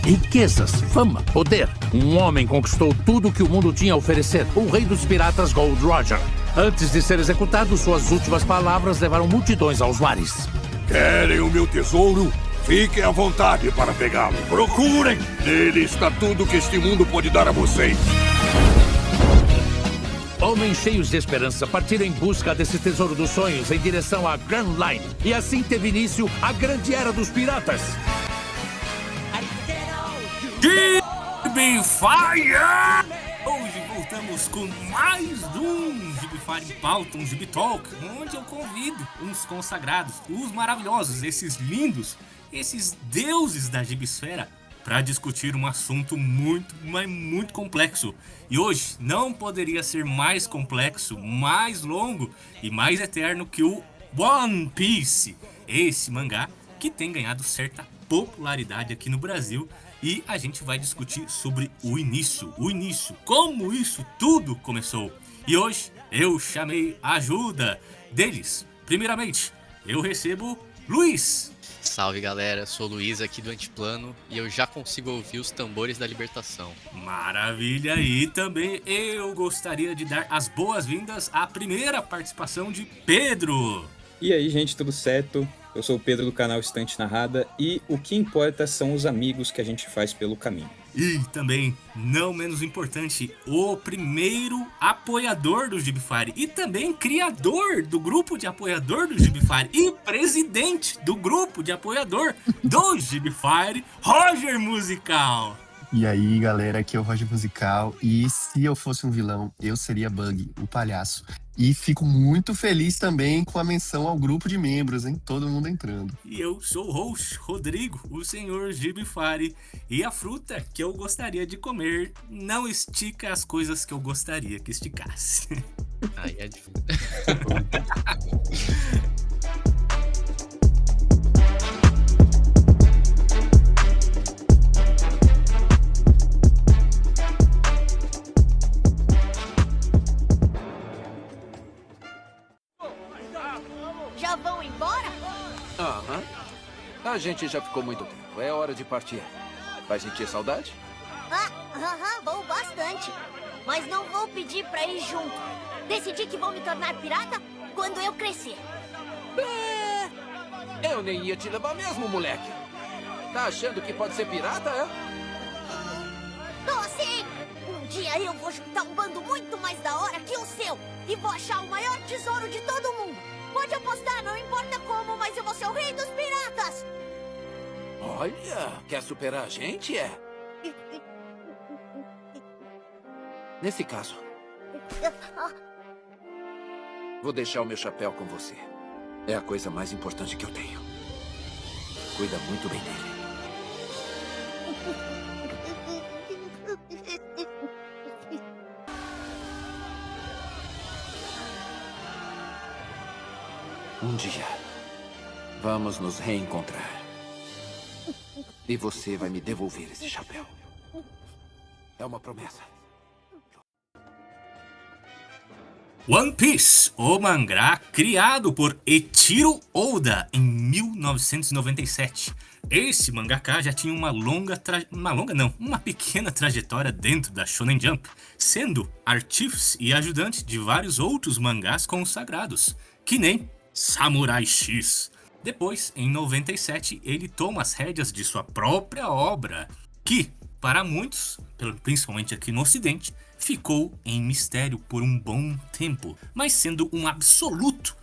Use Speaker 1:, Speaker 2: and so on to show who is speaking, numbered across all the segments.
Speaker 1: Riquezas, fama, poder. Um homem conquistou tudo que o mundo tinha a oferecer. O rei dos piratas Gold Roger. Antes de ser executado, suas últimas palavras levaram multidões aos mares.
Speaker 2: Querem o meu tesouro? Fiquem à vontade para pegá-lo. Procurem! Nele está tudo que este mundo pode dar a vocês.
Speaker 1: Homens cheios de esperança partiram em busca desse tesouro dos sonhos em direção à Grand Line. E assim teve início a grande era dos piratas.
Speaker 3: Gibifire! Hoje voltamos com mais um Gibifire em Pauta, um Gibi Talk, onde eu convido uns consagrados, os maravilhosos, esses lindos, esses deuses da Gibisfera, para discutir um assunto muito, mas muito complexo. E hoje não poderia ser mais complexo, mais longo e mais eterno que o One Piece, esse mangá que tem ganhado certa popularidade aqui no Brasil. E a gente vai discutir sobre o início, como isso tudo começou. E hoje eu chamei a ajuda deles. Primeiramente, eu recebo Luiz.
Speaker 4: Salve galera, sou o Luiz aqui do Antiplano e eu já consigo ouvir os tambores da libertação.
Speaker 3: Maravilha, e também eu gostaria de dar as boas-vindas à primeira participação de Pedro.
Speaker 5: E aí gente, tudo certo? Eu sou o Pedro do canal Estante Narrada e o que importa são os amigos que a gente faz pelo caminho.
Speaker 3: E também, não menos importante, o primeiro apoiador do Gibifire e também criador do grupo de apoiador do Gibifire e presidente do grupo de apoiador do Gibifire, Roger Musical.
Speaker 6: E aí galera, aqui é o Roger Musical e se eu fosse um vilão, eu seria Bug, o palhaço. E fico muito feliz também com a menção ao grupo de membros, hein? Todo mundo entrando.
Speaker 3: E eu sou o host, Rodrigo, o senhor Gibifire. E a fruta que eu gostaria de comer não estica as coisas que eu gostaria que esticasse.
Speaker 4: Aí é difícil.
Speaker 7: Já vão embora?
Speaker 8: Aham. A gente já ficou muito tempo. É hora de partir. Vai sentir saudade?
Speaker 7: Vou bastante. Mas não vou pedir pra ir junto. Decidi que vou me tornar pirata quando eu crescer.
Speaker 8: Eu nem ia te levar mesmo, moleque. Tá achando que pode ser pirata, é?
Speaker 7: Tô sim! Um dia eu vou juntar um bando muito mais da hora que o seu. E vou achar o maior tesouro de todo mundo. Pode apostar, não importa como, mas eu vou ser o rei dos piratas!
Speaker 8: Olha, quer superar a gente, é? Nesse caso, vou deixar o meu chapéu com você. É a coisa mais importante que eu tenho. Cuida muito bem dele. Um dia, vamos nos reencontrar. E você vai me devolver esse chapéu. É uma promessa.
Speaker 3: One Piece, o mangá criado por Eiichiro Oda em 1997. Esse mangaka já tinha uma pequena trajetória dentro da Shonen Jump, sendo artífice e ajudante de vários outros mangás consagrados, que nem Samurai X. Depois, em 97, ele toma as rédeas de sua própria obra, que, para muitos, principalmente aqui no Ocidente, ficou em mistério por um bom tempo, mas sendo um absoluto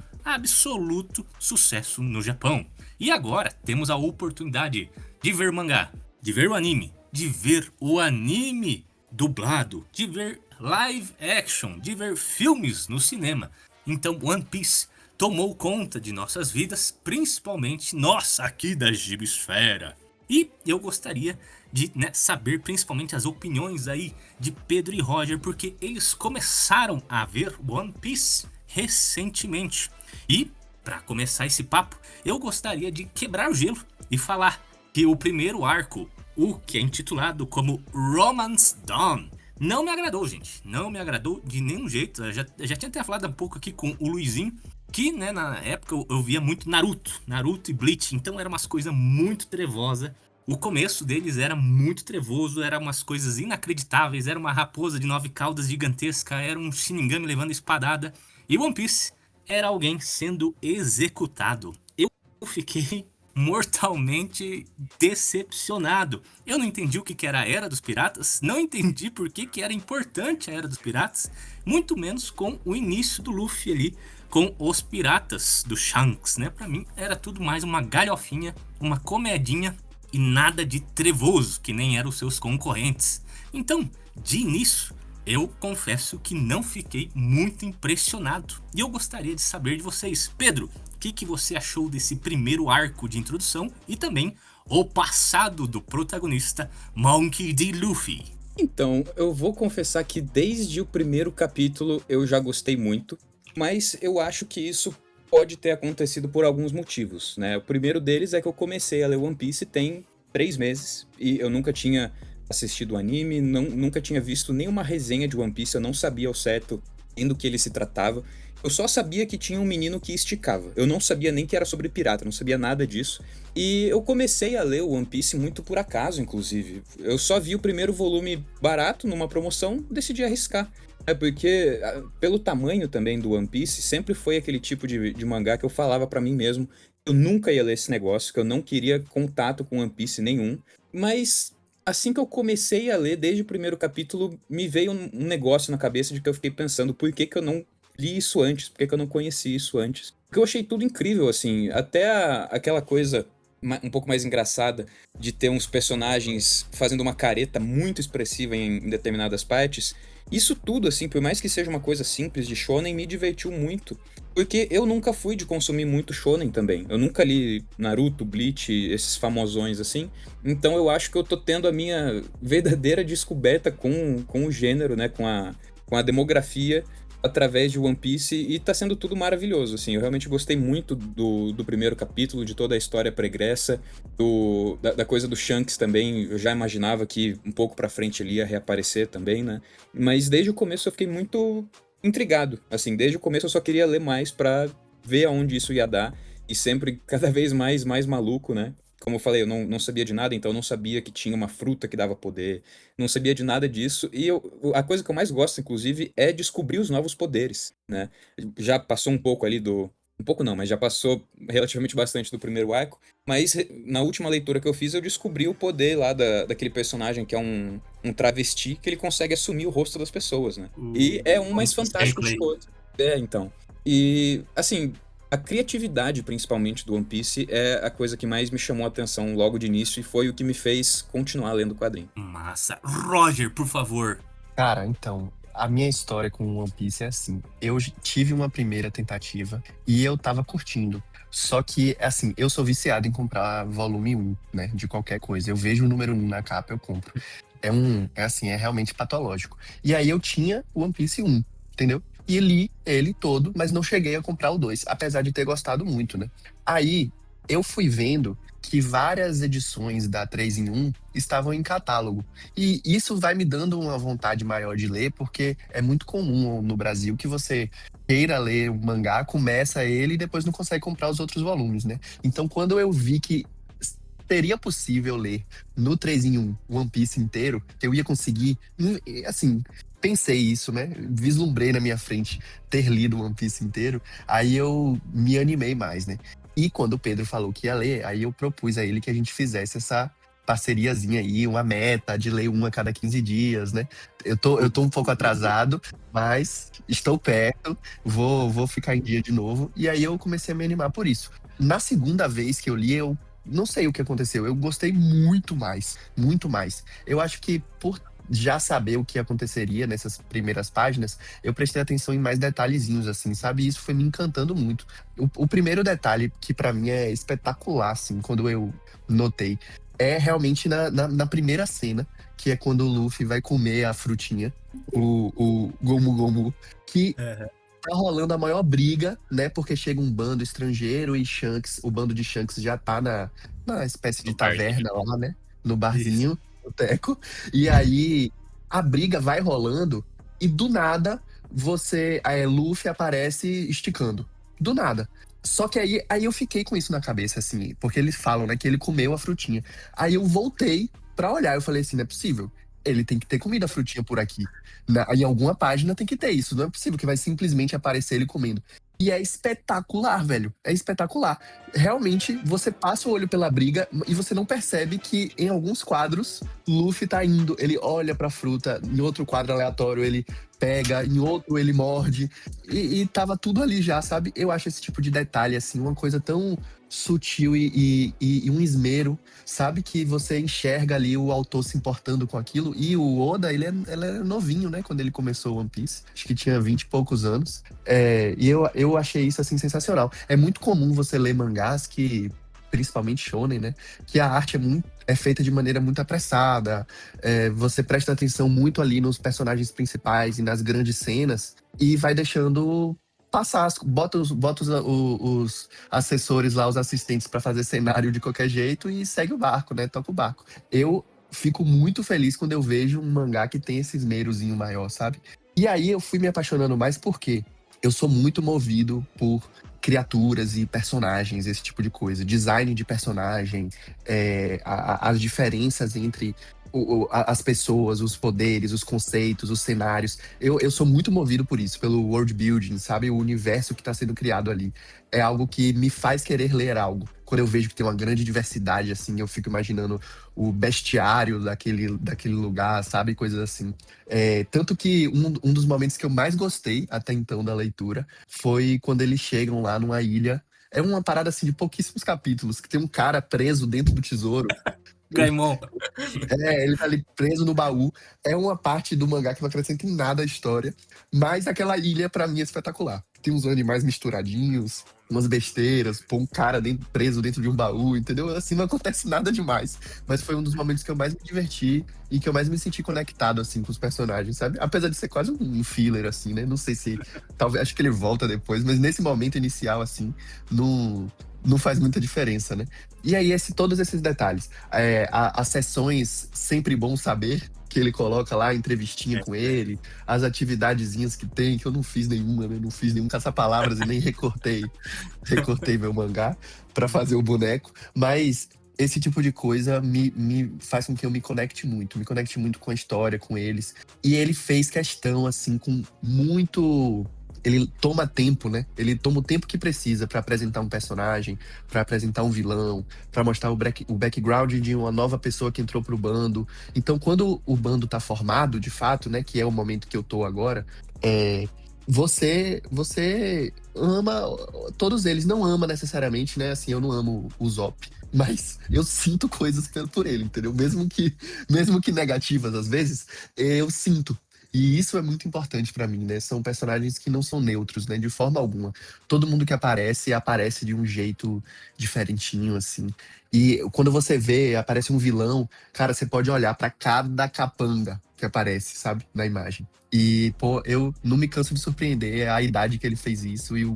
Speaker 3: sucesso no Japão. E agora temos a oportunidade de ver mangá, de ver o anime, dublado, de ver live action, de ver filmes no cinema. Então One Piece tomou conta de nossas vidas, principalmente nós aqui da Gibisfera. E eu gostaria de saber principalmente as opiniões aí de Pedro e Roger, porque eles começaram a ver One Piece recentemente. E, para começar esse papo, eu gostaria de quebrar o gelo e falar que o primeiro arco, o que é intitulado como Romance Dawn, não me agradou, gente. Não me agradou de nenhum jeito. Eu já tinha até falado um pouco aqui com o Luizinho, que na época eu via muito Naruto e Bleach, então era umas coisas muito trevosas. O começo deles era muito trevoso, era umas coisas inacreditáveis, era uma raposa de 9 caudas gigantesca, era um Shinigami levando espadada. E One Piece era alguém sendo executado. Eu fiquei mortalmente decepcionado. Eu não entendi o que era a Era dos Piratas, não entendi por que era importante a Era dos Piratas, muito menos com o início do Luffy ali, com os piratas do Shanks, né? Pra mim era tudo mais uma galhofinha, uma comedinha e nada de trevoso, que nem eram os seus concorrentes. Então, de início, eu confesso que não fiquei muito impressionado. E eu gostaria de saber de vocês. Pedro, o que você achou desse primeiro arco de introdução e também o passado do protagonista Monkey D. Luffy?
Speaker 5: Então, eu vou confessar que desde o primeiro capítulo eu já gostei muito, mas eu acho que isso pode ter acontecido por alguns motivos, né? O primeiro deles é que eu comecei a ler One Piece tem 3 meses e eu nunca tinha assistido o anime, nunca tinha visto nenhuma resenha de One Piece, eu não sabia ao certo do que ele se tratava. Eu só sabia que tinha um menino que esticava. Eu não sabia nem que era sobre pirata, não sabia nada disso. E eu comecei a ler o One Piece muito por acaso, inclusive. Eu só vi o primeiro volume barato numa promoção, decidi arriscar. É porque, pelo tamanho também do One Piece, sempre foi aquele tipo de mangá que eu falava pra mim mesmo. Eu nunca ia ler esse negócio, que eu não queria contato com One Piece nenhum. Mas assim que eu comecei a ler, desde o primeiro capítulo, me veio um negócio na cabeça de que eu fiquei pensando por que eu não li isso antes, por que eu não conheci isso antes. Porque eu achei tudo incrível, assim, até aquela coisa um pouco mais engraçada de ter uns personagens fazendo uma careta muito expressiva em determinadas partes. Isso tudo, assim, por mais que seja uma coisa simples de shonen, me divertiu muito. Porque eu nunca fui de consumir muito shonen também. Eu nunca li Naruto, Bleach, esses famosões assim. Então eu acho que eu tô tendo a minha verdadeira descoberta com o gênero, né? Com a demografia através de One Piece, e tá sendo tudo maravilhoso, assim. Eu realmente gostei muito do primeiro capítulo, de toda a história pregressa, da coisa do Shanks também. Eu já imaginava que um pouco pra frente ele ia reaparecer também, né? Mas desde o começo eu fiquei muito intrigado, assim. Desde o começo eu só queria ler mais pra ver aonde isso ia dar, e sempre cada vez mais maluco, né? Como eu falei, eu não sabia de nada, então eu não sabia que tinha uma fruta que dava poder, não sabia de nada disso, e a coisa que eu mais gosto, inclusive, é descobrir os novos poderes, né? Já passou um pouco ali um pouco não, mas já passou relativamente bastante do primeiro arco, mas na última leitura que eu fiz, eu descobri o poder lá daquele personagem que é um travesti, que ele consegue assumir o rosto das pessoas, né? E é um mais fantástico que o outro. Então. E, assim, a criatividade, principalmente, do One Piece é a coisa que mais me chamou a atenção logo de início e foi o que me fez continuar lendo o quadrinho.
Speaker 3: Massa. Roger, por favor.
Speaker 6: Cara, então, a minha história com o One Piece é assim. Eu tive uma primeira tentativa e eu tava curtindo. Só que, assim, eu sou viciado em comprar volume 1, né, de qualquer coisa. Eu vejo o número 1 na capa, eu compro. É realmente patológico. E aí eu tinha o One Piece 1, entendeu? E li ele todo, mas não cheguei a comprar o 2, apesar de ter gostado muito, né? Aí, eu fui vendo que várias edições da 3 em 1 estavam em catálogo. E isso vai me dando uma vontade maior de ler, porque é muito comum no Brasil que você queira ler o mangá, começa ele e depois não consegue comprar os outros volumes, né? Então, quando eu vi que seria possível ler no 3 em 1 One Piece inteiro, eu ia conseguir, assim, pensei isso, né? Vislumbrei na minha frente ter lido One Piece inteiro, aí eu me animei mais, né? E quando o Pedro falou que ia ler, aí eu propus a ele que a gente fizesse essa parceriazinha aí, uma meta de ler uma a cada 15 dias, né? Eu tô um pouco atrasado, mas estou perto, vou ficar em dia de novo. E aí eu comecei a me animar por isso. Na segunda vez que eu li, eu não sei o que aconteceu, eu gostei muito mais, muito mais. Eu acho que por já saber o que aconteceria nessas primeiras páginas, eu prestei atenção em mais detalhezinhos, assim, sabe? E isso foi me encantando muito. O primeiro detalhe, que pra mim é espetacular, assim, quando eu notei, é realmente na primeira cena, que é quando o Luffy vai comer a frutinha, o Gomu Gomu, que tá rolando a maior briga, né? Porque chega um bando estrangeiro e Shanks, o bando de Shanks já tá na espécie de taverna lá, né? No barzinho. Isso. Boteco, e aí a briga vai rolando e do nada Luffy aparece esticando. Do nada. Só que aí eu fiquei com isso na cabeça, assim, porque eles falam, né, que ele comeu a frutinha. Aí eu voltei pra olhar, eu falei assim, não é possível. Ele tem que ter comido a frutinha por aqui. Em alguma página tem que ter isso. Não é possível que vai simplesmente aparecer ele comendo. E é espetacular, velho. É espetacular. Realmente, você passa o olho pela briga e você não percebe que em alguns quadros, Luffy tá indo, ele olha pra fruta, em outro quadro aleatório ele pega, em outro ele morde. E tava tudo ali já, sabe? Eu acho esse tipo de detalhe, assim, uma coisa tão sutil e um esmero, sabe? Que você enxerga ali o autor se importando com aquilo. E o Oda, ele é novinho, né? Quando ele começou One Piece. Acho que tinha 20 e poucos anos. E eu achei isso, assim, sensacional. É muito comum você ler mangás que, principalmente shonen, né? Que a arte é feita de maneira muito apressada. Você presta atenção muito ali nos personagens principais e nas grandes cenas. E vai deixando passar, bota os assessores lá, os assistentes pra fazer cenário de qualquer jeito e segue o barco, né? Toca o barco. Eu fico muito feliz quando eu vejo um mangá que tem esse esmerozinho maior, sabe? E aí eu fui me apaixonando mais porque eu sou muito movido por criaturas e personagens, esse tipo de coisa. Design de personagem, as diferenças entre as pessoas, os poderes, os conceitos, os cenários. Eu sou muito movido por isso, pelo world building, sabe? O universo que está sendo criado ali. É algo que me faz querer ler algo. Quando eu vejo que tem uma grande diversidade, assim, eu fico imaginando o bestiário daquele lugar, sabe? Coisas assim. Tanto que um dos momentos que eu mais gostei até então da leitura foi quando eles chegam lá numa ilha. É uma parada assim de pouquíssimos capítulos, que tem um cara preso dentro do tesouro.
Speaker 3: Gaimon.
Speaker 6: Ele tá ali preso no baú. É uma parte do mangá que não acrescenta em nada a história. Mas aquela ilha, pra mim, é espetacular. Tem uns animais misturadinhos, umas besteiras, um cara preso dentro de um baú, entendeu? Assim, não acontece nada demais. Mas foi um dos momentos que eu mais me diverti e que eu mais me senti conectado, assim, com os personagens, sabe? Apesar de ser quase um filler, assim, né? Não sei se... Talvez, acho que ele volta depois, mas nesse momento inicial, assim, não faz muita diferença, né? E aí, todos esses detalhes. As sessões Sempre Bom Saber, que ele coloca lá, entrevistinha com ele, as atividadezinhas que tem, que eu não fiz nenhuma, né? Não fiz nenhum caça-palavras e nem recortei meu mangá pra fazer o boneco. Mas esse tipo de coisa me faz com que eu me conecte muito com a história, com eles. E ele fez questão, assim, com muito... Ele toma tempo, né? Ele toma o tempo que precisa pra apresentar um personagem, pra apresentar um vilão, pra mostrar o background de uma nova pessoa que entrou pro bando. Então, quando o bando tá formado, de fato, né? Que é o momento que eu tô agora, você ama todos eles. Não ama necessariamente, né? Assim, eu não amo o Zop. Mas eu sinto coisas por ele, entendeu? Mesmo que negativas às vezes, eu sinto. E isso é muito importante pra mim, né? São personagens que não são neutros, né? De forma alguma. Todo mundo que aparece de um jeito diferentinho, assim. E quando você aparece um vilão, cara, você pode olhar pra cada capanga que aparece, sabe? Na imagem. E, pô, eu não me canso de surpreender a idade que ele fez isso e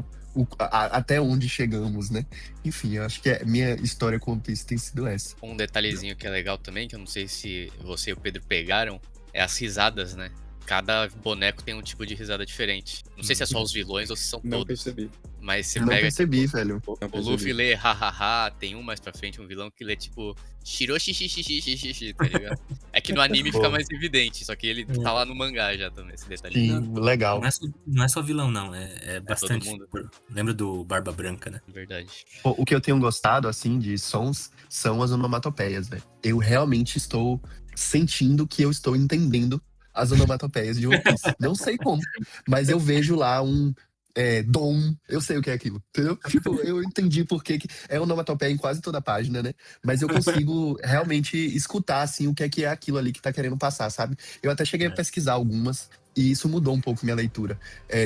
Speaker 6: até onde chegamos, né? Enfim, eu acho que a minha história com One Piece tem sido essa.
Speaker 4: Um detalhezinho que é legal também, que eu não sei se você e o Pedro pegaram, é as risadas, né? Cada boneco tem um tipo de risada diferente. Não sei se é só os vilões ou se são
Speaker 5: Não
Speaker 4: todos.
Speaker 5: percebi.
Speaker 4: Mas você
Speaker 6: Não
Speaker 4: pega,
Speaker 6: percebi,
Speaker 4: tipo,
Speaker 6: velho.
Speaker 4: o Luffy lê hahaha, tem um mais pra frente, um vilão que lê tipo shiroshishishishishi, tá ligado? É que no anime fica mais evidente, só que ele tá lá no mangá já também, esse detalhe.
Speaker 6: Sim, legal.
Speaker 3: Não é só vilão, não. É bastante.
Speaker 4: mundo.
Speaker 3: Lembra do Barba Branca, né?
Speaker 4: Verdade.
Speaker 6: Pô, o que eu tenho gostado, assim, de sons, são as onomatopeias, velho. Eu realmente estou sentindo que eu estou entendendo as onomatopeias de One Piece. Não sei como, mas eu vejo lá um dom, eu sei o que é aquilo, entendeu? Tipo, eu entendi por que é onomatopeia em quase toda a página, né? Mas eu consigo realmente escutar, assim, o que é aquilo ali que tá querendo passar, sabe? Eu até cheguei a pesquisar algumas, e isso mudou um pouco minha leitura.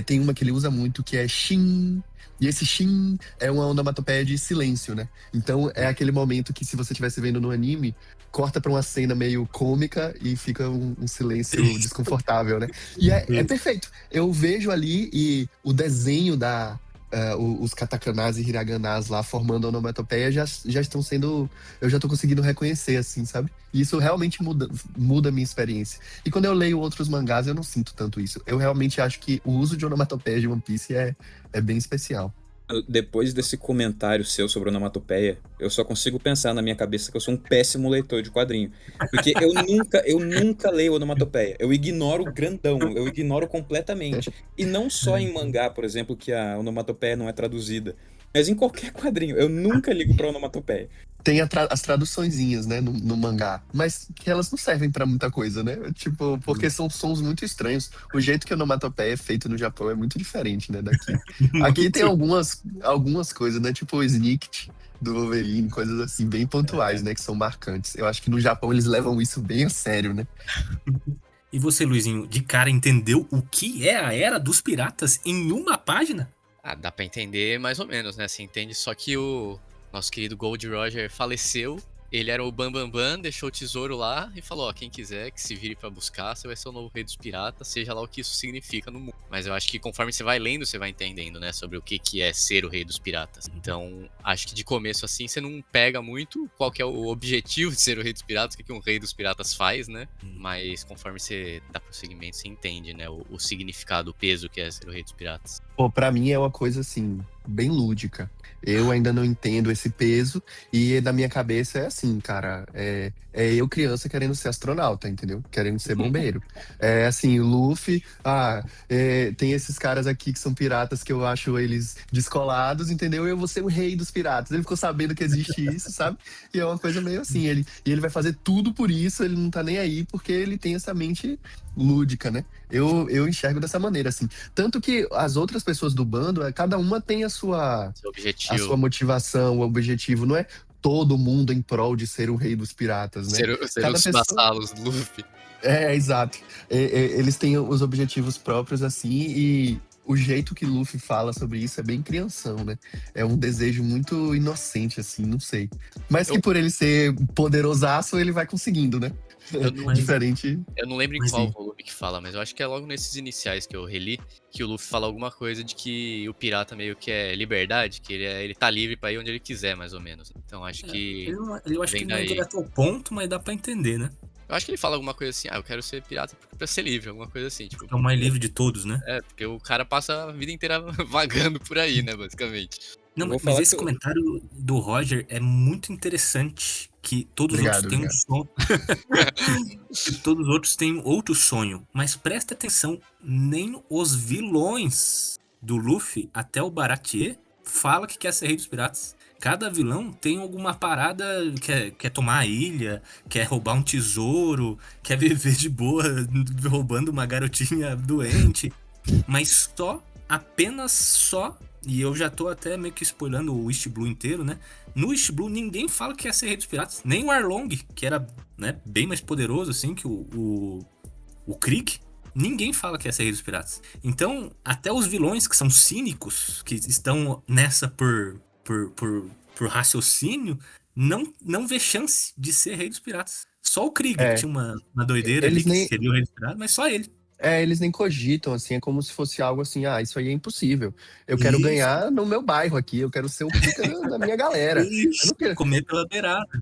Speaker 6: Tem uma que ele usa muito, que é Shin, e esse Shin é uma onomatopeia de silêncio, né? Então é aquele momento que, se você estivesse vendo no anime, corta pra uma cena meio cômica e fica um silêncio desconfortável, né? E é perfeito. Eu vejo ali e o desenho os katakanás e hiraganás lá formando a onomatopeia já estão sendo... Eu já tô conseguindo reconhecer, assim, sabe? E isso realmente muda a minha experiência. E quando eu leio outros mangás, eu não sinto tanto isso. Eu realmente acho que o uso de onomatopeia de One Piece é bem especial.
Speaker 5: Depois desse comentário seu sobre onomatopeia, eu só consigo pensar na minha cabeça que eu sou um péssimo leitor de quadrinho. Porque eu nunca leio onomatopeia. Eu ignoro grandão, eu ignoro completamente. E não só em mangá, por exemplo, que a onomatopeia não é traduzida, mas em qualquer quadrinho. Eu nunca ligo pra onomatopeia.
Speaker 6: Tem as traduçõezinhas, né, no mangá, mas que elas não servem pra muita coisa, né? Tipo, porque são sons muito estranhos. O jeito que a onomatopeia é feito no Japão é muito diferente, né, daqui. Aqui tem algumas coisas, né, tipo o Snicket do Wolverine, coisas assim, bem pontuais, né, que são marcantes. Eu acho que no Japão eles levam isso bem a sério, né?
Speaker 3: E você, Luizinho, de cara entendeu o que é a Era dos Piratas em uma página?
Speaker 4: Ah, dá pra entender mais ou menos, né? Você entende só que o nosso querido Gold Roger faleceu. Ele era o Bambambam, deixou o tesouro lá e falou, ó, quem quiser que se vire pra buscar, você vai ser o novo rei dos piratas, seja lá o que isso significa no mundo. Mas eu acho que conforme você vai lendo, você vai entendendo, né, sobre o que é ser o rei dos piratas. Então, acho que de começo assim, você não pega muito qual que é o objetivo de ser o rei dos piratas, o que um rei dos piratas faz, né? Mas conforme você dá prosseguimento, você entende, né, o significado, o peso que é ser o rei dos piratas.
Speaker 6: Pô, pra mim é uma coisa assim, bem lúdica. Eu ainda não entendo esse peso e na minha cabeça é assim, cara, é eu criança querendo ser astronauta, entendeu? Querendo ser bombeiro. É assim, o Luffy, tem esses caras aqui que são piratas que eu acho eles descolados, entendeu? Eu vou ser o rei dos piratas. Ele ficou sabendo que existe isso, sabe? E é uma coisa meio assim, ele vai fazer tudo por isso, ele não tá nem aí porque ele tem essa mente lúdica, né? Eu enxergo dessa maneira, assim. Tanto que as outras pessoas do bando, cada uma tem a
Speaker 4: Seu
Speaker 6: sua
Speaker 4: objetivo.
Speaker 6: motivação, o objetivo. Não é todo mundo em prol de ser o rei dos piratas, né?
Speaker 4: Ser
Speaker 6: Cada
Speaker 4: os
Speaker 6: pessoa.
Speaker 4: vassalos do Luffy.
Speaker 6: Exato. Eles têm os objetivos próprios, assim, e o jeito que Luffy fala sobre isso é bem crianção, né? É um desejo muito inocente, assim, não sei. Mas que
Speaker 4: Eu-
Speaker 6: por ele ser poderosaço, ele vai conseguindo, né?
Speaker 4: Eu não,
Speaker 6: Diferente.
Speaker 4: eu não lembro em
Speaker 3: Mas
Speaker 4: qual
Speaker 3: sim.
Speaker 4: volume que fala, mas eu acho que é logo nesses iniciais que eu reli, que o Luffy fala alguma coisa de que o pirata meio que é liberdade, que ele tá livre pra ir onde ele quiser, mais ou menos. Então acho que
Speaker 3: Eu acho que
Speaker 4: vem
Speaker 3: ele não é
Speaker 4: daí.
Speaker 3: direto ao ponto, mas dá pra entender, né?
Speaker 4: Eu acho que ele fala alguma coisa assim, eu quero ser pirata pra ser livre, alguma coisa assim, tipo.
Speaker 3: É o mais livre de todos, né?
Speaker 4: Porque o cara passa a vida inteira vagando por aí, né, basicamente.
Speaker 3: Não,
Speaker 5: Eu vou
Speaker 3: mas
Speaker 5: falar
Speaker 3: esse
Speaker 5: que eu-
Speaker 3: comentário do Roger é muito interessante. Que todos os outros
Speaker 6: Obrigado,
Speaker 3: têm um
Speaker 6: obrigado.
Speaker 3: sonho. Que todos os outros têm outro sonho. Mas presta atenção, nem os vilões do Luffy, até o Baratier, fala que quer ser rei dos piratas. Cada vilão tem alguma parada, quer tomar a ilha, quer roubar um tesouro, quer viver de boa roubando uma garotinha doente. Mas apenas só, e eu já tô até meio que spoilando o East Blue inteiro, né? No East Blue ninguém fala que ia ser rei dos piratas, nem o Arlong, que era, né, bem mais poderoso assim que o Krieg. Ninguém fala que ia ser rei dos piratas. Então, até os vilões que são cínicos, que estão nessa por raciocínio, não vê chance de ser rei dos piratas. Só o Krieg, que
Speaker 6: É,
Speaker 3: tinha uma doideira ali,
Speaker 6: eles
Speaker 3: que
Speaker 6: nem,
Speaker 3: seria o rei dos piratas, mas só ele.
Speaker 6: eles nem cogitam, assim, é como se fosse algo assim, isso aí é impossível. Eu quero
Speaker 3: Isso.
Speaker 6: ganhar no meu bairro aqui, eu quero ser o pica da minha galera. Eu
Speaker 3: Isso,
Speaker 6: não quero.
Speaker 3: comer pela beirada.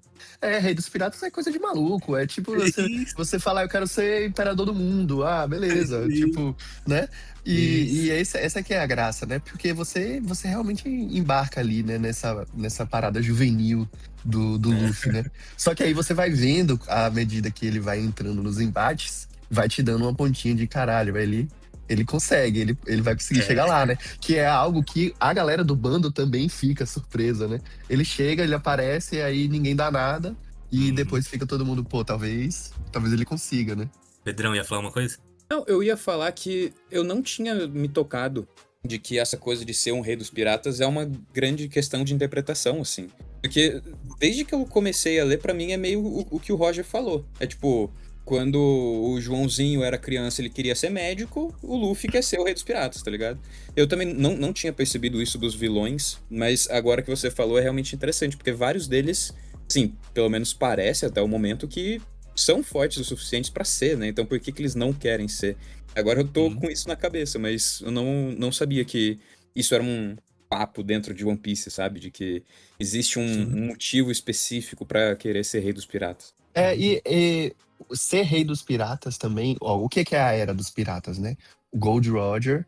Speaker 6: Rei dos Piratas é coisa de maluco. É tipo
Speaker 3: Isso,
Speaker 6: você falar, eu quero ser imperador do mundo. Ah, beleza.
Speaker 3: isso,
Speaker 6: Tipo, né? E
Speaker 3: isso.
Speaker 6: essa que é a graça, né? Porque você realmente embarca ali, né? Nessa parada juvenil do Luffy, né? Só que aí você vai vendo, à medida que ele vai entrando nos embates, vai te dando uma pontinha de caralho, velho. Ele consegue, ele vai conseguir chegar lá, né? Que é algo que a galera do bando também fica surpresa, né? Ele chega, ele aparece, e aí ninguém dá nada. E depois fica todo mundo, pô, talvez ele consiga, né?
Speaker 3: Pedrão ia falar uma coisa?
Speaker 5: Não, eu ia falar que eu não tinha me tocado de que essa coisa de ser um rei dos piratas é uma grande questão de interpretação, assim. Porque desde que eu comecei a ler, pra mim é meio o que o Roger falou. É tipo, quando o Joãozinho era criança, ele queria ser médico, o Luffy quer ser o rei dos piratas, tá ligado? Eu também não tinha percebido isso dos vilões, mas agora que você falou é realmente interessante, porque vários deles, sim, pelo menos parece até o momento que são fortes o suficiente pra ser, né? Então por que eles não querem ser? Agora eu tô com isso na cabeça, mas eu não sabia que isso era um papo dentro de One Piece, sabe? De que existe
Speaker 3: Sim.
Speaker 5: um motivo específico pra querer ser rei dos piratas.
Speaker 6: E ser rei dos piratas também, ó, o que é a era dos piratas, né? O Gold Roger,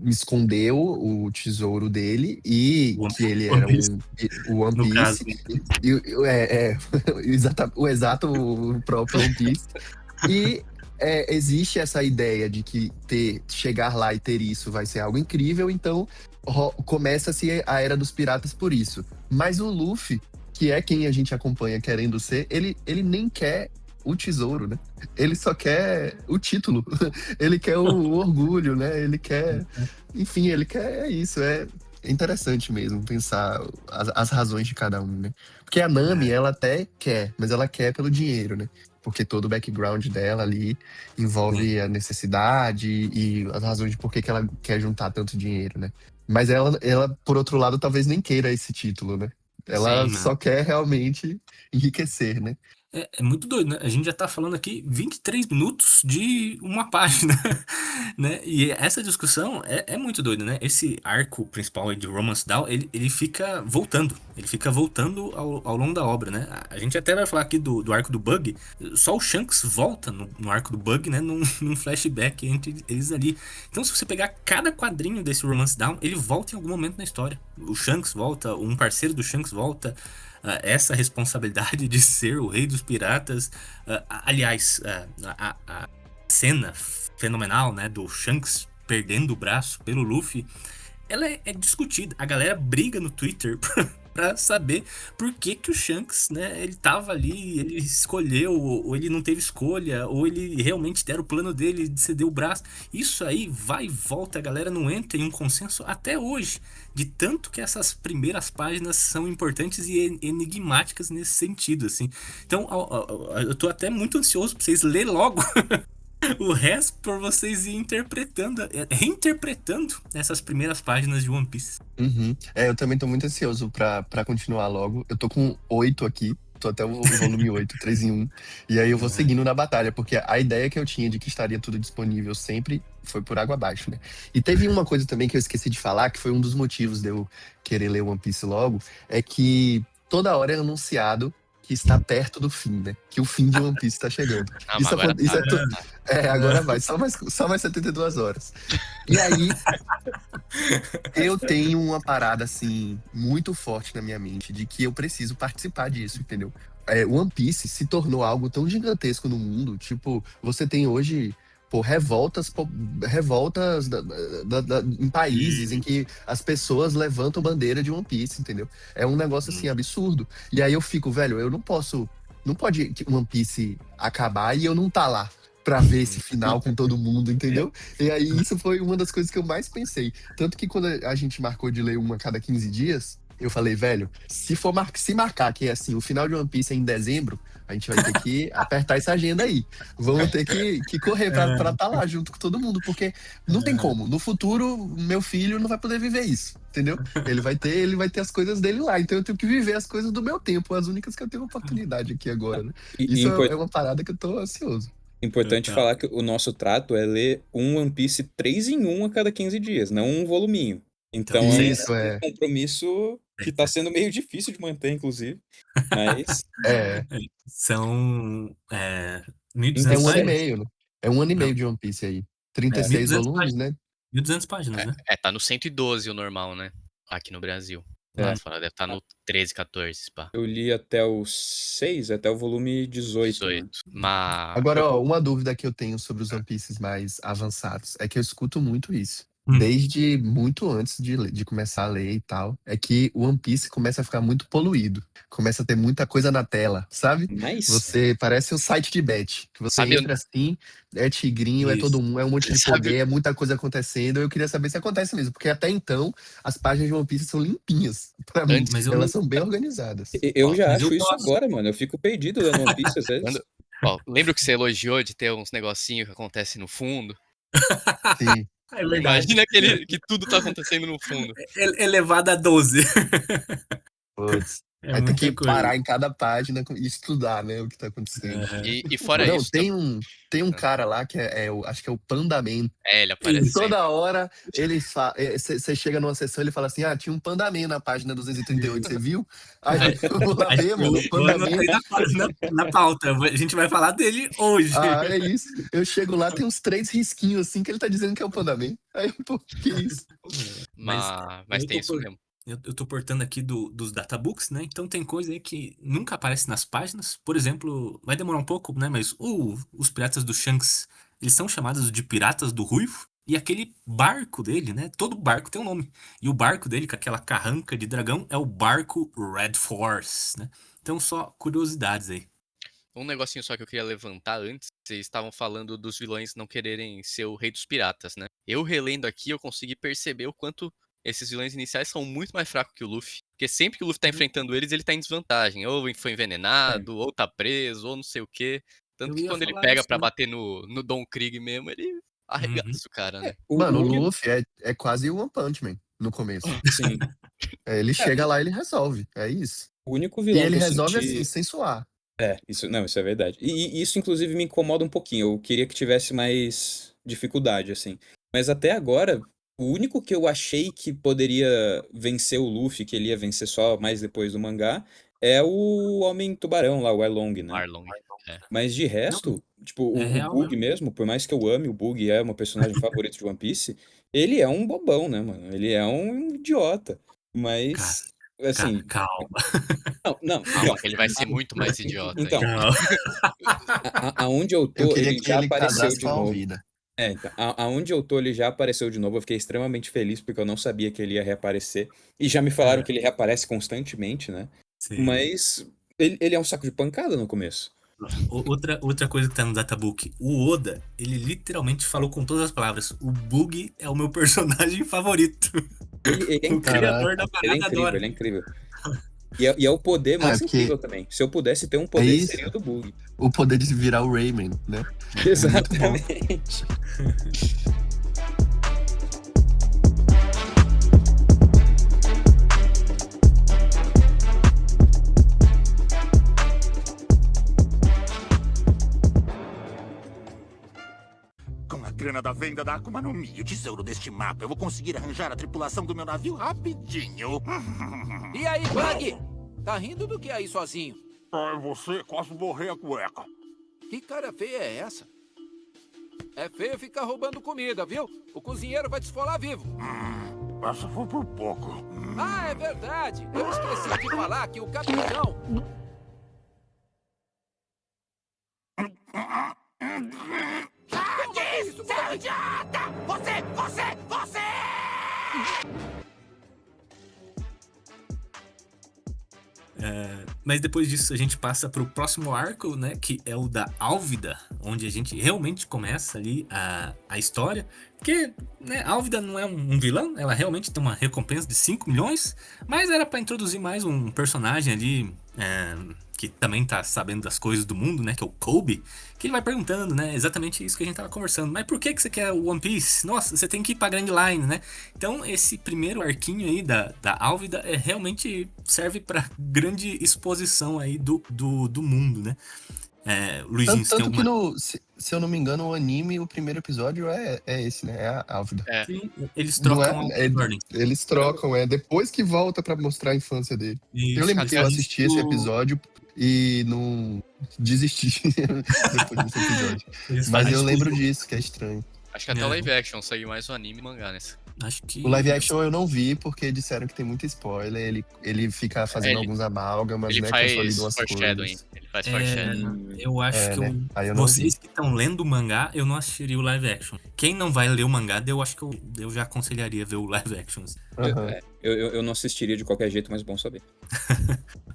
Speaker 6: escondeu o tesouro dele e
Speaker 3: One
Speaker 6: que ele
Speaker 3: One
Speaker 6: era
Speaker 3: Piece,
Speaker 6: o One
Speaker 3: no caso.
Speaker 6: Piece. O próprio One Piece. E existe essa ideia de que chegar lá e ter isso vai ser algo incrível, então começa-se a Era dos Piratas por isso. Mas o Luffy, que é quem a gente acompanha querendo ser, ele nem quer o tesouro, né? Ele só quer o título. Ele quer o orgulho, né? Ele quer. Enfim, ele quer isso. É interessante mesmo pensar as razões de cada um, né? Porque a Nami, ela até quer, mas ela quer pelo dinheiro, né? Porque todo o background dela ali envolve a necessidade e as razões de por que ela quer juntar tanto dinheiro, né? Mas ela, por outro lado, talvez nem queira esse título, né? Ela
Speaker 3: Sim,
Speaker 6: só quer realmente enriquecer, né?
Speaker 3: é muito doido, né? A gente já tá falando aqui 23 minutos de uma página, né? E essa discussão é muito doida, né? Esse arco principal aí de Romance Down, ele fica voltando. Ele fica voltando ao longo da obra, né? A gente até vai falar aqui do arco do Bug. Só o Shanks volta no arco do Bug, né? Num flashback entre eles ali. Então, se você pegar cada quadrinho desse Romance Down, ele volta em algum momento na história. O Shanks volta, um parceiro do Shanks volta. Essa responsabilidade de ser o rei dos piratas. Aliás, a cena fenomenal, né, do Shanks perdendo o braço pelo Luffy, ela é discutida. A galera briga no Twitter pra saber por que que o Shanks, né, ele tava ali, ele escolheu, ou ele não teve escolha, ou ele realmente era o plano dele de ceder o braço. Isso aí vai e volta, a galera não entra em um consenso até hoje, de tanto que essas primeiras páginas são importantes e enigmáticas nesse sentido, assim. Então, eu tô até muito ansioso pra vocês lerem logo o resto pra vocês ir interpretando, reinterpretando essas primeiras páginas de One Piece.
Speaker 6: Uhum. Eu também tô muito ansioso pra continuar logo. Eu tô com 8 aqui. Tô até o volume 8, 3 em 1. E aí eu vou seguindo na batalha, porque a ideia que eu tinha de que estaria tudo disponível sempre foi por água abaixo, né? E teve uma coisa também que eu esqueci de falar, que foi um dos motivos de eu querer ler One Piece logo, é que toda hora é anunciado que está perto do fim, né? Que o fim de One Piece tá chegando.
Speaker 4: Ah, mas agora
Speaker 6: Isso
Speaker 4: tá.
Speaker 6: agora vai. Só mais 72 horas. E aí, eu tenho uma parada, assim, muito forte na minha mente de que eu preciso participar disso, entendeu? One Piece se tornou algo tão gigantesco no mundo. Tipo, você tem hoje, pô, revoltas em países em que as pessoas levantam bandeira de One Piece, entendeu? É um negócio, assim, absurdo. E aí eu fico, velho, eu não posso. Não pode One Piece acabar e eu não tá lá pra ver esse final com todo mundo, entendeu? E aí isso foi uma das coisas que eu mais pensei. Tanto que quando a gente marcou de ler uma a cada 15 dias, eu falei, velho, se marcar que assim, o final de One Piece é em dezembro, a gente vai ter que apertar essa agenda aí. Vamos ter que correr pra estar lá junto com todo mundo, porque não tem como. No futuro, meu filho não vai poder viver isso, entendeu? Ele vai ter as coisas dele lá. Então eu tenho que viver as coisas do meu tempo, as únicas que eu tenho oportunidade aqui agora, né?
Speaker 5: E
Speaker 6: Isso é uma parada que eu tô ansioso.
Speaker 5: importante
Speaker 3: Total.
Speaker 5: falar que o nosso trato é ler um One Piece 3 em 1 a cada 15 dias, não um voluminho. Então é
Speaker 6: Isso,
Speaker 5: um compromisso que tá sendo meio difícil de manter, inclusive. Mas
Speaker 6: é.
Speaker 3: São
Speaker 6: É
Speaker 3: 1.200
Speaker 6: um ano e
Speaker 3: páginas?
Speaker 6: meio, né? É um ano e meio
Speaker 3: Não,
Speaker 6: de One Piece aí. 36
Speaker 3: 1.200
Speaker 6: volumes,
Speaker 3: páginas.
Speaker 6: né?
Speaker 3: 1.200 páginas, né?
Speaker 4: Tá no 112 o normal, né? Aqui no Brasil. Lá
Speaker 5: É.
Speaker 4: fora deve estar no 13, 14, pá.
Speaker 5: eu li até o 6, até o volume 18, né?
Speaker 4: 18. Mas.
Speaker 6: Agora, ó, uma dúvida que eu tenho sobre os One Pieces mais avançados é que eu escuto muito isso.
Speaker 3: Hum.
Speaker 6: Desde muito antes de começar a ler e tal, é que o One Piece começa a ficar muito poluído. Começa a ter muita coisa na tela, sabe?
Speaker 5: Mas
Speaker 6: Você parece um site de bet. Que você
Speaker 4: Sabe,
Speaker 6: entra assim, é tigrinho, é todo
Speaker 3: Isso.
Speaker 6: mundo, é um monte de
Speaker 4: Sabe-
Speaker 6: poder, é muita coisa acontecendo. Eu queria saber se acontece mesmo, porque até então as páginas de One Piece são limpinhas. Pra mim,
Speaker 4: Antes-
Speaker 3: Mas eu,
Speaker 6: elas são bem organizadas.
Speaker 5: eu
Speaker 4: Ó,
Speaker 5: já
Speaker 3: mas eu
Speaker 5: acho isso
Speaker 3: posso.
Speaker 5: agora, mano. Eu fico perdido lendo One Piece às vezes.
Speaker 4: Quando- Ó, lembra que você elogiou de ter uns negocinhos que acontecem no fundo?
Speaker 6: Sim.
Speaker 3: É verdade.
Speaker 4: Imagina que tudo tá acontecendo no fundo.
Speaker 3: Elevado a 12.
Speaker 6: Putz.
Speaker 3: É
Speaker 6: Aí tem que
Speaker 3: muita coisa.
Speaker 6: parar em cada página e estudar, né, o que tá acontecendo.
Speaker 4: E fora
Speaker 6: Não,
Speaker 4: isso,
Speaker 6: tem um cara lá que acho que é o Pandaman.
Speaker 4: ele
Speaker 6: E
Speaker 4: aparece sempre.
Speaker 6: toda hora você chega numa sessão e ele fala assim: ah, tinha um Pandaman na página 238, você viu? Aí eu vou lá ver, mano, o
Speaker 3: Eu anotei
Speaker 6: Pandaman.
Speaker 3: na pauta. A gente vai falar dele hoje.
Speaker 6: Ah, é isso. Eu chego lá, tem uns 3 risquinhos assim que ele tá dizendo que é o Pandaman. Aí, pô, que isso?
Speaker 4: Mas
Speaker 3: eu
Speaker 4: tem
Speaker 3: tô
Speaker 4: isso mesmo.
Speaker 3: Eu tô portando aqui dos databooks, né? Então tem coisa aí que nunca aparece nas páginas. Por exemplo, vai demorar um pouco, né? Mas os piratas do Shanks, eles são chamados de piratas do Ruivo. E aquele barco dele, né? Todo barco tem um nome. E o barco dele, com aquela carranca de dragão, é o barco Red Force, né? Então só curiosidades aí.
Speaker 4: Um negocinho só que eu queria levantar antes, vocês estavam falando dos vilões não quererem ser o rei dos piratas, né? Eu relendo aqui, eu consegui perceber o quanto esses vilões iniciais são muito mais fracos que o Luffy. Porque sempre que o Luffy tá enfrentando eles, ele tá em desvantagem. Ou foi envenenado, ou tá preso, ou não sei o quê. Tanto
Speaker 3: Eu
Speaker 4: que
Speaker 3: ia
Speaker 4: quando ele
Speaker 3: falar
Speaker 4: pega
Speaker 3: isso,
Speaker 4: pra
Speaker 3: né?
Speaker 4: bater no Don Krieg mesmo, ele arregaça o cara, né?
Speaker 6: Mano, o
Speaker 5: Bug-
Speaker 6: Luffy é quase o One Punch Man no começo.
Speaker 5: Sim.
Speaker 6: Ele chega lá e ele resolve. É isso.
Speaker 5: O único
Speaker 6: E
Speaker 5: vilão
Speaker 6: ele
Speaker 5: que eu
Speaker 6: resolve
Speaker 5: senti...
Speaker 6: assim, sem suar.
Speaker 5: Isso é verdade. E isso, inclusive, me incomoda um pouquinho. Eu queria que tivesse mais dificuldade, assim. Mas até agora, o único que eu achei que poderia vencer o Luffy, que ele ia vencer só mais depois do mangá, é o Homem-Tubarão lá, o Arlong, né?
Speaker 4: Arlong. É.
Speaker 5: Mas de
Speaker 3: Não,
Speaker 5: resto, tipo,
Speaker 3: é
Speaker 5: o
Speaker 3: real
Speaker 5: Bug
Speaker 3: mesmo.
Speaker 5: mesmo, por mais que eu ame o Bug, é o meu personagem favorito de One Piece, ele é um bobão, né, mano? Ele é um idiota.
Speaker 3: Cara,
Speaker 5: Mas, assim,
Speaker 3: calma.
Speaker 5: não,
Speaker 4: Calma,
Speaker 5: então,
Speaker 4: que ele vai ser muito mais idiota
Speaker 5: então,
Speaker 4: ainda.
Speaker 3: Calma.
Speaker 5: aonde eu
Speaker 6: Eu
Speaker 5: tô,
Speaker 6: queria
Speaker 5: ele
Speaker 6: que
Speaker 5: já
Speaker 6: ele
Speaker 5: apareceu
Speaker 6: casasse
Speaker 5: de
Speaker 6: com a
Speaker 5: novo.
Speaker 6: Alvida.
Speaker 5: Então, aonde eu tô, ele já apareceu de novo. Eu fiquei extremamente feliz porque eu não sabia que ele ia reaparecer. E já me falaram
Speaker 3: É,
Speaker 5: que ele reaparece constantemente, né?
Speaker 3: sim.
Speaker 5: Mas ele é um saco de pancada no começo.
Speaker 3: Outra coisa que tá no databook. O Oda, ele literalmente falou com todas as palavras: o Bug é o meu personagem favorito.
Speaker 5: Ele é
Speaker 3: O
Speaker 5: incrível.
Speaker 3: criador da
Speaker 5: Ele é
Speaker 3: parada
Speaker 5: incrível,
Speaker 3: adora.
Speaker 5: ele é incrível. E é o poder
Speaker 6: Ah, é
Speaker 5: mais
Speaker 6: porque
Speaker 5: incrível também. Se eu pudesse ter um
Speaker 6: é
Speaker 5: poder,
Speaker 6: isso.
Speaker 5: seria o do Bug.
Speaker 6: O poder de virar o Rayman, né? É muito bom.
Speaker 5: Exatamente.
Speaker 9: Com a grana da venda da Akuma no Mi e o tesouro deste mapa, eu vou conseguir arranjar a tripulação do meu navio rapidinho.
Speaker 10: E aí, Bug? Tá rindo do que aí sozinho?
Speaker 2: Ai, você quase borrei a cueca.
Speaker 10: Que cara feia é essa? É feio ficar roubando comida, viu? O cozinheiro vai te esfolar vivo.
Speaker 2: Essa foi por pouco.
Speaker 10: Ah, é verdade. Eu esqueci de falar que o capitão...
Speaker 9: Isso, seu idiota! Você!
Speaker 3: Mas depois disso a gente passa pro próximo arco, né? Que é o da Álvida, onde a gente realmente começa ali a história. Porque, né, a Álvida não é um vilão, ela realmente tem uma recompensa de 5 milhões, mas era pra introduzir mais um personagem ali que também tá sabendo das coisas do mundo, né? Que é o Kobe, que ele vai perguntando, né? Exatamente isso que a gente tava conversando. Mas por que você quer o One Piece? Nossa, você tem que ir pra Grand Line, né? Então esse primeiro arquinho aí da Álvida realmente serve pra grande exposição aí do mundo, né? Luizinho, você tem
Speaker 6: Tanto que
Speaker 3: alguma...
Speaker 6: se eu não me engano, o anime, o primeiro episódio é esse, né? É a Álvida.
Speaker 4: É.
Speaker 3: Sim, eles
Speaker 6: Não
Speaker 3: trocam a ordem.
Speaker 6: eles trocam, depois que volta pra mostrar a infância dele.
Speaker 3: Isso,
Speaker 6: Eu lembro que eu
Speaker 3: aliás,
Speaker 6: assisti esse episódio e não desisti depois desse episódio.
Speaker 3: eles
Speaker 6: Mas
Speaker 3: fazem
Speaker 6: eu lembro
Speaker 3: exclusivo.
Speaker 6: disso, que é estranho.
Speaker 4: Acho que até o live action saiu mais o anime e mangá nessa.
Speaker 3: Acho que...
Speaker 6: O live action eu não vi, porque disseram que tem muito spoiler. Ele fica fazendo alguns amálgamas,
Speaker 4: Ele
Speaker 6: né?
Speaker 4: faz
Speaker 6: Consolidam as
Speaker 4: foreshadowing.
Speaker 6: coisas.
Speaker 4: Ele faz foreshadowing.
Speaker 3: Eu acho que
Speaker 6: né? Aí eu não
Speaker 3: vocês
Speaker 6: vi.
Speaker 3: que estão lendo o mangá, eu não assistiria o live action. Quem não vai ler o mangá, eu acho que eu já aconselharia ver o live action.
Speaker 6: Aham.
Speaker 5: Eu não assistiria de qualquer jeito, mas bom saber.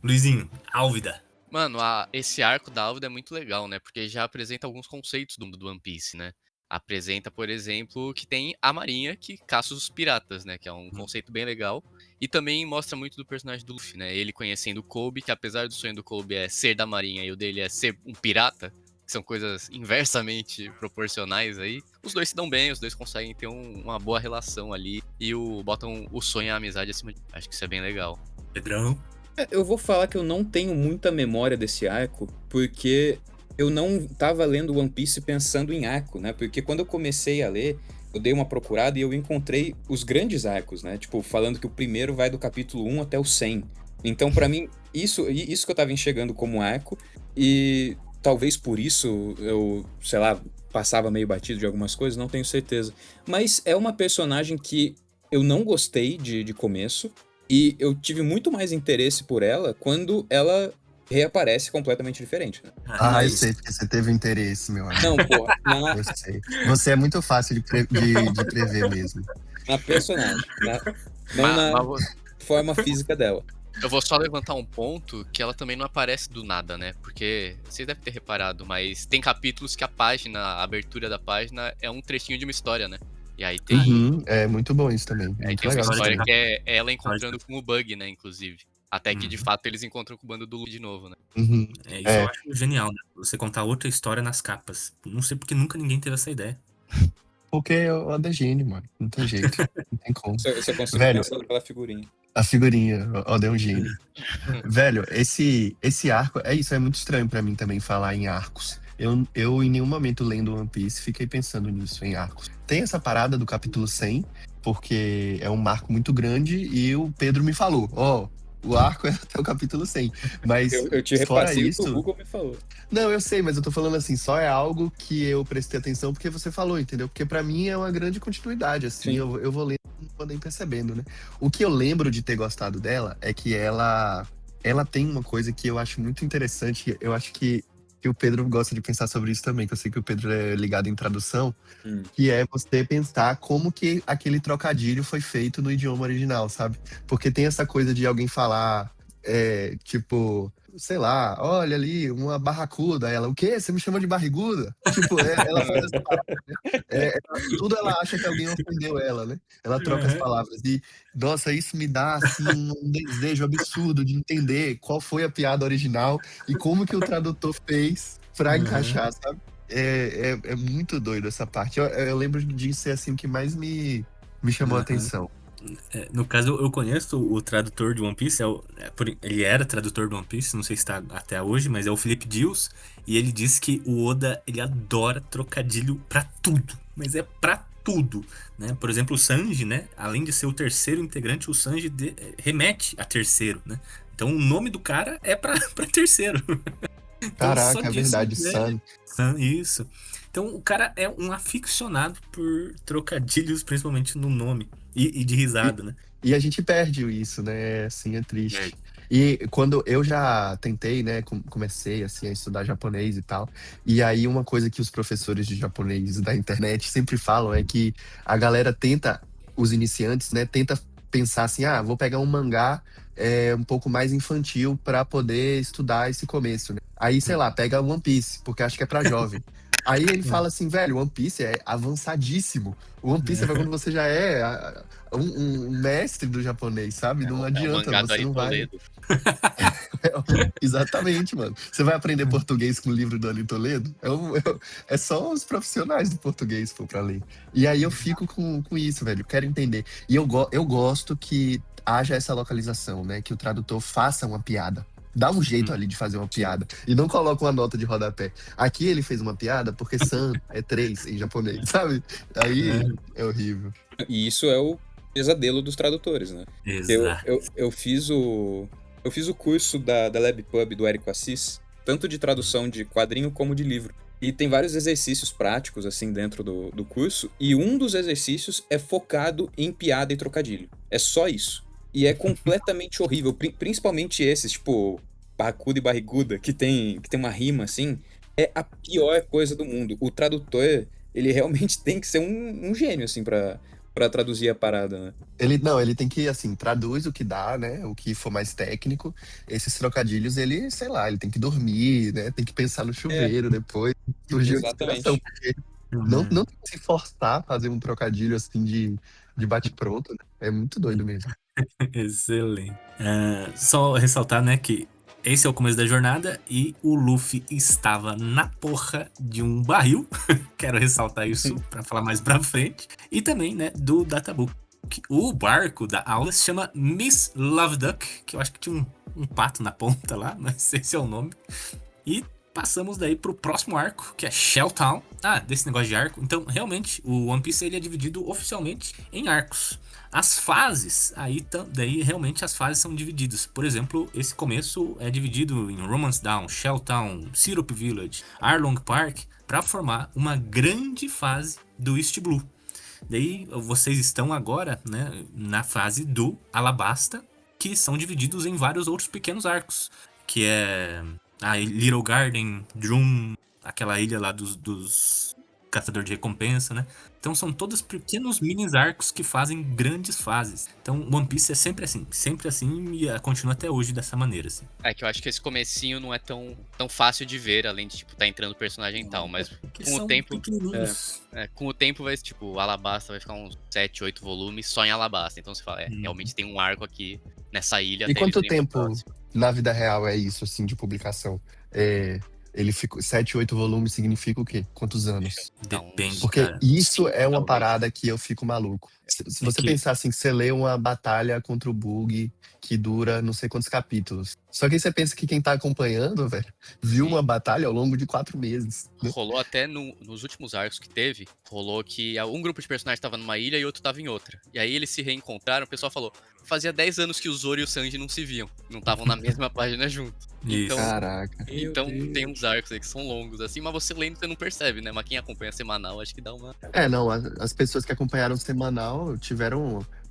Speaker 3: Luizinho, Álvida.
Speaker 4: Mano, esse arco da Álvida é muito legal, né? Porque já apresenta alguns conceitos do One Piece, né? Apresenta, por exemplo, que tem a marinha que caça os piratas, né? Que é um conceito bem legal. E também mostra muito do personagem do Luffy, né? Ele conhecendo o Kobe, que apesar do sonho do Kobe é ser da marinha e o dele é ser um pirata, que são coisas inversamente proporcionais aí. Os dois se dão bem, os dois conseguem ter uma boa relação ali. E botam o sonho e a amizade acima de... Acho que isso é bem legal.
Speaker 3: Pedrão.
Speaker 5: Eu vou falar que eu não tenho muita memória desse arco, porque eu não tava lendo One Piece pensando em arco, né? Porque quando eu comecei a ler, eu dei uma procurada e eu encontrei os grandes arcos, né? Tipo, falando que o primeiro vai do capítulo 1 até o 100. Então, pra mim, isso que eu tava enxergando como arco, e talvez por isso eu, sei lá, passava meio batido de algumas coisas, não tenho certeza. Mas é uma personagem que eu não gostei de começo, e eu tive muito mais interesse por ela quando ela reaparece completamente diferente, né?
Speaker 6: Eu sei, porque você teve interesse, meu amigo.
Speaker 5: Não, porra,
Speaker 6: Eu sei. Você é muito fácil de prever mesmo.
Speaker 5: na personagem, não na forma física dela.
Speaker 4: Eu vou só levantar um ponto que ela também não aparece do nada, né? Porque vocês devem ter reparado, mas tem capítulos que a abertura da página é um trechinho de uma história, né? E aí tem.
Speaker 6: É muito bom isso também.
Speaker 4: Aí
Speaker 6: Muito
Speaker 4: tem uma
Speaker 6: legal.
Speaker 4: história que é ela encontrando com o Bug, né? Inclusive. Até que de fato eles encontram com o bando do Luffy de novo, né?
Speaker 3: Isso eu acho genial, né? Você contar outra história nas capas. Não sei porque nunca ninguém teve essa ideia.
Speaker 6: Porque é o ADGN, mano. Não tem jeito. Não tem como.
Speaker 5: Eu só consigo
Speaker 6: Velho,
Speaker 5: pensar naquela figurinha.
Speaker 6: a figurinha, ó, deu um gênio. Velho, esse arco, é isso, é muito estranho pra mim também falar em arcos. Eu em nenhum momento lendo One Piece fiquei pensando nisso, em arcos. Tem essa parada do capítulo 100, porque é um marco muito grande e o Pedro me falou, o arco é até o capítulo 100. Mas
Speaker 5: Eu te
Speaker 6: fora
Speaker 5: repassei
Speaker 6: isso,
Speaker 5: o que o Google me falou.
Speaker 6: Não, eu sei, mas eu tô falando assim, só é algo que eu prestei atenção porque você falou, entendeu? Porque pra mim é uma grande continuidade, assim, eu vou lendo e não vou nem percebendo, né? O que eu lembro de ter gostado dela é que ela tem uma coisa que eu acho muito interessante, eu acho que o Pedro gosta de pensar sobre isso também, que eu sei que o Pedro é ligado em tradução, que é você pensar como que aquele trocadilho foi feito no idioma original, sabe? Porque tem essa coisa de alguém falar, tipo, sei lá, olha ali, uma barracuda. Ela, o quê? Você me chamou de barriguda? Tipo, ela faz essa parada, né? Tudo ela acha que alguém ofendeu ela, né? Ela troca as palavras. E, nossa, isso me dá, assim, um desejo absurdo de entender qual foi a piada original e como que o tradutor fez pra encaixar, sabe? É muito doido essa parte. Eu lembro de ser, assim, o que mais me chamou a atenção.
Speaker 3: No caso, eu conheço o tradutor de One Piece, ele era tradutor do One Piece, não sei se está até hoje, mas é o Felipe Dios, e ele disse que o Oda, ele adora trocadilho pra tudo, mas é pra tudo, né? Por exemplo, o Sanji, né? Além de ser o terceiro integrante, o Sanji remete a terceiro, né? Então o nome do cara é pra terceiro. Então,
Speaker 6: caraca, é verdade,
Speaker 3: Sun. Isso. Então o cara é um aficionado por trocadilhos, principalmente no nome. E de risada, né?
Speaker 6: E a gente perde isso, né? Assim, é triste. E quando eu já tentei, né, comecei assim a estudar japonês e tal, e aí uma coisa que os professores de japonês da internet sempre falam é que a galera os iniciantes, né, tenta pensar assim, vou pegar um mangá um pouco mais infantil pra poder estudar esse começo, né? Aí, sei lá, pega One Piece, porque acho que é pra jovem. Aí ele fala assim, velho, One Piece é avançadíssimo. O One Piece é pra quando você já é um mestre do japonês, sabe? Não adianta, você não vai... Exatamente, mano. Você vai aprender português com o livro do Ari Toledo? É só os profissionais do português for pra ler. E aí eu fico com isso, velho. Eu quero entender. E eu gosto que haja essa localização, né? Que o tradutor faça uma piada. Dá um jeito ali de fazer uma piada. E não coloca uma nota de rodapé. Aqui ele fez uma piada porque San é 3 em japonês, sabe? Aí é horrível.
Speaker 5: E isso é o pesadelo dos tradutores, né?
Speaker 3: Exato.
Speaker 5: Eu fiz o curso da LabPub do Érico Assis, tanto de tradução de quadrinho como de livro. E tem vários exercícios práticos, assim, dentro do curso. E um dos exercícios é focado em piada e trocadilho. É só isso. E é completamente horrível, principalmente esses, tipo, barracuda e barriguda, que tem uma rima, assim, é a pior coisa do mundo. O tradutor, ele realmente tem que ser um gênio, assim, pra traduzir a parada, né?
Speaker 6: Ele tem que, assim, traduz o que dá, né, o que for mais técnico. Esses trocadilhos, ele, sei lá, ele tem que dormir, né, tem que pensar no chuveiro depois, surgiu a inspiração, porque não tem que se forçar a fazer um trocadilho, assim, de bate-pronto, né? É muito doido mesmo.
Speaker 3: Excelente. Só ressaltar, né, que esse é o começo da jornada e o Luffy estava na porra de um barril. Quero ressaltar isso pra falar mais pra frente. E também, né, do Databook. O barco da aula se chama Miss Love Duck, que eu acho que tinha um pato na ponta lá, mas esse é o nome. E passamos daí pro próximo arco, que é Shelltown. Desse negócio de arco. Então, realmente, o One Piece ele é dividido oficialmente em arcos. As fases, daí realmente as fases são divididas. Por exemplo, esse começo é dividido em Romance Down, Shelltown, Syrup Village, Arlong Park, para formar uma grande fase do East Blue. Daí vocês estão agora, né, na fase do Alabasta, que são divididos em vários outros pequenos arcos, que é a Little Garden, Drum, aquela ilha lá dos caçador de recompensa, né? Então são todos pequenos mini arcos que fazem grandes fases. Então One Piece é sempre assim e continua até hoje dessa maneira, assim.
Speaker 4: É que eu acho que esse comecinho não é tão fácil de ver, além de, tipo, tá entrando personagem e tal, mas com o tempo... com o tempo vai, tipo, o Alabasta vai ficar uns 7, 8 volumes só em Alabasta. Então você fala, realmente tem um arco aqui nessa ilha.
Speaker 6: E quanto tempo na vida real é isso, assim, de publicação? Ele ficou 7, 8 volumes significa o quê? Quantos anos?
Speaker 3: Depende.
Speaker 6: Porque
Speaker 3: cara.
Speaker 6: isso é uma parada que eu fico maluco. Se você pensar assim, você lê uma batalha contra o Bug que dura não sei quantos capítulos. Só que aí você pensa que quem tá acompanhando, velho, viu uma batalha ao longo de 4 meses. Né?
Speaker 4: Rolou até nos últimos arcos que teve, rolou que um grupo de personagens tava numa ilha e outro tava em outra. E aí eles se reencontraram, o pessoal falou, fazia 10 anos que o Zoro e o Sanji não se viam. Não estavam na mesma página junto. Então,
Speaker 6: caraca.
Speaker 4: Então tem uns arcos aí que são longos, assim, mas você lendo você não percebe, né? Mas quem acompanha semanal, acho que dá uma...
Speaker 6: Não, as pessoas que acompanharam semanal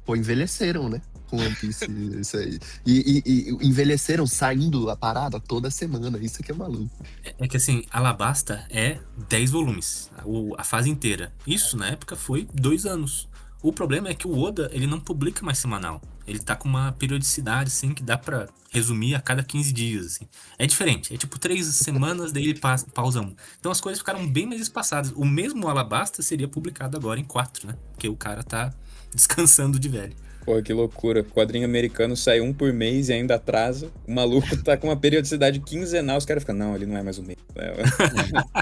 Speaker 6: envelheceram, né? Com One Piece, isso aí. E envelheceram saindo a parada toda semana, isso que é maluco.
Speaker 3: É que assim, Alabasta é 10 volumes, a fase inteira. Isso, na época, foi 2 anos. O problema é que o Oda, ele não publica mais semanal. Ele tá com uma periodicidade, assim, que dá pra resumir a cada 15 dias, assim. É diferente, é tipo 3 semanas, daí ele pausa 1. Então as coisas ficaram bem mais espaçadas. O mesmo Alabasta seria publicado agora em 4, né? Porque o cara tá descansando de velho.
Speaker 5: Pô, que loucura. O quadrinho americano sai um por mês e ainda atrasa. O maluco tá com uma periodicidade quinzenal. Os caras ficam, não, ele não é mais um mês.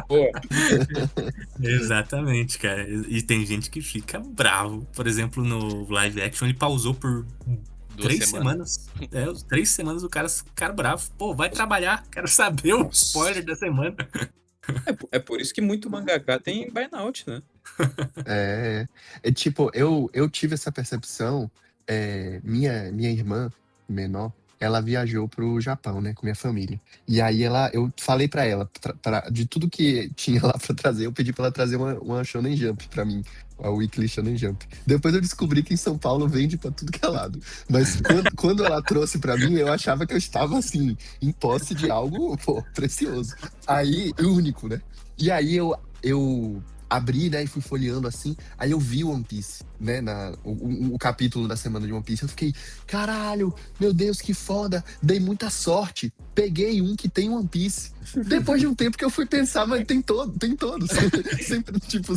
Speaker 5: Pô.
Speaker 3: Exatamente, cara. E tem gente que fica bravo. Por exemplo, no live action, ele pausou por 3 semanas. 3 semanas o cara fica bravo. Pô, vai trabalhar. Quero saber o spoiler da semana.
Speaker 5: É por isso que muito mangaka tem burnout, né?
Speaker 6: Tipo, eu tive essa percepção. Minha irmã menor, ela viajou pro Japão, né, com minha família. E aí eu falei pra ela, de tudo que tinha lá pra trazer, eu pedi pra ela trazer uma Shonen Jump pra mim, a Weekly Shonen Jump. Depois eu descobri que em São Paulo vende pra tudo que é lado. Mas quando ela trouxe pra mim, eu achava que eu estava, assim, em posse de algo, precioso. Aí, único, né? E aí eu abri, né, e fui folheando assim, aí eu vi One Piece, né, o capítulo da semana de One Piece, eu fiquei, caralho, meu Deus, que foda, dei muita sorte, peguei um que tem One Piece. Depois de um tempo que eu fui pensar, mas tem todos,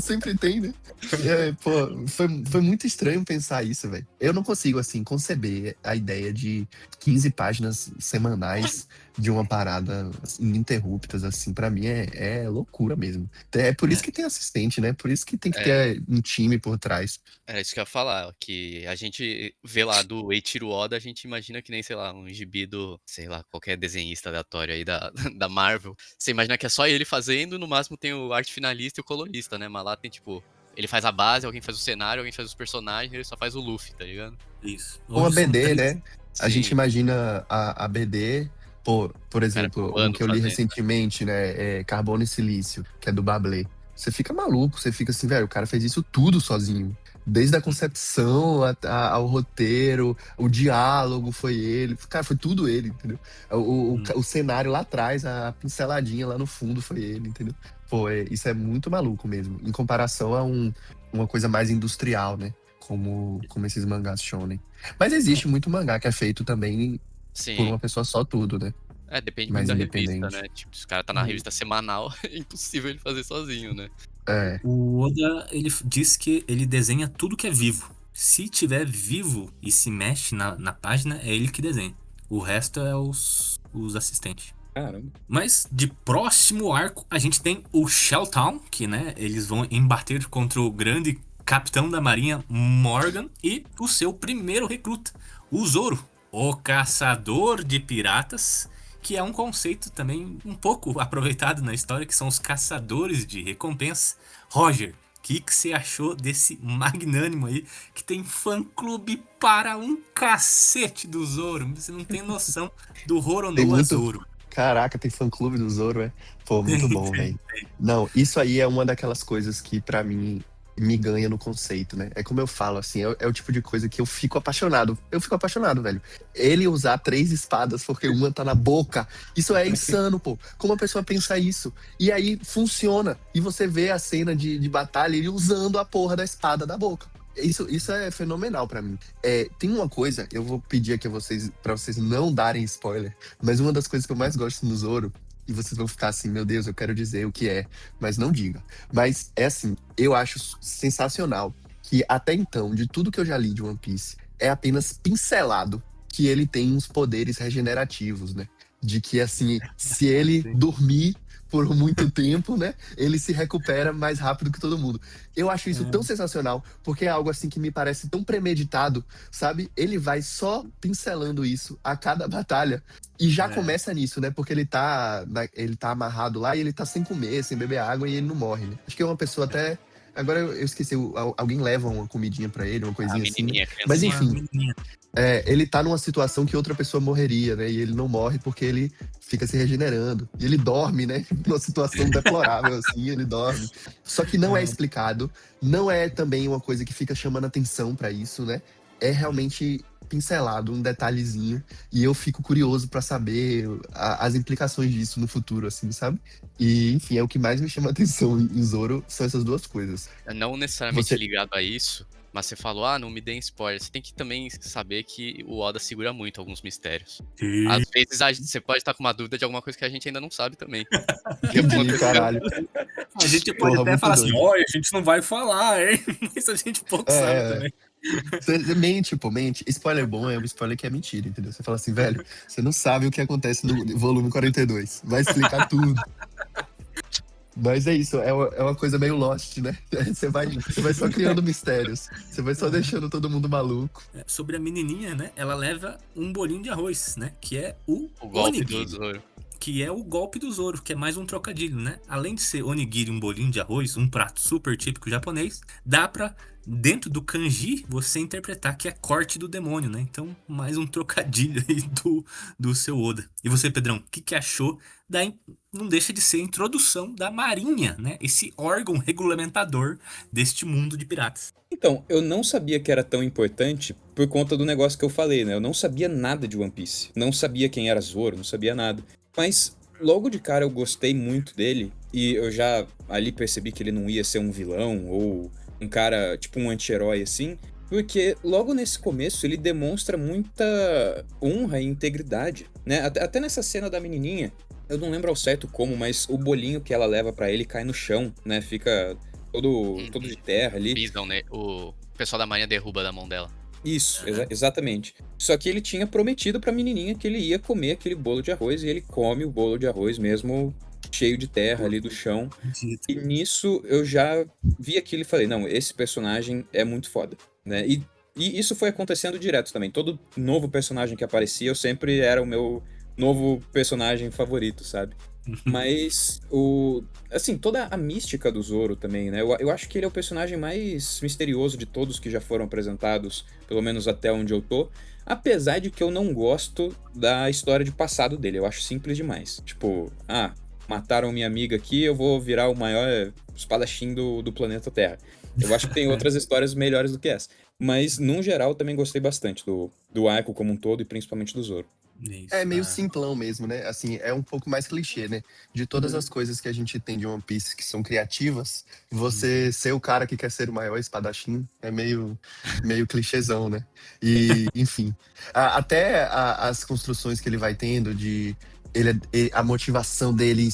Speaker 6: sempre tem, né? Foi muito estranho pensar isso, velho. Eu não consigo, assim, conceber a ideia de 15 páginas semanais de uma parada ininterruptas, assim, pra mim é loucura mesmo. É por isso que tem assistente, né? Por isso que tem que ter um time por trás.
Speaker 4: Era isso que eu ia falar, que a gente vê lá do Eiichiro Oda, a gente imagina que nem, sei lá, um gibi do, sei lá, qualquer desenhista aleatório aí da Marvel. Você imagina que é só ele fazendo, no máximo tem o arte finalista e o colorista, né? Mas lá tem, tipo, ele faz a base, alguém faz o cenário, alguém faz os personagens, ele só faz o Luffy, tá ligado?
Speaker 3: Isso.
Speaker 6: Ou a BD, né? A gente imagina a BD, por exemplo, um que eu li recentemente, né? Carbono e Silício, que é do Bablé. Você fica maluco, você fica assim, velho, o cara fez isso tudo sozinho. Desde a concepção ao roteiro, o diálogo foi ele. Cara, foi tudo ele, entendeu? O cenário lá atrás, a pinceladinha lá no fundo foi ele, entendeu? Isso é muito maluco mesmo. Em comparação a uma coisa mais industrial, né? Como esses mangás shonen. Mas existe muito mangá que é feito também por uma pessoa só tudo, né?
Speaker 4: Depende muito da revista, né? Tipo, se o cara tá na revista semanal, é impossível ele fazer sozinho, né?
Speaker 3: O Oda, ele diz que ele desenha tudo que é vivo. Se tiver vivo e se mexe na página, é ele que desenha. O resto é os assistentes.
Speaker 5: Caramba.
Speaker 3: Mas de próximo arco, a gente tem o Shelltown, que, né, eles vão embater contra o grande capitão da marinha Morgan e o seu primeiro recruta, o Zoro, o caçador de piratas, que é um conceito também um pouco aproveitado na história, que são os caçadores de recompensa. Roger, o que você achou desse magnânimo aí, que tem fã-clube para um cacete do Zoro? Você não tem noção do Roronoa Zoro.
Speaker 6: Caraca, tem fã-clube do Zoro, é? Pô, muito bom, velho. Não, isso aí é uma daquelas coisas que pra mim me ganha no conceito, né? É como eu falo, assim, é o tipo de coisa que eu fico apaixonado. Eu fico apaixonado, velho. Ele usar 3 espadas porque uma tá na boca, isso é insano, pô. Como a pessoa pensa isso? E aí funciona. E você vê a cena de batalha, ele usando a porra da espada da boca. Isso é fenomenal pra mim. Tem uma coisa, eu vou pedir aqui pra vocês não darem spoiler, mas uma das coisas que eu mais gosto no Zoro, e vocês vão ficar assim, meu Deus, eu quero dizer o que é, mas não diga. Mas é assim, eu acho sensacional que até então, de tudo que eu já li de One Piece, é apenas pincelado que ele tem uns poderes regenerativos, né? De que, assim, se ele dormir por muito tempo, né? Ele se recupera mais rápido que todo mundo. Eu acho isso tão sensacional, porque é algo assim que me parece tão premeditado, sabe? Ele vai só pincelando isso a cada batalha e já começa nisso, né? Porque ele tá amarrado lá e ele tá sem comer, sem beber água e ele não morre, né? Acho que é uma pessoa até... Agora eu esqueci, alguém leva uma comidinha pra ele, uma coisinha assim. Mas enfim, ele tá numa situação que outra pessoa morreria, né? E ele não morre porque ele fica se regenerando. E ele dorme, né? Numa situação deplorável, assim, ele dorme. Só que não é explicado, não é também uma coisa que fica chamando atenção pra isso, né? É realmente pincelado, um detalhezinho. E eu fico curioso pra saber as implicações disso no futuro, assim, sabe? E, enfim, é o que mais me chama atenção em Zoro, são essas duas coisas.
Speaker 4: Não necessariamente ligado a isso, mas você falou, não me deem spoiler. Você tem que também saber que o Oda segura muito alguns mistérios. Às vezes você pode estar com uma dúvida de alguma coisa que a gente ainda não sabe também.
Speaker 6: Caralho.
Speaker 3: A gente pode até falar assim, olha, a gente não vai falar, hein? Mas a gente pouco sabe também.
Speaker 6: Mente. Spoiler bom é um spoiler que é mentira, entendeu? Você fala assim, velho, você não sabe o que acontece no volume 42. Vai explicar tudo. Mas é isso, é uma coisa meio Lost, né? Você vai só criando mistérios. Você vai só deixando todo mundo maluco.
Speaker 3: Sobre a menininha, né? Ela leva um bolinho de arroz, né? Que é o
Speaker 4: golpe do Zoro.
Speaker 3: Que é o golpe do Zoro, que é mais um trocadilho, né? Além de ser onigiri, um bolinho de arroz, um prato super típico japonês, dá pra, dentro do kanji, você interpretar que é corte do demônio, né? Então, mais um trocadilho aí do seu Oda. E você, Pedrão, o que achou da... Não deixa de ser a introdução da Marinha, né? Esse órgão regulamentador deste mundo de piratas.
Speaker 5: Então, eu não sabia que era tão importante por conta do negócio que eu falei, né? Eu não sabia nada de One Piece. Não sabia quem era Zoro, não sabia nada. Mas logo de cara eu gostei muito dele e eu já ali percebi que ele não ia ser um vilão ou um cara, tipo um anti-herói assim, porque logo nesse começo ele demonstra muita honra e integridade, né? Até nessa cena da menininha, eu não lembro ao certo como, mas o bolinho que ela leva pra ele cai no chão, né? Fica todo de terra ali.
Speaker 4: Pisam, né? O pessoal da marinha derruba da mão dela.
Speaker 5: Isso, exatamente. Só que ele tinha prometido pra menininha que ele ia comer aquele bolo de arroz e ele come o bolo de arroz mesmo cheio de terra ali do chão. E nisso eu já vi aquilo e falei, não, esse personagem é muito foda, né? E isso foi acontecendo direto também. Todo novo personagem que aparecia, eu sempre era o meu novo personagem favorito, sabe? Mas toda a mística do Zoro também, né? Eu acho que ele é o personagem mais misterioso de todos que já foram apresentados, pelo menos até onde eu tô. Apesar de que eu não gosto da história de passado dele, eu acho simples demais. Tipo, mataram minha amiga aqui, eu vou virar o maior espadachim do planeta Terra. Eu acho que tem outras histórias melhores do que essa. Mas, num geral, também gostei bastante do arco como um todo e principalmente do Zoro.
Speaker 6: Isso, é meio simplão mesmo, né? Assim, é um pouco mais clichê, né? De todas as coisas que a gente tem de One Piece que são criativas, você ser o cara que quer ser o maior espadachim é meio clichêzão, né? E, enfim. Até as construções que ele vai tendo de... a motivação dele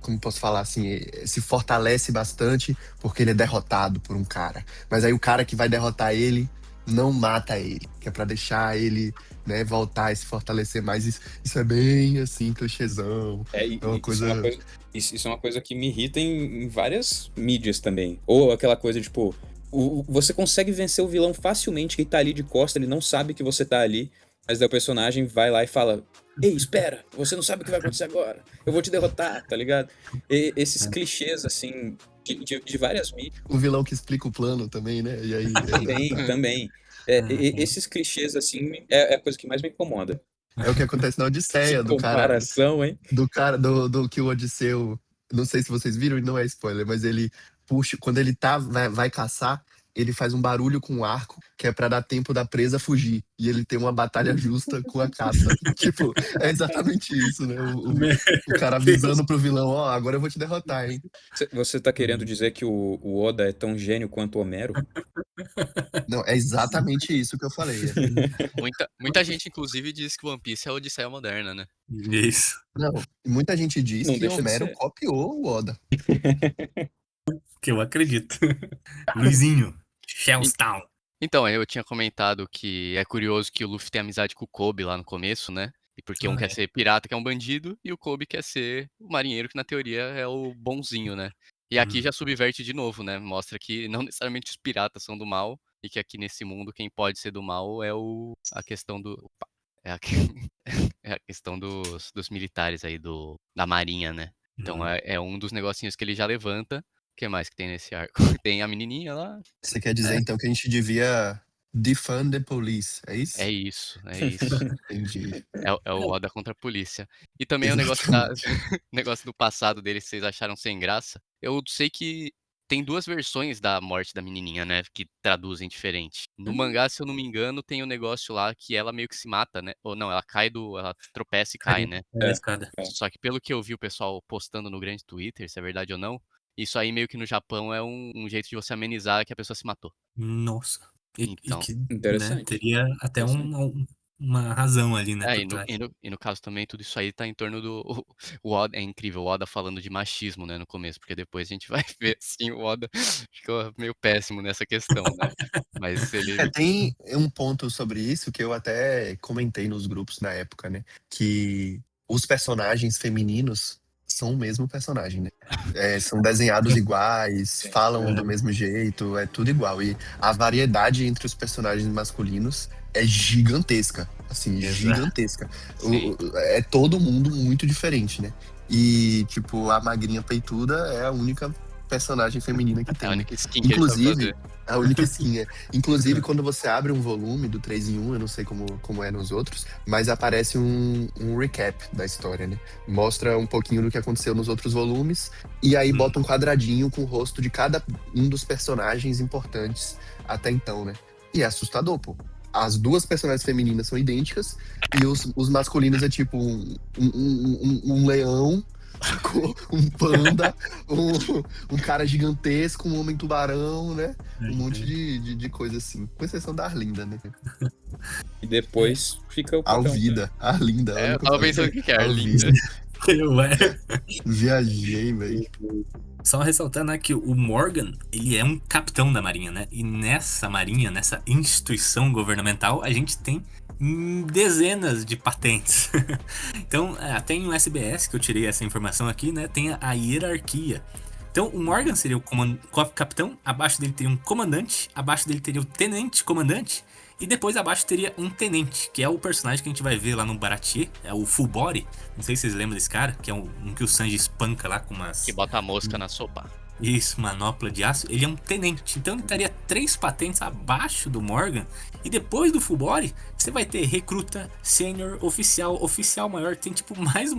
Speaker 6: como posso falar assim, se fortalece bastante porque ele é derrotado por um cara. Mas aí o cara que vai derrotar ele não mata ele, que é pra deixar ele, né, voltar e se fortalecer mais. Isso é bem, assim, clichêzão. É uma coisa...
Speaker 5: Isso é uma coisa que me irrita em várias mídias também. Ou aquela coisa, tipo, você consegue vencer o vilão facilmente, que tá ali de costa, ele não sabe que você tá ali, mas daí o personagem vai lá e fala: ei, espera, você não sabe o que vai acontecer agora, eu vou te derrotar, tá ligado? E esses clichês, assim, de várias mídias.
Speaker 6: O vilão que explica o plano também, né? E aí,
Speaker 5: Também. Esses clichês, assim, é a coisa que mais me incomoda.
Speaker 6: É o que acontece na Odisseia,
Speaker 5: Que comparação, hein?
Speaker 6: Do cara, do que o Odisseu, não sei se vocês viram, e não é spoiler, mas ele puxa, quando ele vai caçar, ele faz um barulho com o arco, que é pra dar tempo da presa fugir. E ele tem uma batalha justa com a caça. Tipo, é exatamente isso, né? O cara avisando pro vilão, ó, agora eu vou te derrotar, hein?
Speaker 5: Você tá querendo dizer que o Oda é tão gênio quanto o Homero?
Speaker 6: Não, é exatamente isso que eu falei.
Speaker 4: Muita gente, inclusive, diz que One Piece é a Odisseia moderna, né?
Speaker 3: Isso.
Speaker 6: Não, muita gente diz
Speaker 5: Não
Speaker 6: que
Speaker 5: deixa de
Speaker 6: Homero
Speaker 5: ser.
Speaker 6: copiou o Oda.
Speaker 3: Que eu acredito. Luizinho, Shellstown.
Speaker 4: Então, eu tinha comentado que é curioso que o Luffy tem amizade com o Kobe lá no começo, né? E porque um quer ser pirata, que é um bandido, e o Kobe quer ser o marinheiro, que na teoria é o bonzinho, né? E aqui já subverte de novo, né? Mostra que não necessariamente os piratas são do mal, e que aqui nesse mundo quem pode ser do mal é a questão do... Opa, é a questão dos militares aí, da marinha, né? Então é um dos negocinhos que ele já levanta. O que mais que tem nesse arco? Tem a menininha lá.
Speaker 6: Você quer dizer, então, que a gente devia defund the police, é isso?
Speaker 4: É isso.
Speaker 6: Entendi.
Speaker 4: É o Oda contra a polícia. E também o negócio do passado dele, que vocês acharam sem graça. Eu sei que tem duas versões da morte da menininha, né? Que traduzem diferente. No mangá, se eu não me engano, tem um negócio lá que ela meio que se mata, né? Ou não, ela tropeça e cai, né? Só que pelo que eu vi o pessoal postando no grande Twitter, se é verdade ou não, isso aí meio que no Japão é um jeito de você amenizar que a pessoa se matou.
Speaker 3: Nossa.
Speaker 4: Então,
Speaker 5: interessante.
Speaker 3: Né, teria até uma razão ali, né?
Speaker 4: E no caso também, tudo isso aí tá em torno do... O Oda, é incrível, o Oda falando de machismo, né, no começo, porque depois a gente vai ver, assim, o Oda ficou meio péssimo nessa questão, né? Mas ele...
Speaker 6: Tem um ponto sobre isso que eu até comentei nos grupos na época, né? Que os personagens femininos são o mesmo personagem, né? São desenhados iguais, falam do mesmo jeito, é tudo igual. E a variedade entre os personagens masculinos é gigantesca, assim, gigantesca. É todo mundo muito diferente, né? E, tipo, a magrinha peituda é a única personagem feminina que tem.
Speaker 4: A única skin
Speaker 6: Inclusive, a única skin Inclusive, quando você abre um volume do 3 em 1, eu não sei como é nos outros, mas aparece um recap da história, né? Mostra um pouquinho do que aconteceu nos outros volumes, e aí bota um quadradinho com o rosto de cada um dos personagens importantes até então, né? E é assustador, pô. As duas personagens femininas são idênticas, e os masculinos é tipo um leão, um panda, um cara gigantesco, um homem-tubarão, né? Um monte de coisa assim. Com exceção da Arlinda, né?
Speaker 5: E depois fica o
Speaker 6: Alvida. Arlinda.
Speaker 4: Eu tava pensando o que é Arlinda.
Speaker 6: Viajei, velho.
Speaker 3: Só ressaltando, né, que o Morgan, ele é um capitão da marinha, né? E nessa marinha, nessa instituição governamental, a gente tem dezenas de patentes. Então, tem um SBS, que eu tirei essa informação aqui, né? Tem a hierarquia. Então, o Morgan seria o capitão, abaixo dele teria um comandante, abaixo dele teria o tenente-comandante, e depois abaixo teria um tenente, que é o personagem que a gente vai ver lá no Baratie, é o Full Body. Não sei se vocês lembram desse cara, que é um que o Sanji espanca lá com umas...
Speaker 4: Que bota a mosca na sopa.
Speaker 3: Isso, manopla de aço. Ele é um tenente, então ele estaria 3 patentes abaixo do Morgan. E depois do Full Body, você vai ter recruta, sênior, oficial maior. Tem tipo mais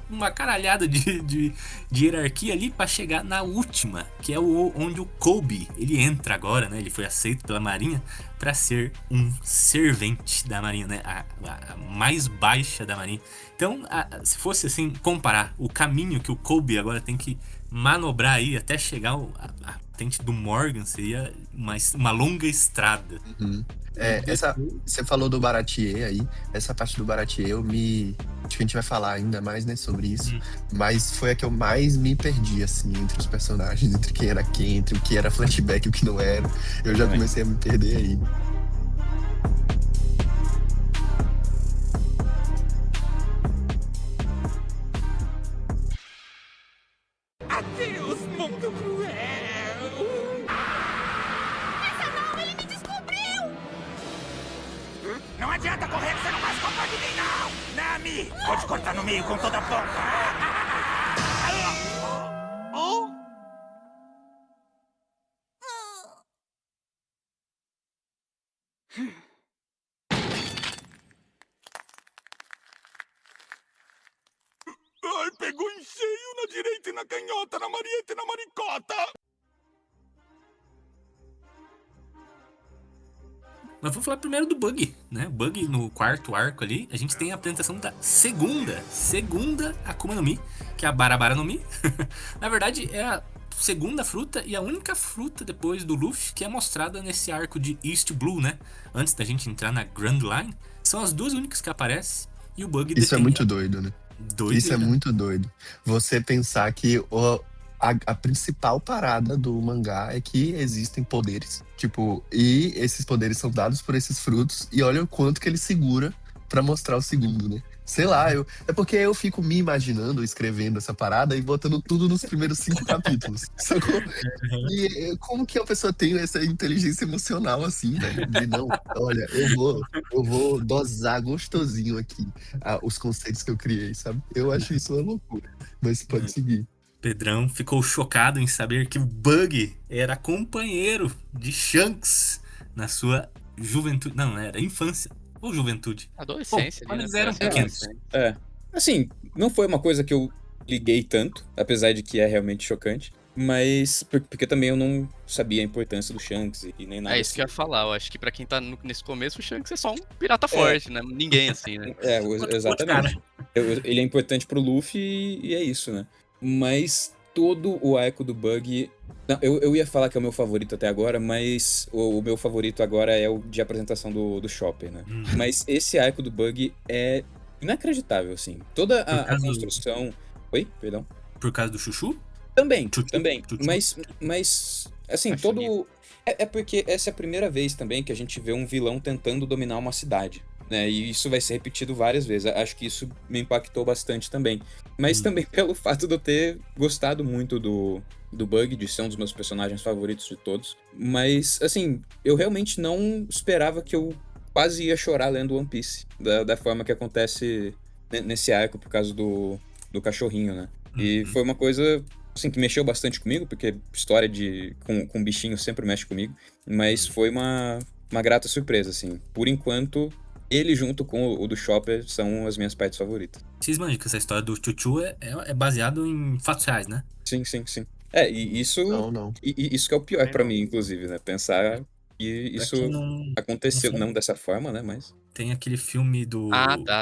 Speaker 3: uma caralhada de hierarquia ali pra chegar na última, que é onde o Kobe, ele entra agora, né? Ele foi aceito pela marinha pra ser um servente da marinha, né? A mais baixa da marinha. Então, se fosse assim, comparar o caminho que o Kobe agora tem que manobrar aí até chegar a patente do Morgan, seria uma longa estrada.
Speaker 6: Você falou do Baratie aí, essa parte do Baratie acho que a gente vai falar ainda mais, né, sobre isso, mas foi a que eu mais me perdi, assim, entre os personagens, entre quem era quem, entre o que era flashback e o que não era. Eu já comecei a me perder aí.
Speaker 9: aí! Pode cortar no meio com toda a ponta! Ai, pegou em cheio na direita e na canhota, na marieta e na maricota!
Speaker 3: Mas vamos falar primeiro do Bug, né? O Bug no quarto arco ali, a gente tem a apresentação da segunda Akuma no Mi, que é a Barabara no Mi. Na verdade, é a segunda fruta e a única fruta depois do Luffy que é mostrada nesse arco de East Blue, né? Antes da gente entrar na Grand Line, são as duas únicas que aparecem e o Bug
Speaker 6: Isso é muito doido, né? Isso é
Speaker 3: né?
Speaker 6: muito doido. Você pensar que a principal parada do mangá é que existem poderes. Tipo, e esses poderes são dados por esses frutos. E olha o quanto que ele segura pra mostrar o segundo, né? Sei lá, é porque eu fico me imaginando escrevendo essa parada e botando tudo nos primeiros 5 capítulos. Sacou? E como que a pessoa tem essa inteligência emocional assim, velho? De não, olha, eu vou dosar gostosinho aqui os conceitos que eu criei, sabe? Eu acho isso uma loucura. Mas pode seguir.
Speaker 3: Pedrão ficou chocado em saber que o Bug era companheiro de Shanks na sua juventude. Não, era infância ou juventude.
Speaker 4: Adolescência.
Speaker 3: Bom,
Speaker 4: ali,
Speaker 3: eles
Speaker 4: né?
Speaker 3: eram pequenos.
Speaker 5: Assim, não foi uma coisa que eu liguei tanto, apesar de que é realmente chocante. Mas porque também eu não sabia a importância do Shanks e nem nada.
Speaker 4: É isso que eu ia falar. Eu acho que pra quem tá nesse começo, o Shanks é só um pirata forte, né? Ninguém assim, né?
Speaker 5: Exatamente. Ele é importante pro Luffy e é isso, né? Mas todo o arco do Bug... Não, eu ia falar que é o meu favorito até agora, mas o meu favorito agora é o de apresentação do Chopper, né? Mas esse arco do Bug é inacreditável, assim. Toda a construção... Oi? Perdão.
Speaker 3: Por causa do Chuchu?
Speaker 5: Também.
Speaker 3: Chuchu.
Speaker 5: Mas assim, todo... É porque essa é a primeira vez também que a gente vê um vilão tentando dominar uma cidade, né? E isso vai ser repetido várias vezes. Acho que isso me impactou bastante também. Mas também pelo fato de eu ter gostado muito do Bug, de ser um dos meus personagens favoritos de todos. Mas, assim, eu realmente não esperava que eu quase ia chorar lendo One Piece. Da forma que acontece nesse arco por causa do cachorrinho, né? E foi uma coisa... assim, que mexeu bastante comigo, porque história com bichinho sempre mexe comigo, mas foi uma grata surpresa, assim. Por enquanto, ele junto com o do Chopper são as minhas partes favoritas.
Speaker 3: Vocês manjam que essa história do Chuchu é baseado em fatos reais, né?
Speaker 5: Sim. E isso...
Speaker 6: Não.
Speaker 5: E isso que é o pior pra mim, inclusive, né? Pensar que isso aconteceu, não dessa forma, né? Mas...
Speaker 3: Tem aquele filme do...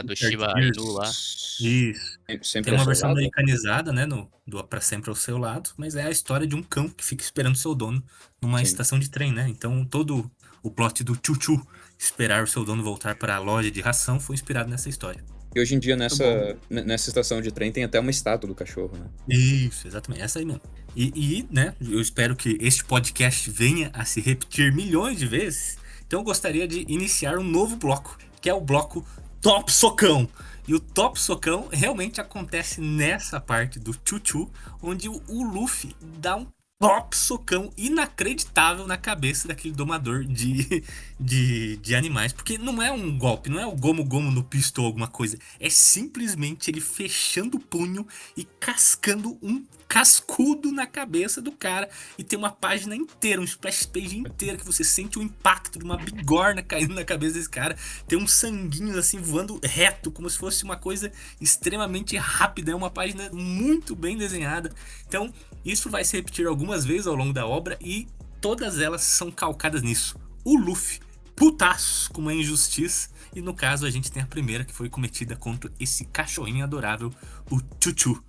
Speaker 4: do Shiba Inu lá.
Speaker 3: Isso.
Speaker 5: Sempre
Speaker 3: tem uma
Speaker 5: ao seu
Speaker 3: versão
Speaker 5: lado?
Speaker 3: americanizada, né? Do Pra Sempre ao Seu Lado. Mas é a história de um cão que fica esperando seu dono numa estação de trem, né? Então todo o plot do Chuchu esperar o seu dono voltar para a loja de ração foi inspirado nessa história.
Speaker 5: E hoje em dia, nessa estação de trem, tem até uma estátua do cachorro, né?
Speaker 3: Isso, exatamente. Essa aí mesmo. E, né, eu espero que este podcast venha a se repetir milhões de vezes. Então eu gostaria de iniciar um novo bloco, que é o bloco Top Socão. E o Top Socão realmente acontece nessa parte do Chuchu, onde o Luffy dá um top socão inacreditável na cabeça daquele domador de animais. Porque não é um golpe, não é o gomo no pisto ou alguma coisa. É simplesmente ele fechando o punho e cascando um cascudo na cabeça do cara. E tem uma página inteira, um splash page inteira, que você sente o impacto de uma bigorna caindo na cabeça desse cara. Tem uns sanguinhos assim voando reto, como se fosse uma coisa extremamente rápida. É uma página muito bem desenhada. Então isso vai se repetir algumas vezes ao longo da obra e todas elas são calcadas nisso. O Luffy, putaço com uma injustiça, e no caso a gente tem a primeira que foi cometida contra esse cachorrinho adorável, o Chuchu.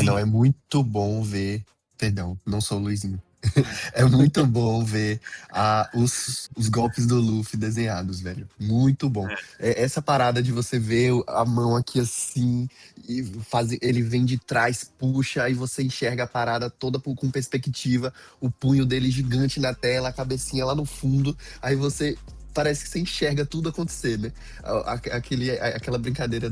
Speaker 6: Não, é muito bom ver... Perdão, não sou o Luizinho. É muito bom ver os golpes do Luffy desenhados, velho. Muito bom. Essa parada de você ver a mão aqui assim, e ele vem de trás, puxa, aí você enxerga a parada toda com perspectiva, o punho dele gigante na tela, a cabecinha lá no fundo, aí você parece que você enxerga tudo acontecer, né? Aquela brincadeira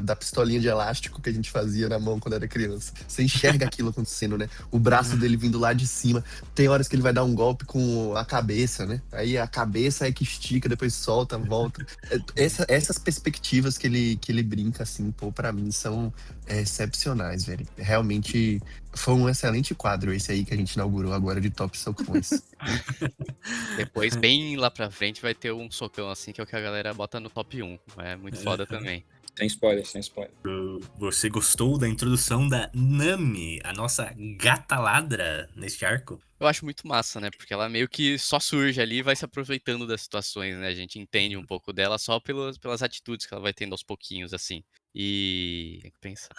Speaker 6: da pistolinha de elástico que a gente fazia na mão quando era criança. Você enxerga aquilo acontecendo, né? O braço dele vindo lá de cima. Tem horas que ele vai dar um golpe com a cabeça, né? Aí a cabeça é que estica, depois solta, volta. Essas perspectivas que ele brinca, assim, pô, pra mim são excepcionais, velho. Realmente foi um excelente quadro esse aí que a gente inaugurou agora de Top Socões.
Speaker 4: Depois, bem lá pra frente, vai ter um socão assim, que é o que a galera bota no top 1. É muito foda também.
Speaker 5: Sem spoiler, sem spoiler.
Speaker 3: Você gostou da introdução da Nami, a nossa gata ladra neste arco?
Speaker 4: Eu acho muito massa, né? Porque ela meio que só surge ali e vai se aproveitando das situações, né? A gente entende um pouco dela só pelas atitudes que ela vai tendo aos pouquinhos, assim. E... tem que pensar.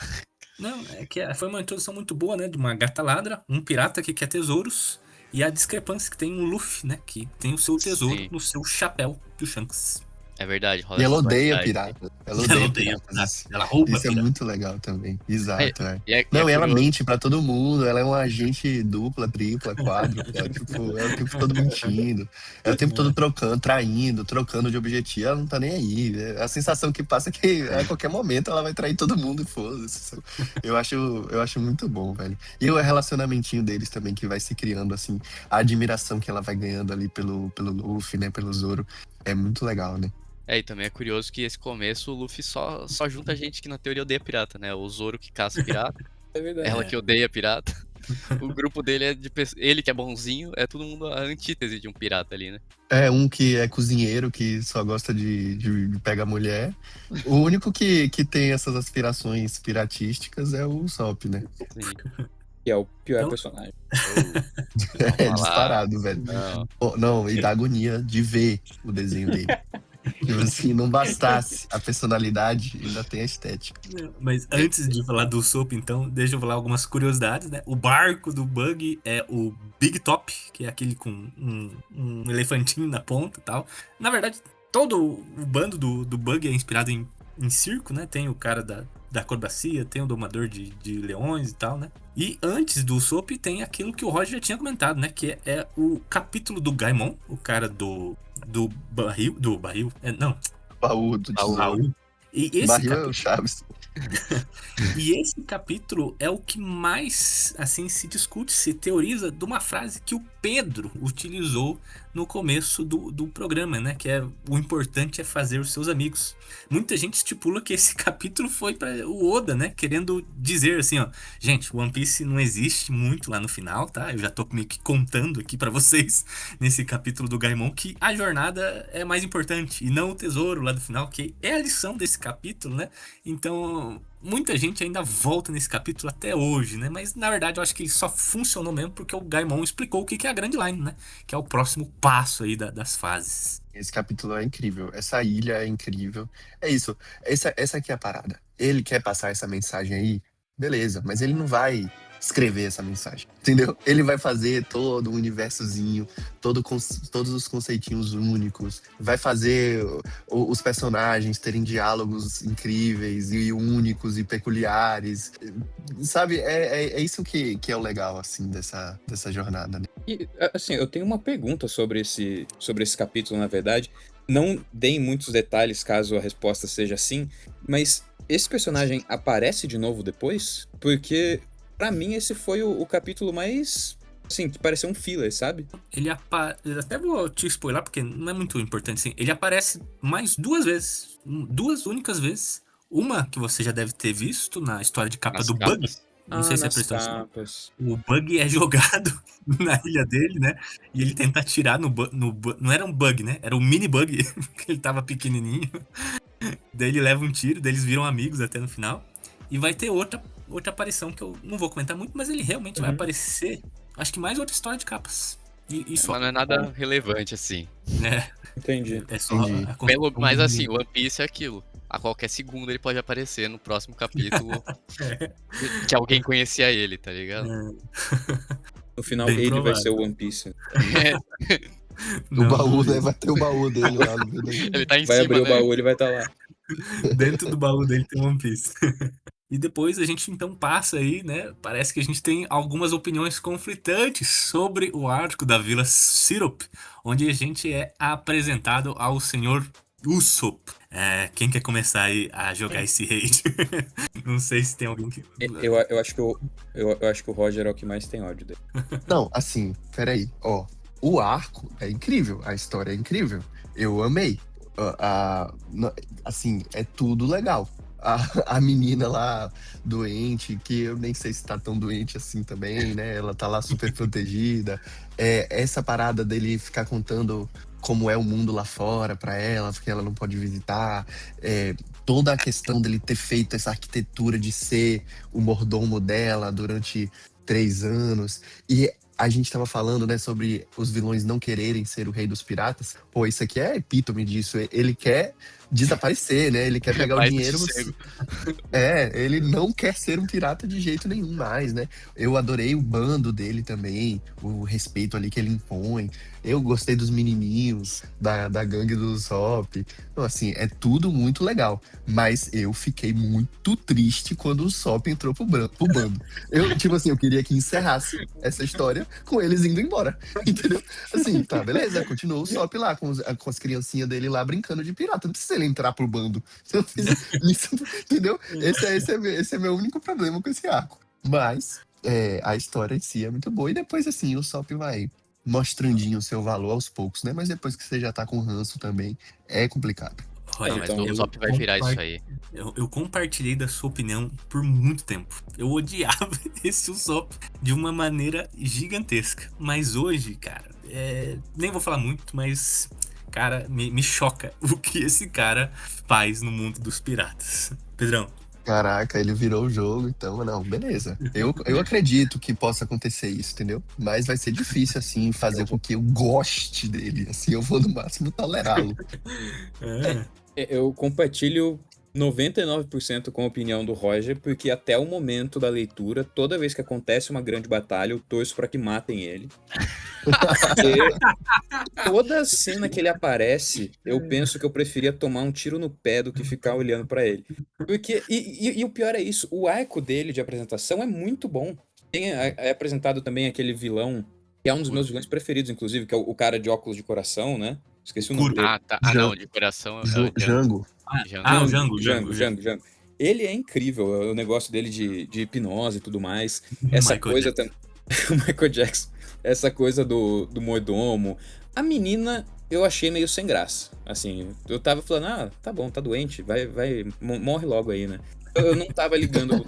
Speaker 3: Não, é que foi uma introdução muito boa, né? De uma gata ladra, um pirata que quer tesouros, e a discrepância que tem um Luffy, né? Que tem o seu tesouro
Speaker 4: Sim.
Speaker 3: no seu chapéu do Shanks.
Speaker 4: É verdade, rola
Speaker 6: E ela
Speaker 4: essa
Speaker 6: odeia
Speaker 4: dualidade.
Speaker 6: pirata. Ela odeia piratas.
Speaker 3: Ela rouba
Speaker 6: Isso é
Speaker 3: pirata.
Speaker 6: muito legal também. Exato, é.
Speaker 4: E
Speaker 6: Não,
Speaker 4: é
Speaker 6: ela
Speaker 4: curioso.
Speaker 6: mente pra todo mundo. Ela é um agente dupla, tripla, quádrupla. Tipo, ela o tempo todo mentindo. Ela o tempo todo trocando de objetivo. Ela não tá nem aí. A sensação que passa é que a qualquer momento ela vai trair todo mundo e foda-se. Eu acho muito bom, velho. E o relacionamentinho deles também, que vai se criando, assim. A admiração que ela vai ganhando ali pelo Luffy, né? Pelo Zoro. É muito legal, né?
Speaker 4: E também é curioso que esse começo o Luffy só junta gente que na teoria odeia pirata, né? O Zoro que caça pirata,
Speaker 5: É verdade.
Speaker 4: ela que odeia pirata. O grupo dele é de ele que é bonzinho, é todo mundo a antítese de um pirata ali, né?
Speaker 6: É um que é cozinheiro, que só gosta de pegar mulher. O único que tem essas aspirações piratísticas é o Sop, né?
Speaker 4: Sim.
Speaker 5: Que é o pior
Speaker 3: Então-
Speaker 5: personagem.
Speaker 6: É disparado, velho.
Speaker 4: Não.
Speaker 6: Oh, não, e dá agonia de ver o desenho dele. Tipo assim, não bastasse a personalidade, ainda tem a estética.
Speaker 3: Mas antes de falar do Soap, então, deixa eu falar algumas curiosidades, né? O barco do Bug é o Big Top, que é aquele com um elefantinho na ponta e tal. Na verdade, todo o bando do Bug é inspirado em circo, né? Tem o cara da acrobacia, tem o domador de leões e tal, né? E antes do Soap tem aquilo que o Roger já tinha comentado, né? Que é o capítulo do Gaimon, o cara do barril. Não,
Speaker 6: Baú do tesouro.
Speaker 3: baú. E esse
Speaker 6: Barril é
Speaker 3: capítulo,
Speaker 6: o Chaves.
Speaker 3: e esse capítulo é o que mais assim se discute, se teoriza de uma frase que o Pedro utilizou no começo do programa, né? Que é o importante é fazer os seus amigos. Muita gente estipula que esse capítulo foi para o Oda, né? Querendo dizer assim, ó, gente, o One Piece não existe muito lá no final, tá? Eu já tô meio que contando aqui para vocês nesse capítulo do Gaimon que a jornada é mais importante e não o tesouro lá do final, que é a lição desse capítulo, né? Então, muita gente ainda volta nesse capítulo até hoje, né? Mas, na verdade, eu acho que ele só funcionou mesmo porque o Gaimon explicou o que é a Grand Line, né? Que é o próximo passo aí das fases.
Speaker 6: Esse capítulo é incrível. Essa ilha é incrível. É isso. Essa aqui é a parada. Ele quer passar essa mensagem aí, beleza, mas ele não vai escrever essa mensagem, entendeu? Ele vai fazer todo um universozinho, todos os conceitinhos únicos, vai fazer os personagens terem diálogos incríveis e únicos e peculiares, sabe? É isso que é o legal, assim, dessa jornada, né?
Speaker 5: E, assim, eu tenho uma pergunta sobre esse capítulo, na verdade. Não deem muitos detalhes caso a resposta seja sim, mas esse personagem aparece de novo depois? Porque, pra mim, esse foi o capítulo mais, assim, que pareceu um filler, sabe?
Speaker 3: Eu até vou te spoiler porque não é muito importante assim. Ele aparece mais 2 vezes, 2 únicas vezes. Uma que você já deve ter visto na história de capa
Speaker 4: Nas
Speaker 3: do
Speaker 4: capas.
Speaker 3: Bug. Não sei se é
Speaker 5: nas
Speaker 3: prestação.
Speaker 5: capas.
Speaker 3: O Bug é jogado na ilha dele, né? E ele tenta atirar no bug. Não era um bug, né? Era um mini bug, porque ele tava pequenininho. Daí ele leva um tiro, daí eles viram amigos até no final. E vai ter outra aparição que eu não vou comentar muito, mas ele realmente vai aparecer. Acho que mais outra história de capas. E só.
Speaker 4: Mas não é nada relevante, assim.
Speaker 5: Entendi.
Speaker 3: É só.
Speaker 6: Entendi.
Speaker 4: Mas assim, o One Piece é aquilo. A qualquer segundo ele pode aparecer no próximo capítulo que alguém conhecia ele, tá ligado?
Speaker 5: No final,
Speaker 3: Bem
Speaker 5: ele
Speaker 3: provável.
Speaker 5: vai ser o One Piece.
Speaker 6: O baú, né? Vai ter o baú dele lá no meio da ilha.
Speaker 4: Ele tá em
Speaker 5: Vai
Speaker 4: cima,
Speaker 5: abrir o
Speaker 4: né?
Speaker 5: baú, ele vai estar lá.
Speaker 3: Dentro do baú dele tem One Piece. E depois a gente então passa aí, né? Parece que a gente tem algumas opiniões conflitantes sobre o arco da Vila Syrup, onde a gente é apresentado ao senhor Usopp. Quem quer começar aí a jogar esse raid? Não sei se tem alguém que.
Speaker 5: Eu acho que eu acho que o Roger é o que mais tem ódio dele.
Speaker 6: Não, assim, peraí. Ó, o arco é incrível, a história é incrível. Eu amei. Assim, é tudo legal. A menina lá doente, que eu nem sei se tá tão doente assim também, né? Ela tá lá super protegida. Essa parada dele ficar contando como é o mundo lá fora pra ela, porque ela não pode visitar. Toda a questão dele ter feito essa arquitetura de ser o mordomo dela durante 3 anos. E a gente tava falando, né, sobre os vilões não quererem ser o rei dos piratas. Pô, isso aqui é epítome disso. Ele quer desaparecer, né? Ele quer pegar o dinheiro. Ele não quer ser um pirata de jeito nenhum mais, né? Eu adorei o bando dele também, o respeito ali que ele impõe. Eu gostei dos menininhos, da gangue do Usopp. Então, assim, é tudo muito legal. Mas eu fiquei muito triste quando o Usopp entrou pro bando. Eu queria que encerrasse essa história com eles indo embora, entendeu? Assim, tá, beleza, continua o Usopp lá, com as criancinhas dele lá brincando de pirata. Não precisa ele entrar pro bando. Se eu fizer isso, entendeu? Esse é meu único problema com esse arco. Mas a história em si é muito boa. E depois, assim, o Usopp vai mostrandinho o seu valor aos poucos, né? Mas depois que você já tá com ranço também, é complicado.
Speaker 3: Olha,
Speaker 4: Mas o Usopp vai virar isso aí.
Speaker 3: Eu compartilhei da sua opinião por muito tempo. Eu odiava esse Usopp de uma maneira gigantesca. Mas hoje, cara, nem vou falar muito, mas, cara, me choca o que esse cara faz no mundo dos piratas. Pedrão.
Speaker 6: Caraca, ele virou o jogo, então, não, beleza. Eu acredito que possa acontecer isso, entendeu? Mas vai ser difícil, assim, fazer com que eu goste dele. Assim, eu vou no máximo tolerá-lo.
Speaker 5: Eu compartilho 99% com a opinião do Roger, porque até o momento da leitura, toda vez que acontece uma grande batalha, eu torço pra que matem ele. Porque toda cena que ele aparece, eu penso que eu preferia tomar um tiro no pé do que ficar olhando pra ele. Porque, e o pior é isso, o arco dele de apresentação é muito bom. É apresentado também aquele vilão, que é um dos meus vilões preferidos, inclusive, que é o cara de óculos de coração, né? Esqueci o nome dele.
Speaker 4: Não, de coração.
Speaker 6: Jango.
Speaker 3: O Jango.
Speaker 5: Ele é incrível, o negócio dele de hipnose e tudo mais. Essa coisa também. O Michael Jackson. Essa coisa do mordomo. A menina eu achei meio sem graça. Assim, eu tava falando, tá bom, tá doente, morre logo aí, né? Eu não tava ligando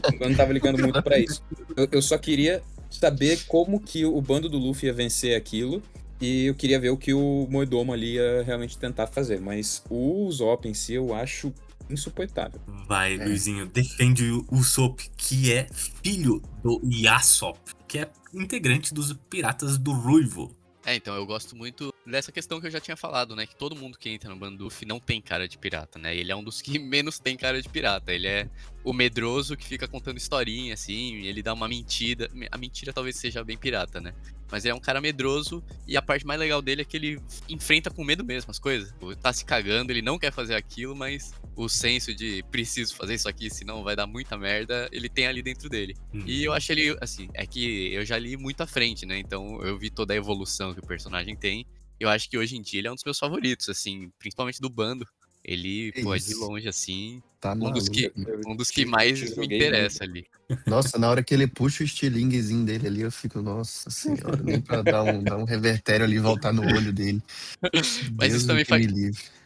Speaker 5: muito pra isso. Eu só queria saber como que o bando do Luffy ia vencer aquilo. E eu queria ver o que o mordomo ali ia realmente tentar fazer. Mas o Usopp em si eu acho insuportável.
Speaker 3: Vai, Luizinho, defende o Usopp, que é filho do Yasop, que é integrante dos Piratas do Ruivo.
Speaker 4: Então, eu gosto muito dessa questão que eu já tinha falado, né? Que todo mundo que entra no bando do Luffy não tem cara de pirata, né? Ele é um dos que menos tem cara de pirata. Ele é o medroso que fica contando historinha, assim, ele dá uma mentira. A mentira talvez seja bem pirata, né? Mas ele é um cara medroso e a parte mais legal dele é que ele enfrenta com medo mesmo as coisas. Ele tá se cagando, ele não quer fazer aquilo, mas o senso de preciso fazer isso aqui, senão vai dar muita merda, ele tem ali dentro dele. E eu acho ele, assim, é que eu já li muito à frente, né? Então eu vi toda a evolução que o personagem tem. Eu acho que hoje em dia ele é um dos meus favoritos, assim, principalmente do bando. Ele, pô, é de longe, assim,
Speaker 6: tá
Speaker 4: um dos que mais me interessa ali.
Speaker 6: Nossa, na hora que ele puxa o estilinguezinho dele ali, eu fico, nossa senhora, nem pra dar um revertério ali e voltar no olho dele.
Speaker 4: Mas isso também
Speaker 6: faz.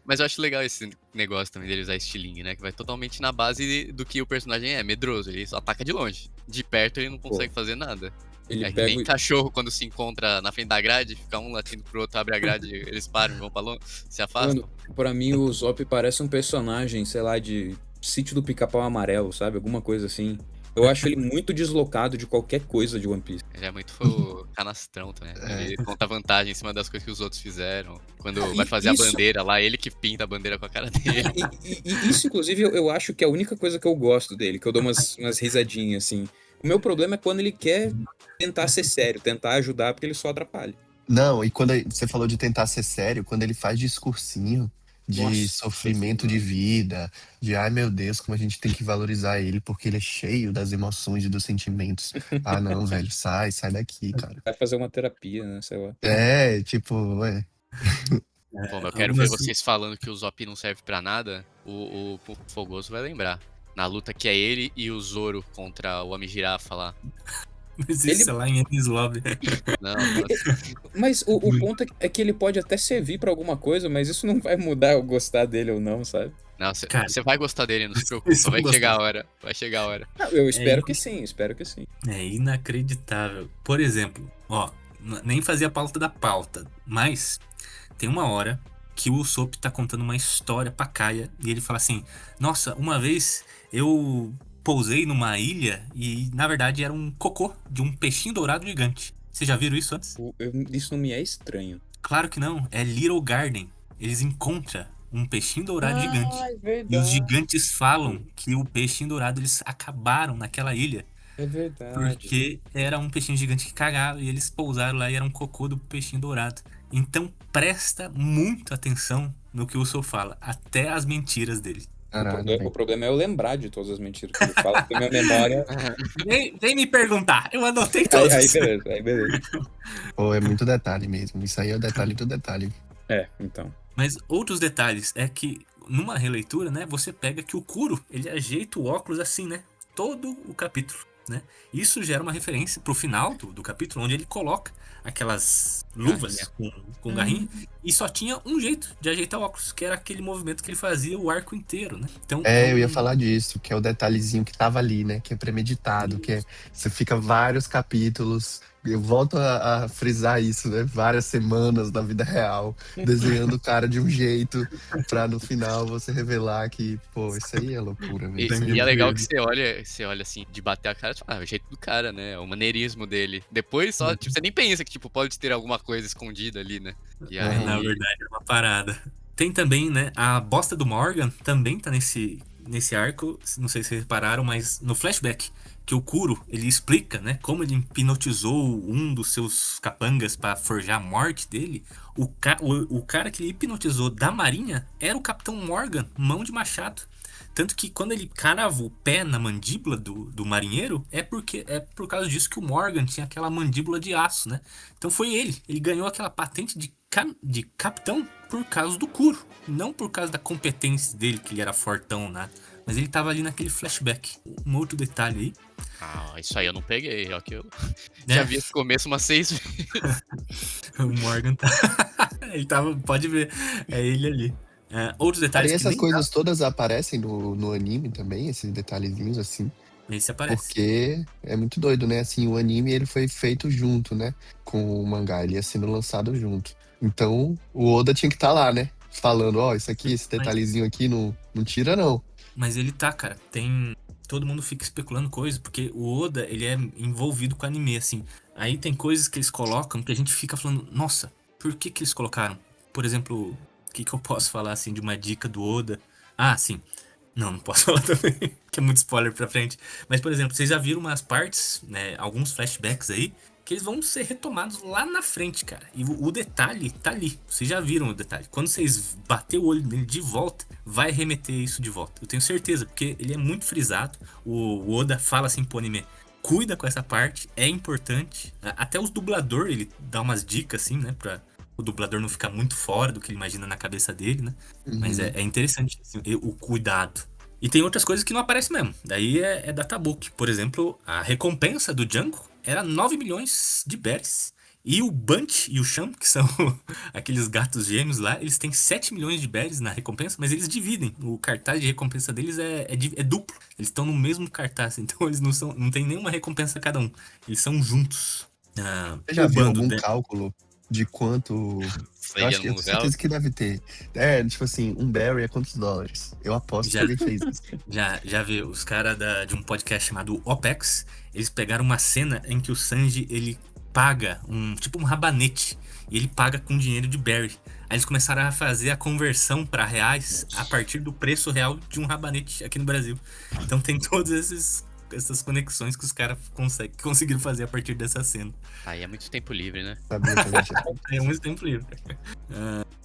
Speaker 4: Mas eu acho legal esse negócio também dele usar estilingue, né? Que vai totalmente na base do que o personagem é, medroso. Ele só ataca de longe. De perto ele não consegue fazer nada.
Speaker 5: Ele
Speaker 4: que nem cachorro quando se encontra na frente da grade, fica um latindo pro outro, abre a grade, eles param, vão pra longe, se afastam.
Speaker 5: Mano, pra mim o Usopp parece um personagem, sei lá, de Sítio do Pica-Pau Amarelo, sabe? Alguma coisa assim. Eu acho ele muito deslocado de qualquer coisa de One Piece.
Speaker 4: Ele é muito canastrão também. Ele conta vantagem em cima das coisas que os outros fizeram. Quando vai fazer a bandeira lá, ele que pinta a bandeira com a cara dele.
Speaker 5: E isso, inclusive, eu acho que é a única coisa que eu gosto dele, que eu dou umas risadinhas, assim. O meu problema é quando ele quer tentar ser sério, tentar ajudar, porque ele só atrapalha.
Speaker 6: Não, e quando você falou de tentar ser sério, quando ele faz discursinho, de
Speaker 5: Nossa,
Speaker 6: sofrimento de vida, de ai meu Deus, como a gente tem que valorizar ele porque ele é cheio das emoções e dos sentimentos. Ah, não, velho, sai daqui, cara.
Speaker 5: Vai fazer uma terapia, né? Sei lá.
Speaker 6: É, tipo,
Speaker 4: Pô, mas eu quero ver vocês falando que o Zop não serve pra nada. O Fogoso vai lembrar. Na luta que é ele e o Zoro contra o Homem-Girafa lá.
Speaker 3: Mas isso é lá em Enies Lobby.
Speaker 4: Não,
Speaker 5: Mas o ponto é que ele pode até servir pra alguma coisa, mas isso não vai mudar eu gostar dele ou não, sabe?
Speaker 4: não,
Speaker 3: Cara,
Speaker 4: você vai gostar dele, não se preocupa.
Speaker 3: vocês
Speaker 4: Vai
Speaker 3: vão
Speaker 4: chegar a
Speaker 3: gostar.
Speaker 4: hora. Vai chegar a hora.
Speaker 5: Não, eu espero que sim, espero que sim.
Speaker 3: É inacreditável. Por exemplo, ó, nem fazia pauta da pauta, mas tem uma hora que o Usopp tá contando uma história pra Kaia e ele fala assim: nossa, uma vez eu pousei numa ilha e na verdade era um cocô de um peixinho dourado gigante. Vocês já viram isso antes?
Speaker 5: Isso não me é estranho.
Speaker 3: Claro que não, é Little Garden. Eles encontram um peixinho dourado gigante.
Speaker 5: É verdade.
Speaker 3: E os gigantes falam que o peixinho dourado eles acabaram naquela ilha.
Speaker 5: É verdade.
Speaker 3: Porque era um peixinho gigante que cagava e eles pousaram lá e era um cocô do peixinho dourado. Então presta muita atenção no que o Usopp fala, até as mentiras dele.
Speaker 5: O problema é eu lembrar de todas as mentiras que ele fala, porque minha memória...
Speaker 3: Vem me perguntar, eu anotei todos.
Speaker 5: Aí beleza.
Speaker 6: Pô, é muito detalhe mesmo. Isso aí é o detalhe do detalhe.
Speaker 5: É, então.
Speaker 3: Mas outros detalhes é que numa releitura, né, você pega que o Kuro, ele ajeita o óculos assim, né? Todo o capítulo, né? Isso gera uma referência pro final do capítulo, onde ele coloca aquelas luvas com garrinha e só tinha um jeito de ajeitar o óculos, que era aquele movimento que ele fazia o arco inteiro, né? Então,
Speaker 6: eu ia falar disso, que é o detalhezinho que tava ali, né? Que é premeditado, que é, você fica vários capítulos. Eu volto a frisar isso, né? Várias semanas na vida real, desenhando o cara de um jeito, pra no final você revelar que, pô, isso aí é loucura, velho.
Speaker 4: E é legal que você olha assim, de bater a cara, tipo, é o jeito do cara, né? É o maneirismo dele. Depois só, tipo, você nem pensa que, tipo, pode ter alguma coisa escondida ali, né? E aí...
Speaker 3: Na verdade, é uma parada. Tem também, né, a bosta do Morgan também tá nesse arco, não sei se vocês repararam, mas no flashback, que o Kuro, ele explica, né, como ele hipnotizou um dos seus capangas pra forjar a morte dele. O cara que ele hipnotizou da marinha era o Capitão Morgan, mão de machado. Tanto que quando ele carava o pé na mandíbula do marinheiro, é por causa disso que o Morgan tinha aquela mandíbula de aço, né? Então foi ele ganhou aquela patente de capitão por causa do Kuro, não por causa da competência dele, que ele era fortão, nada. Mas ele tava ali naquele flashback. Um outro detalhe aí.
Speaker 4: Ah, isso aí eu não peguei, ó, que eu já vi esse começo umas 6 vezes.
Speaker 3: O Morgan tá... ele tava, pode ver, é ele ali. Outros detalhes
Speaker 6: E
Speaker 3: que
Speaker 6: essas
Speaker 3: nem
Speaker 6: coisas todas aparecem no anime também, esses detalhezinhos assim.
Speaker 3: Esse aparece.
Speaker 6: Porque é muito doido, né? Assim, o anime ele foi feito junto, né? Com o mangá, ele ia sendo lançado junto. Então, o Oda tinha que estar lá, né? Falando, isso aqui, esse detalhezinho aqui, não tira não.
Speaker 3: Mas ele tá, cara, todo mundo fica especulando coisas, porque o Oda, ele é envolvido com anime, assim. Aí tem coisas que eles colocam que a gente fica falando, nossa, por que eles colocaram? Por exemplo, o que eu posso falar, assim, de uma dica do Oda? Ah, sim. Não posso falar também, que é muito spoiler pra frente. Mas, por exemplo, vocês já viram umas partes, né, alguns flashbacks aí, que eles vão ser retomados lá na frente, cara. E o detalhe tá ali. Vocês já viram o detalhe. Quando vocês bater o olho nele de volta, vai remeter isso de volta. Eu tenho certeza, porque ele é muito frisado. O Oda fala assim pro anime, cuida com essa parte, é importante. Até os dubladores, ele dá umas dicas assim, né, pra o dublador não ficar muito fora do que ele imagina na cabeça dele, né? Mas é interessante assim, o cuidado. E tem outras coisas que não aparecem mesmo. Daí é databook. Por exemplo, a recompensa do Django era 9 milhões de berries. E o Bunch e o Sham, que são aqueles gatos gêmeos lá, eles têm 7 milhões de berries na recompensa, mas eles dividem. O cartaz de recompensa deles é duplo. Eles estão no mesmo cartaz, então eles não tem nenhuma recompensa cada um. Eles são juntos.
Speaker 6: Você já viu algum cálculo de quanto... Eu acho que eu tenho certeza que deve ter. Tipo assim, um berry é quantos dólares? Eu aposto que alguém fez isso.
Speaker 3: Já vi, os caras de um podcast chamado OPEX, eles pegaram uma cena em que o Sanji, ele paga tipo um rabanete, e ele paga com dinheiro de berry. Aí eles começaram a fazer a conversão para reais a partir do preço real de um rabanete aqui no Brasil. Então tem todos esses essas conexões que os caras conseguiram fazer a partir dessa cena.
Speaker 4: Aí é muito tempo livre, né?
Speaker 3: É muito tempo livre.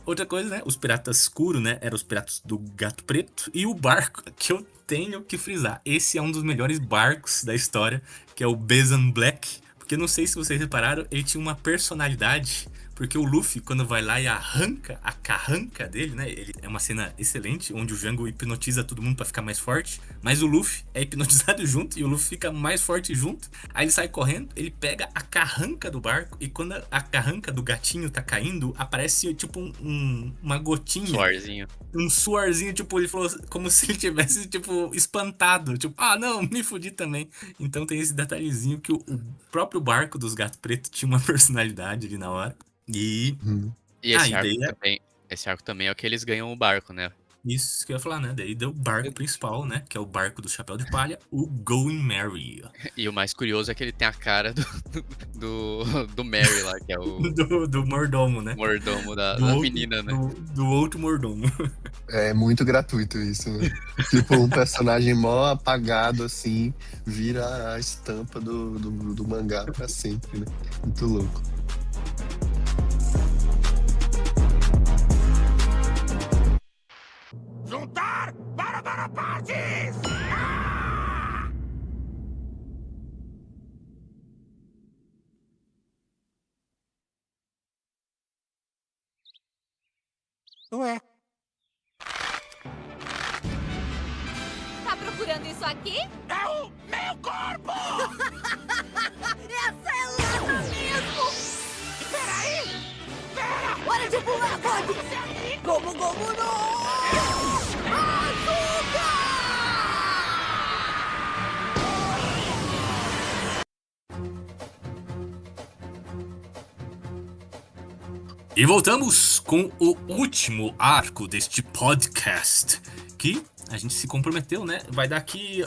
Speaker 3: Outra coisa, né? Os piratas escuros, né? Eram os piratas do Gato Preto. E o barco que eu tenho que frisar. Esse é um dos melhores barcos da história, que é o Bezan Black. Porque não sei se vocês repararam, ele tinha uma personalidade. Porque o Luffy, quando vai lá e arranca a carranca dele, né? É uma cena excelente, onde o Django hipnotiza todo mundo pra ficar mais forte. Mas o Luffy é hipnotizado junto e o Luffy fica mais forte junto. Aí ele sai correndo, ele pega a carranca do barco. E quando a carranca do gatinho tá caindo, aparece tipo uma gotinha.
Speaker 4: Suorzinho.
Speaker 3: Um suorzinho, tipo, ele falou como se ele tivesse, tipo, espantado. Tipo, não, me fudi também. Então tem esse detalhezinho que o próprio barco dos Gato Preto tinha uma personalidade ali na hora. E
Speaker 4: esse arco também é o que eles ganham o barco, né?
Speaker 3: Isso que eu ia falar, né? Daí deu o barco principal, né? Que é o barco do Chapéu de Palha, o Going Merry.
Speaker 4: E o mais curioso é que ele tem a cara do Merry lá, que é o...
Speaker 3: do mordomo, né?
Speaker 4: Mordomo da menina, né?
Speaker 3: Do outro mordomo.
Speaker 6: É muito gratuito isso, né? Tipo, um personagem mó apagado, assim, vira a estampa do mangá pra sempre, né? Muito louco.
Speaker 9: Juntar para partes! Ué?
Speaker 7: Tá procurando isso aqui?
Speaker 9: É o meu corpo!
Speaker 7: Essa é lata mesmo!
Speaker 9: Peraí! Pera!
Speaker 7: Hora de pular, pode! Como não! Açúcar!
Speaker 3: E voltamos com o último arco deste podcast, que a gente se comprometeu, né? Vai dar aqui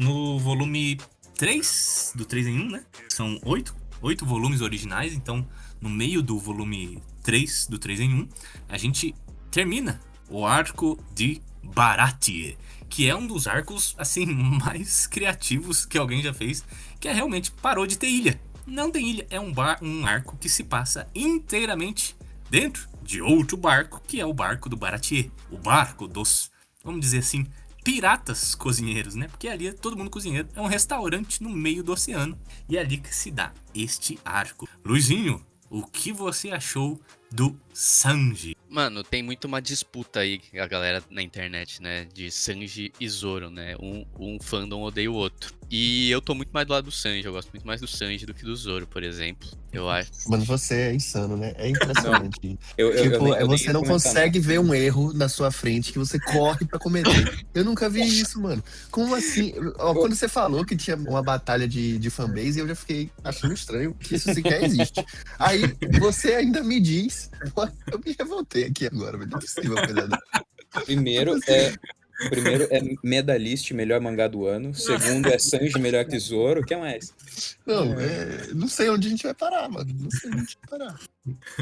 Speaker 3: no volume 3, do 3 em 1, né? São 8 volumes originais, então no meio do volume 3, do 3 em 1, a gente termina o arco de Baratie, que é um dos arcos, assim, mais criativos que alguém já fez, que é realmente parou de ter ilha. Não tem ilha, é um arco que se passa inteiramente dentro de outro barco, que é o barco do Baratie. O barco dos, vamos dizer assim, piratas cozinheiros, né? Porque ali é todo mundo cozinheiro. É um restaurante no meio do oceano. E é ali que se dá este arco. Luizinho, o que você achou do Sanji?
Speaker 4: Mano, tem muito uma disputa aí, a galera na internet, né? De Sanji e Zoro, né? Um fandom odeia o outro. E eu tô muito mais do lado do Sanji. Eu gosto muito mais do Sanji do que do Zoro, por exemplo. Eu acho.
Speaker 6: Mano, você é insano, né? É impressionante.
Speaker 5: Eu
Speaker 6: você não consegue ver um erro na sua frente que você corre pra cometer. Eu nunca vi isso, mano. Como assim? Quando você falou que tinha uma batalha de fanbase, eu já fiquei achando estranho que isso sequer existe. Aí você ainda me diz. Eu me revoltei aqui agora, mas não é possível coisa dessa.
Speaker 5: Primeiro é Medalist, melhor mangá do ano. Segundo é Sanji, melhor que Zoro. O que mais?
Speaker 6: Não sei onde a gente vai parar, mano. Não sei onde a gente vai parar.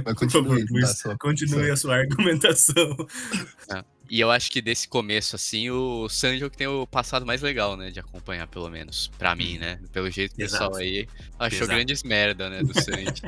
Speaker 6: Mas
Speaker 3: Por favor, Luiz, continue a sua argumentação.
Speaker 4: E eu acho que desse começo, assim, o Sanji é o que tem o passado mais legal, né? De acompanhar, pelo menos. Pra mim, né? Pelo jeito, o pessoal aí achou grandes merda, né? Do Sanji.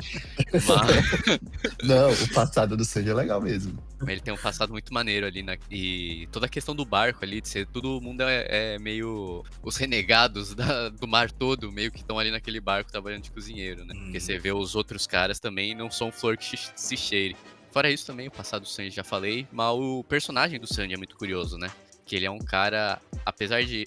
Speaker 6: Não, o passado do Sanji é legal mesmo.
Speaker 4: Ele tem um passado muito maneiro ali, e toda a questão do barco ali, de ser todo mundo é meio os renegados do mar todo, meio que estão ali naquele barco trabalhando de cozinheiro, né? Porque você vê os outros caras também não são flor que se cheire. Fora isso também, o passado do Sanji já falei, mas o personagem do Sanji é muito curioso, né? Que ele é um cara, apesar de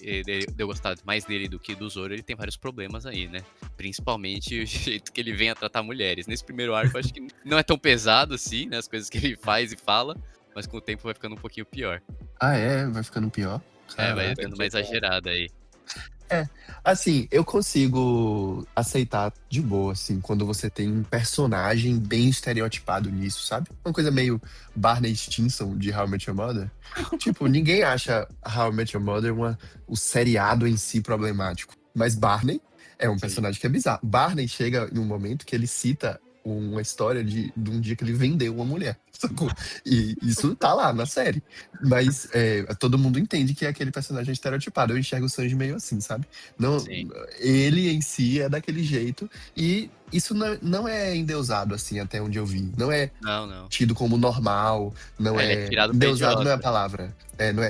Speaker 4: eu gostar mais dele do que do Zoro, ele tem vários problemas aí, né? Principalmente o jeito que ele vem a tratar mulheres. Nesse primeiro arco, eu acho que não é tão pesado assim, né? As coisas que ele faz e fala, mas com o tempo vai ficando um pouquinho pior.
Speaker 6: Ah, é? Vai ficando pior?
Speaker 4: Vai ficando mais exagerada aí.
Speaker 6: Assim, eu consigo aceitar de boa, assim, quando você tem um personagem bem estereotipado nisso, sabe? Uma coisa meio Barney Stinson de How I Met Your Mother. Tipo, ninguém acha How I Met Your Mother o seriado em si problemático. Mas Barney é um personagem que é bizarro. Barney chega em um momento que ele cita uma história de um dia que ele vendeu uma mulher, sacou? E isso tá lá na série. Mas todo mundo entende que é aquele personagem estereotipado. Eu enxergo o Sanji meio assim, sabe? Não,
Speaker 4: Sim.
Speaker 6: ele em si é daquele jeito e isso não é endeusado, assim, até onde eu vi. Não é
Speaker 4: Não.
Speaker 6: tido como normal, não
Speaker 4: Ele
Speaker 6: é...
Speaker 4: é tirado pro
Speaker 6: Endeusado não é a
Speaker 4: idiota.
Speaker 6: palavra.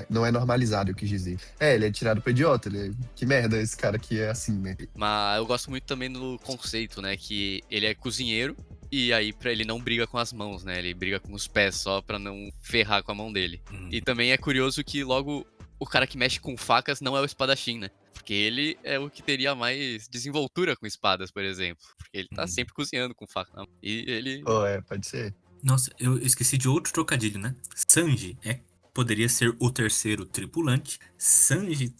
Speaker 6: Não é normalizado, eu quis dizer. Ele é tirado pro idiota. Que merda esse cara que é assim, né?
Speaker 4: Mas eu gosto muito também do conceito, né? Que ele é cozinheiro e aí pra ele não briga com as mãos, né? Ele briga com os pés só pra não ferrar com a mão dele. E também é curioso que logo o cara que mexe com facas não é o espadachim, né? Porque ele é o que teria mais desenvoltura com espadas, por exemplo. Porque ele tá sempre cozinhando com faca na mão. E ele...
Speaker 6: Pode ser.
Speaker 3: Nossa, eu esqueci de outro trocadilho, né? Sanji poderia ser o terceiro tripulante. Sanji,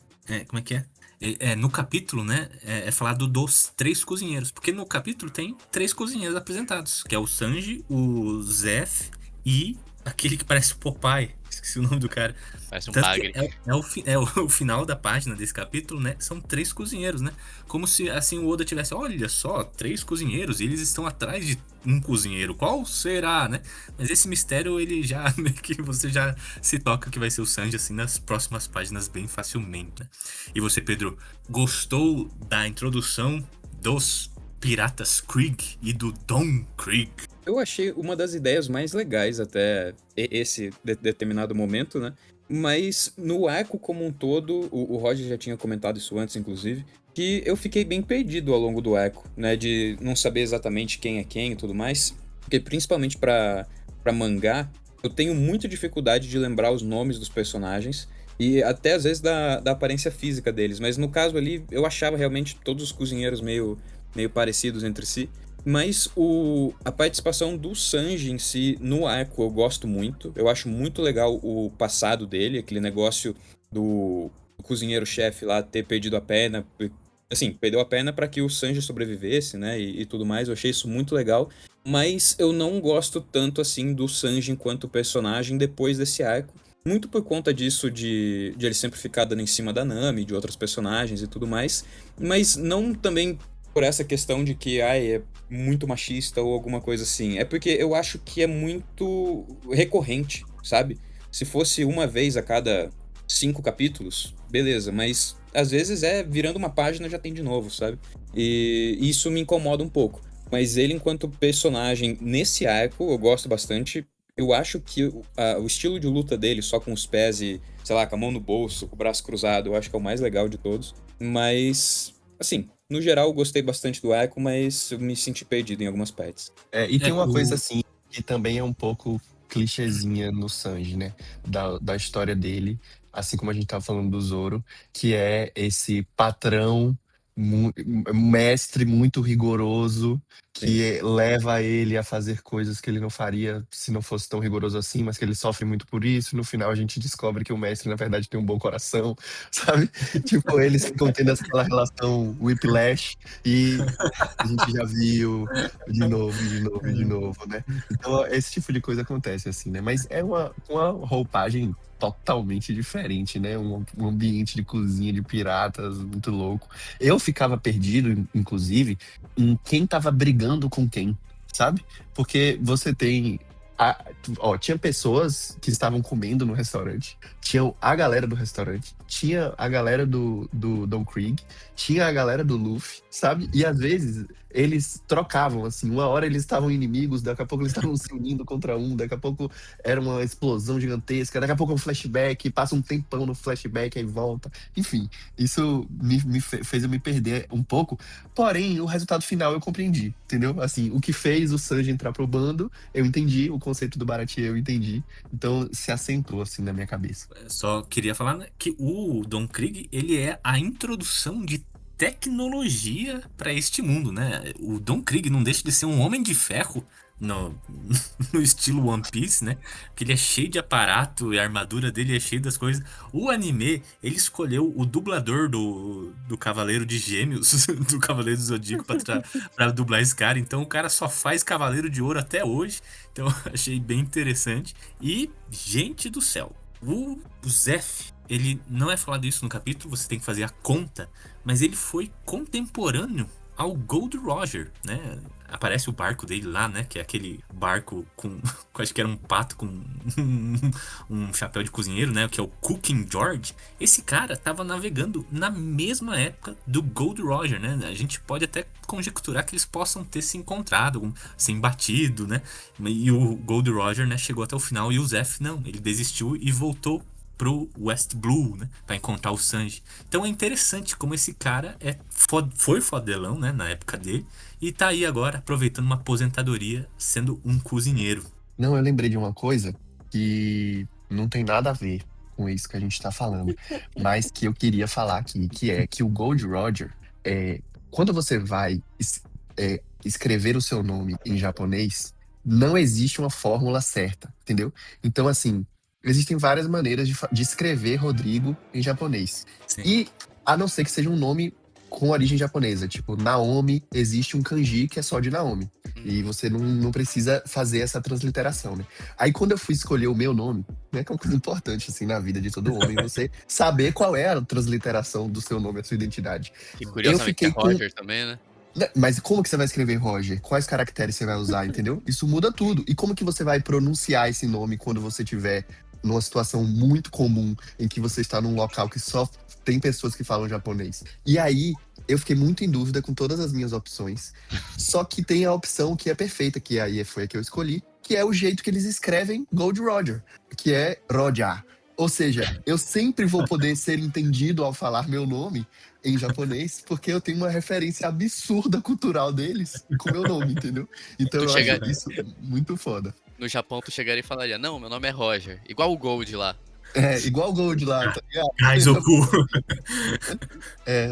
Speaker 3: como é que é? No capítulo, né, é falado dos 3 cozinheiros. Porque no capítulo tem 3 cozinheiros apresentados. Que é o Sanji, o Zeff e aquele que parece o Popeye. Esqueci o nome do cara.
Speaker 4: Parece um
Speaker 3: Tanto
Speaker 4: bagre.
Speaker 3: que o final da página desse capítulo, né? São 3 cozinheiros, né? Como se assim o Oda tivesse, olha só, 3 cozinheiros, e eles estão atrás de um cozinheiro. Qual será, né? Mas esse mistério, ele já meio que você já se toca que vai ser o Sanji assim nas próximas páginas bem facilmente, né? E você, Pedro, gostou da introdução dos Piratas Krieg e do Don Krieg?
Speaker 5: Eu achei uma das ideias mais legais até esse determinado momento, né? Mas no arco como um todo, o Roger já tinha comentado isso antes, inclusive, que eu fiquei bem perdido ao longo do arco, né? De não saber exatamente quem é quem e tudo mais. Porque principalmente pra mangá, eu tenho muita dificuldade de lembrar os nomes dos personagens e até às vezes da aparência física deles. Mas no caso ali, eu achava realmente todos os cozinheiros meio parecidos entre si. Mas a participação do Sanji em si no arco eu gosto muito. Eu acho muito legal o passado dele, aquele negócio do cozinheiro-chefe lá ter perdido a perna. Assim, perdeu a perna para que o Sanji sobrevivesse, né? E tudo mais. Eu achei isso muito legal. Mas eu não gosto tanto assim do Sanji enquanto personagem depois desse arco. Muito por conta disso de ele sempre ficar dando em cima da Nami, de outros personagens e tudo mais. Mas não também por essa questão de que é muito machista ou alguma coisa assim. É porque eu acho que é muito recorrente, sabe? Se fosse uma vez a cada 5 capítulos, beleza, mas às vezes virando uma página já tem de novo, sabe? E isso me incomoda um pouco. Mas ele, enquanto personagem nesse arco, eu gosto bastante. Eu acho que o estilo de luta dele, só com os pés e, sei lá, com a mão no bolso, com o braço cruzado, eu acho que é o mais legal de todos. Mas, assim, no geral, eu gostei bastante do arco, mas eu me senti perdido em algumas partes.
Speaker 6: E tem uma coisa assim, que também é um pouco clichêzinha no Sanji, né? Da história dele, assim como a gente tava falando do Zoro, que é esse patrão, mestre muito rigoroso, que leva ele a fazer coisas que ele não faria se não fosse tão rigoroso assim, mas que ele sofre muito por isso. No final a gente descobre que o mestre, na verdade, tem um bom coração, sabe? Tipo, eles ficam tendo aquela relação whiplash e a gente já viu de novo, né? Então, esse tipo de coisa acontece, assim, né? Mas é uma roupagem totalmente diferente, né? Um ambiente de cozinha de piratas muito louco. Eu ficava perdido, inclusive, em quem tava brigando com quem, sabe? Porque você tem... tinha pessoas que estavam comendo no restaurante, tinha a galera do restaurante, tinha a galera do Don Krieg, tinha a galera do Luffy, sabe? E às vezes eles trocavam, assim, uma hora eles estavam inimigos, daqui a pouco eles estavam se unindo contra um, daqui a pouco era uma explosão gigantesca, daqui a pouco é um flashback, passa um tempão no flashback, aí volta. Enfim, isso me fez eu me perder um pouco, porém, o resultado final eu compreendi, entendeu? Assim, o que fez o Sanji entrar pro bando, eu entendi, o conceito do Baratie eu entendi, então se assentou, assim, na minha cabeça.
Speaker 3: Só queria falar, né, que o Don Krieg, ele é a introdução de tecnologia para este mundo, né? O Don Krieg não deixa de ser um homem de ferro no estilo One Piece, né? Porque ele é cheio de aparato e a armadura dele é cheia das coisas. O anime, ele escolheu o dublador do Cavaleiro de Gêmeos, do Cavaleiro do Zodíaco pra dublar esse cara. Então o cara só faz Cavaleiro de Ouro até hoje. Então achei bem interessante. E, gente do céu, o Zeff, ele não é falado isso no capítulo, você tem que fazer a conta, mas ele foi contemporâneo ao Gold Roger, né? Aparece o barco dele lá, né? Que é aquele barco com acho que era um pato com um chapéu de cozinheiro, né? Que é o Cooking George. Esse cara tava navegando na mesma época do Gold Roger, né? A gente pode até conjecturar que eles possam ter se encontrado, se embatido, né? E o Gold Roger, né, chegou até o final e o Zeph não, ele desistiu e voltou pro West Blue, né, para encontrar o Sanji. Então é interessante como esse cara foi fodelão, né, na época dele, e tá aí agora aproveitando uma aposentadoria sendo um cozinheiro.
Speaker 6: Não, eu lembrei de uma coisa que não tem nada a ver com isso que a gente tá falando, mas que eu queria falar aqui, que é que o Gold Roger, quando você vai escrever o seu nome em japonês, não existe uma fórmula certa, entendeu? Então, assim, existem várias maneiras de escrever Rodrigo em japonês.
Speaker 3: Sim.
Speaker 6: E, a não ser que seja um nome com origem japonesa, tipo, Naomi, existe um kanji que é só de Naomi. E você não precisa fazer essa transliteração, né? Aí, quando eu fui escolher o meu nome, né, que é uma coisa importante, assim, na vida de todo homem, você saber qual é a transliteração do seu nome, a sua identidade.
Speaker 4: E curiosamente é Roger também, né?
Speaker 6: Mas como que você vai escrever Roger? Quais caracteres você vai usar, entendeu? Isso muda tudo. E como que você vai pronunciar esse nome quando você tiver numa situação muito comum em que você está num local que só tem pessoas que falam japonês? E aí, eu fiquei muito em dúvida com todas as minhas opções. Só que tem a opção que é perfeita, que aí foi a que eu escolhi, que é o jeito que eles escrevem Gold Roger, que é Roger. Ou seja, eu sempre vou poder ser entendido ao falar meu nome em japonês, porque eu tenho uma referência absurda cultural deles com meu nome, entendeu? Então eu acho isso muito foda.
Speaker 4: No Japão, tu chegaria e falaria, não, meu nome é Roger, igual o Gold lá.
Speaker 6: Igual o Gold lá, tá ligado?
Speaker 3: Kaizoku.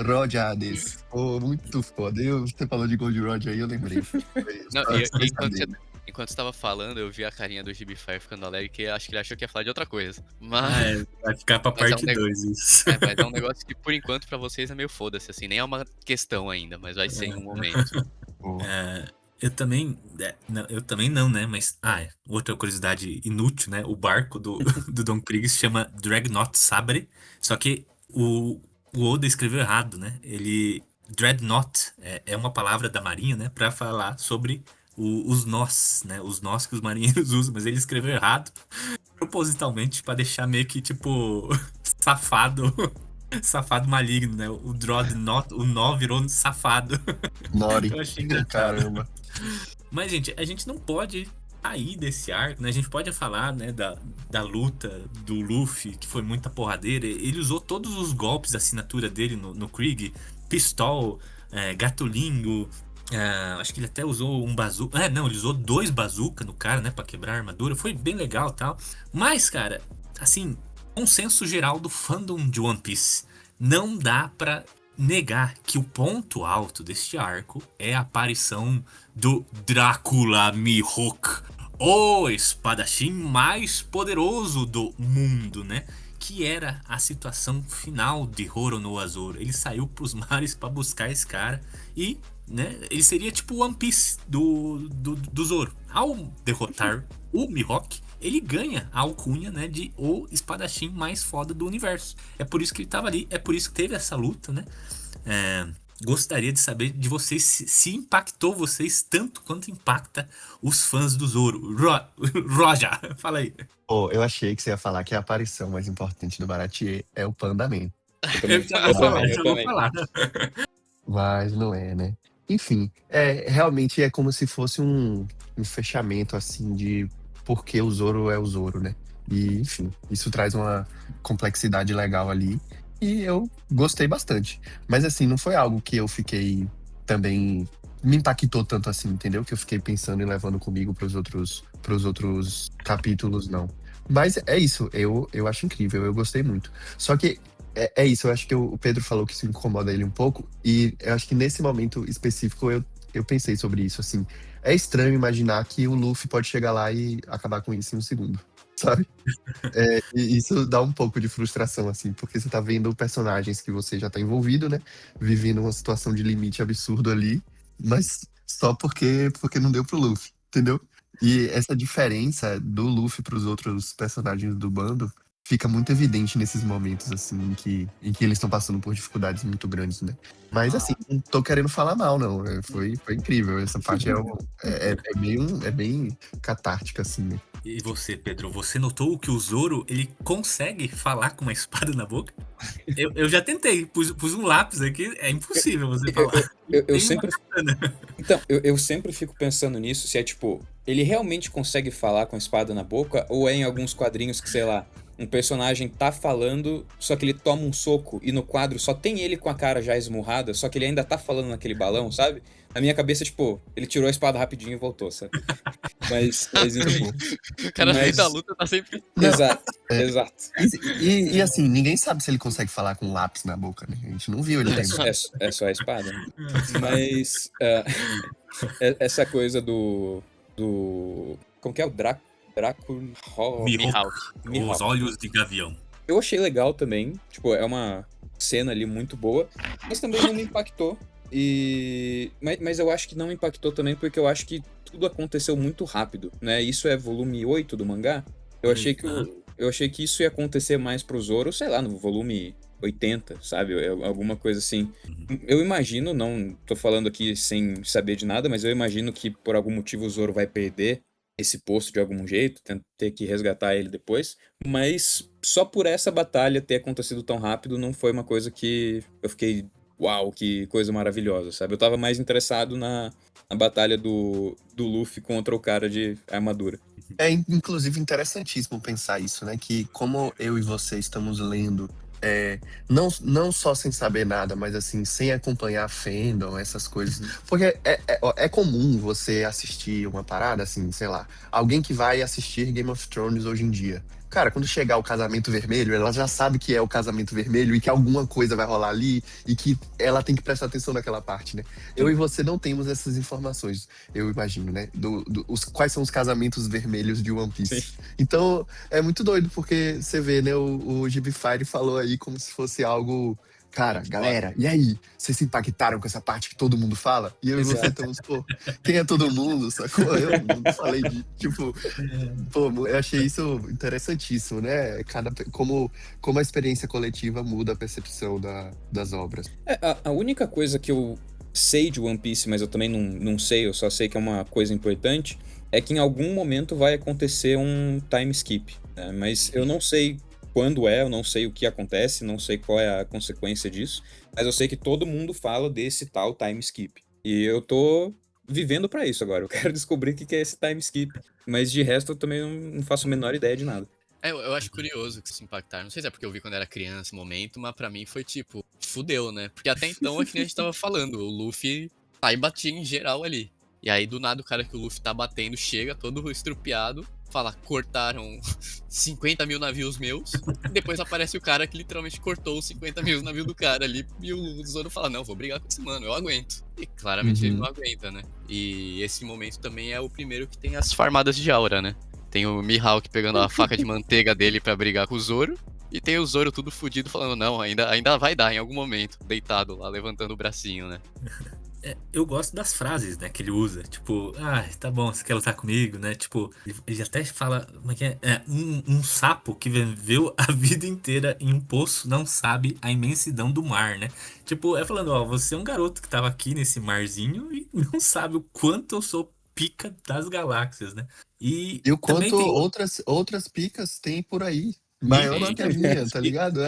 Speaker 6: Roger desse. Pô, muito foda. Você falou de Gold Roger aí, eu lembrei.
Speaker 4: Não, enquanto você tava falando, eu vi a carinha do Gibify ficando alegre, que acho que ele achou que ia falar de outra coisa. Mas...
Speaker 3: vai ficar pra parte 2 isso.
Speaker 4: Mas é um negócio que, por enquanto, pra vocês é meio foda-se, assim. Nem é uma questão ainda, mas vai ser em um momento.
Speaker 3: Eu também não, né? Mas, outra curiosidade inútil, né? O barco do Don Krieg se chama Dreadnought Sabre, só que o Oda escreveu errado, né? Dreadnought é uma palavra da marinha, né? Pra falar sobre os nós, né? Os nós que os marinheiros usam, mas ele escreveu errado, propositalmente, pra deixar meio que, tipo, safado maligno, né? O Dreadnought, o nó virou safado.
Speaker 6: Nori.
Speaker 3: Eu achei engraçado.
Speaker 6: Caramba.
Speaker 3: Mas, gente, a gente não pode sair desse arco, né? A gente pode falar, né, da luta do Luffy, que foi muita porradeira. Ele usou todos os golpes da assinatura dele no Krieg. Pistol, Gatolingo. Acho que ele até usou um bazuca. Ele usou 2 bazuca no cara, né? Pra quebrar a armadura. Foi bem legal e tal. Mas, cara, assim, consenso geral do fandom de One Piece. Não dá pra negar que o ponto alto deste arco é a aparição do Drácula Mihawk, o espadachim mais poderoso do mundo, né? Que era a situação final de Roronoa-Zoro. Ele saiu pros mares pra buscar esse cara e, né, ele seria tipo o One Piece do Zoro. Ao derrotar o Mihawk, ele ganha a alcunha, né, de o espadachim mais foda do universo. É por isso que ele tava ali, é por isso que teve essa luta, né? Gostaria de saber de vocês se impactou vocês tanto quanto impacta os fãs do Zoro. Roger, fala aí.
Speaker 6: Eu achei que você ia falar que a aparição mais importante do Baratie é o Panda Man.
Speaker 3: Eu vou falar.
Speaker 6: Mas não é, né? Enfim, realmente é como se fosse um fechamento, assim, de por que o Zoro é o Zoro, né? E, enfim, isso traz uma complexidade legal ali. E eu gostei bastante. Mas, assim, não foi algo que eu fiquei também... Me impactou tanto assim, entendeu? Que eu fiquei pensando e levando comigo pros outros capítulos, não. Mas é isso, eu acho incrível, eu gostei muito. Só que é isso, eu acho que o Pedro falou que isso incomoda ele um pouco. E eu acho que nesse momento específico eu pensei sobre isso, assim. É estranho imaginar que o Luffy pode chegar lá e acabar com isso em um segundo, sabe? E isso dá um pouco de frustração, assim, porque você tá vendo personagens que você já tá envolvido, né? Vivendo uma situação de limite absurdo ali, mas só porque não deu pro Luffy, entendeu? E essa diferença do Luffy pros outros personagens do bando fica muito evidente nesses momentos, assim, em que eles estão passando por dificuldades muito grandes, né? Mas, assim, não tô querendo falar mal, não. Foi incrível. Essa parte é bem catártica, assim, né?
Speaker 3: E você, Pedro, você notou que o Zoro, ele consegue falar com uma espada na boca? Eu já tentei, pus um lápis aqui, é impossível você falar.
Speaker 5: Eu sempre. Então, eu sempre fico pensando nisso, se é tipo, ele realmente consegue falar com a espada na boca, ou é em alguns quadrinhos que, sei lá, um personagem tá falando, só que ele toma um soco e no quadro só tem ele com a cara já esmurrada, só que ele ainda tá falando naquele balão, sabe? Na minha cabeça, tipo, ele tirou a espada rapidinho e voltou, sabe? Mas enfim.
Speaker 4: O cara no meio da luta tá sempre...
Speaker 5: Exato.
Speaker 6: E assim, ninguém sabe se ele consegue falar com lápis na boca, né? A gente não viu ele lembrar.
Speaker 5: É só a espada. Mas essa coisa do... Como que é? O
Speaker 3: Mihawk. Os olhos de gavião.
Speaker 5: Eu achei legal também. Tipo, é uma cena ali muito boa. Mas também não me impactou. Mas eu acho que não me impactou também porque eu acho que tudo aconteceu muito rápido, né? Isso é volume 8 do mangá. Eu achei que isso ia acontecer mais pro Zoro, sei lá, no volume 80, sabe? Alguma coisa assim. Eu imagino, não tô falando aqui sem saber de nada, mas eu imagino que por algum motivo o Zoro vai perder esse posto de algum jeito, ter que resgatar ele depois. Mas só por essa batalha ter acontecido tão rápido não foi uma coisa que eu fiquei... Uau, que coisa maravilhosa, sabe? Eu tava mais interessado na batalha do Luffy contra o cara de armadura.
Speaker 6: É, inclusive, interessantíssimo pensar isso, né? Que como eu e você estamos lendo, não só sem saber nada, mas assim, sem acompanhar fandom, essas coisas. Porque é comum você assistir uma parada, assim, sei lá, alguém que vai assistir Game of Thrones hoje em dia. Cara, quando chegar o casamento vermelho, ela já sabe que é o casamento vermelho e que alguma coisa vai rolar ali e que ela tem que prestar atenção naquela parte, né? Eu e você não temos essas informações, eu imagino, né? Quais são os casamentos vermelhos de One Piece. Sim. Então, é muito doido, porque você vê, né? O Gibify falou aí como se fosse algo... Cara, galera, e aí? Vocês se impactaram com essa parte que todo mundo fala? E eu e você estamos, pô, quem é todo mundo? Sacou? Eu não falei de, tipo... Pô, eu achei isso interessantíssimo, né? Como a experiência coletiva muda a percepção das obras.
Speaker 5: A única coisa que eu sei de One Piece, mas eu também não sei, eu só sei que é uma coisa importante, é que em algum momento vai acontecer um time skip, né? Mas eu não sei... quando eu não sei o que acontece, não sei qual é a consequência disso, mas eu sei que todo mundo fala desse tal time skip. E eu tô vivendo pra isso agora, eu quero descobrir o que é esse time skip. Mas de resto eu também não faço a menor ideia de nada.
Speaker 4: Eu acho curioso que se impactar. Não sei se é porque eu vi quando era criança, momento, mas pra mim foi tipo, fudeu, né? Porque até então é que nem a gente tava falando, o Luffy aí batia em geral ali. E aí do nada o cara que o Luffy tá batendo chega todo estrupiado, fala, cortaram 50 mil navios meus, e depois aparece o cara que literalmente cortou os 50 mil navios do cara ali, e o Zoro fala, não, vou brigar com esse mano, eu aguento. E claramente ele não aguenta, né? E esse momento também é o primeiro que tem as farmadas de aura, né? Tem o Mihawk pegando a faca de manteiga dele pra brigar com o Zoro, e tem o Zoro tudo fudido falando, não, ainda vai dar em algum momento, deitado lá, levantando o bracinho, né?
Speaker 3: Eu gosto das frases, né, que ele usa, tipo, tá bom, você quer lutar comigo, né, tipo, ele até fala, como é que é? Um sapo que viveu a vida inteira em um poço não sabe a imensidão do mar, né, tipo, falando, você é um garoto que tava aqui nesse marzinho e não sabe o quanto eu sou pica das galáxias, né, e
Speaker 6: o quanto outras picas tem por aí, maior do que a minha, tá ligado?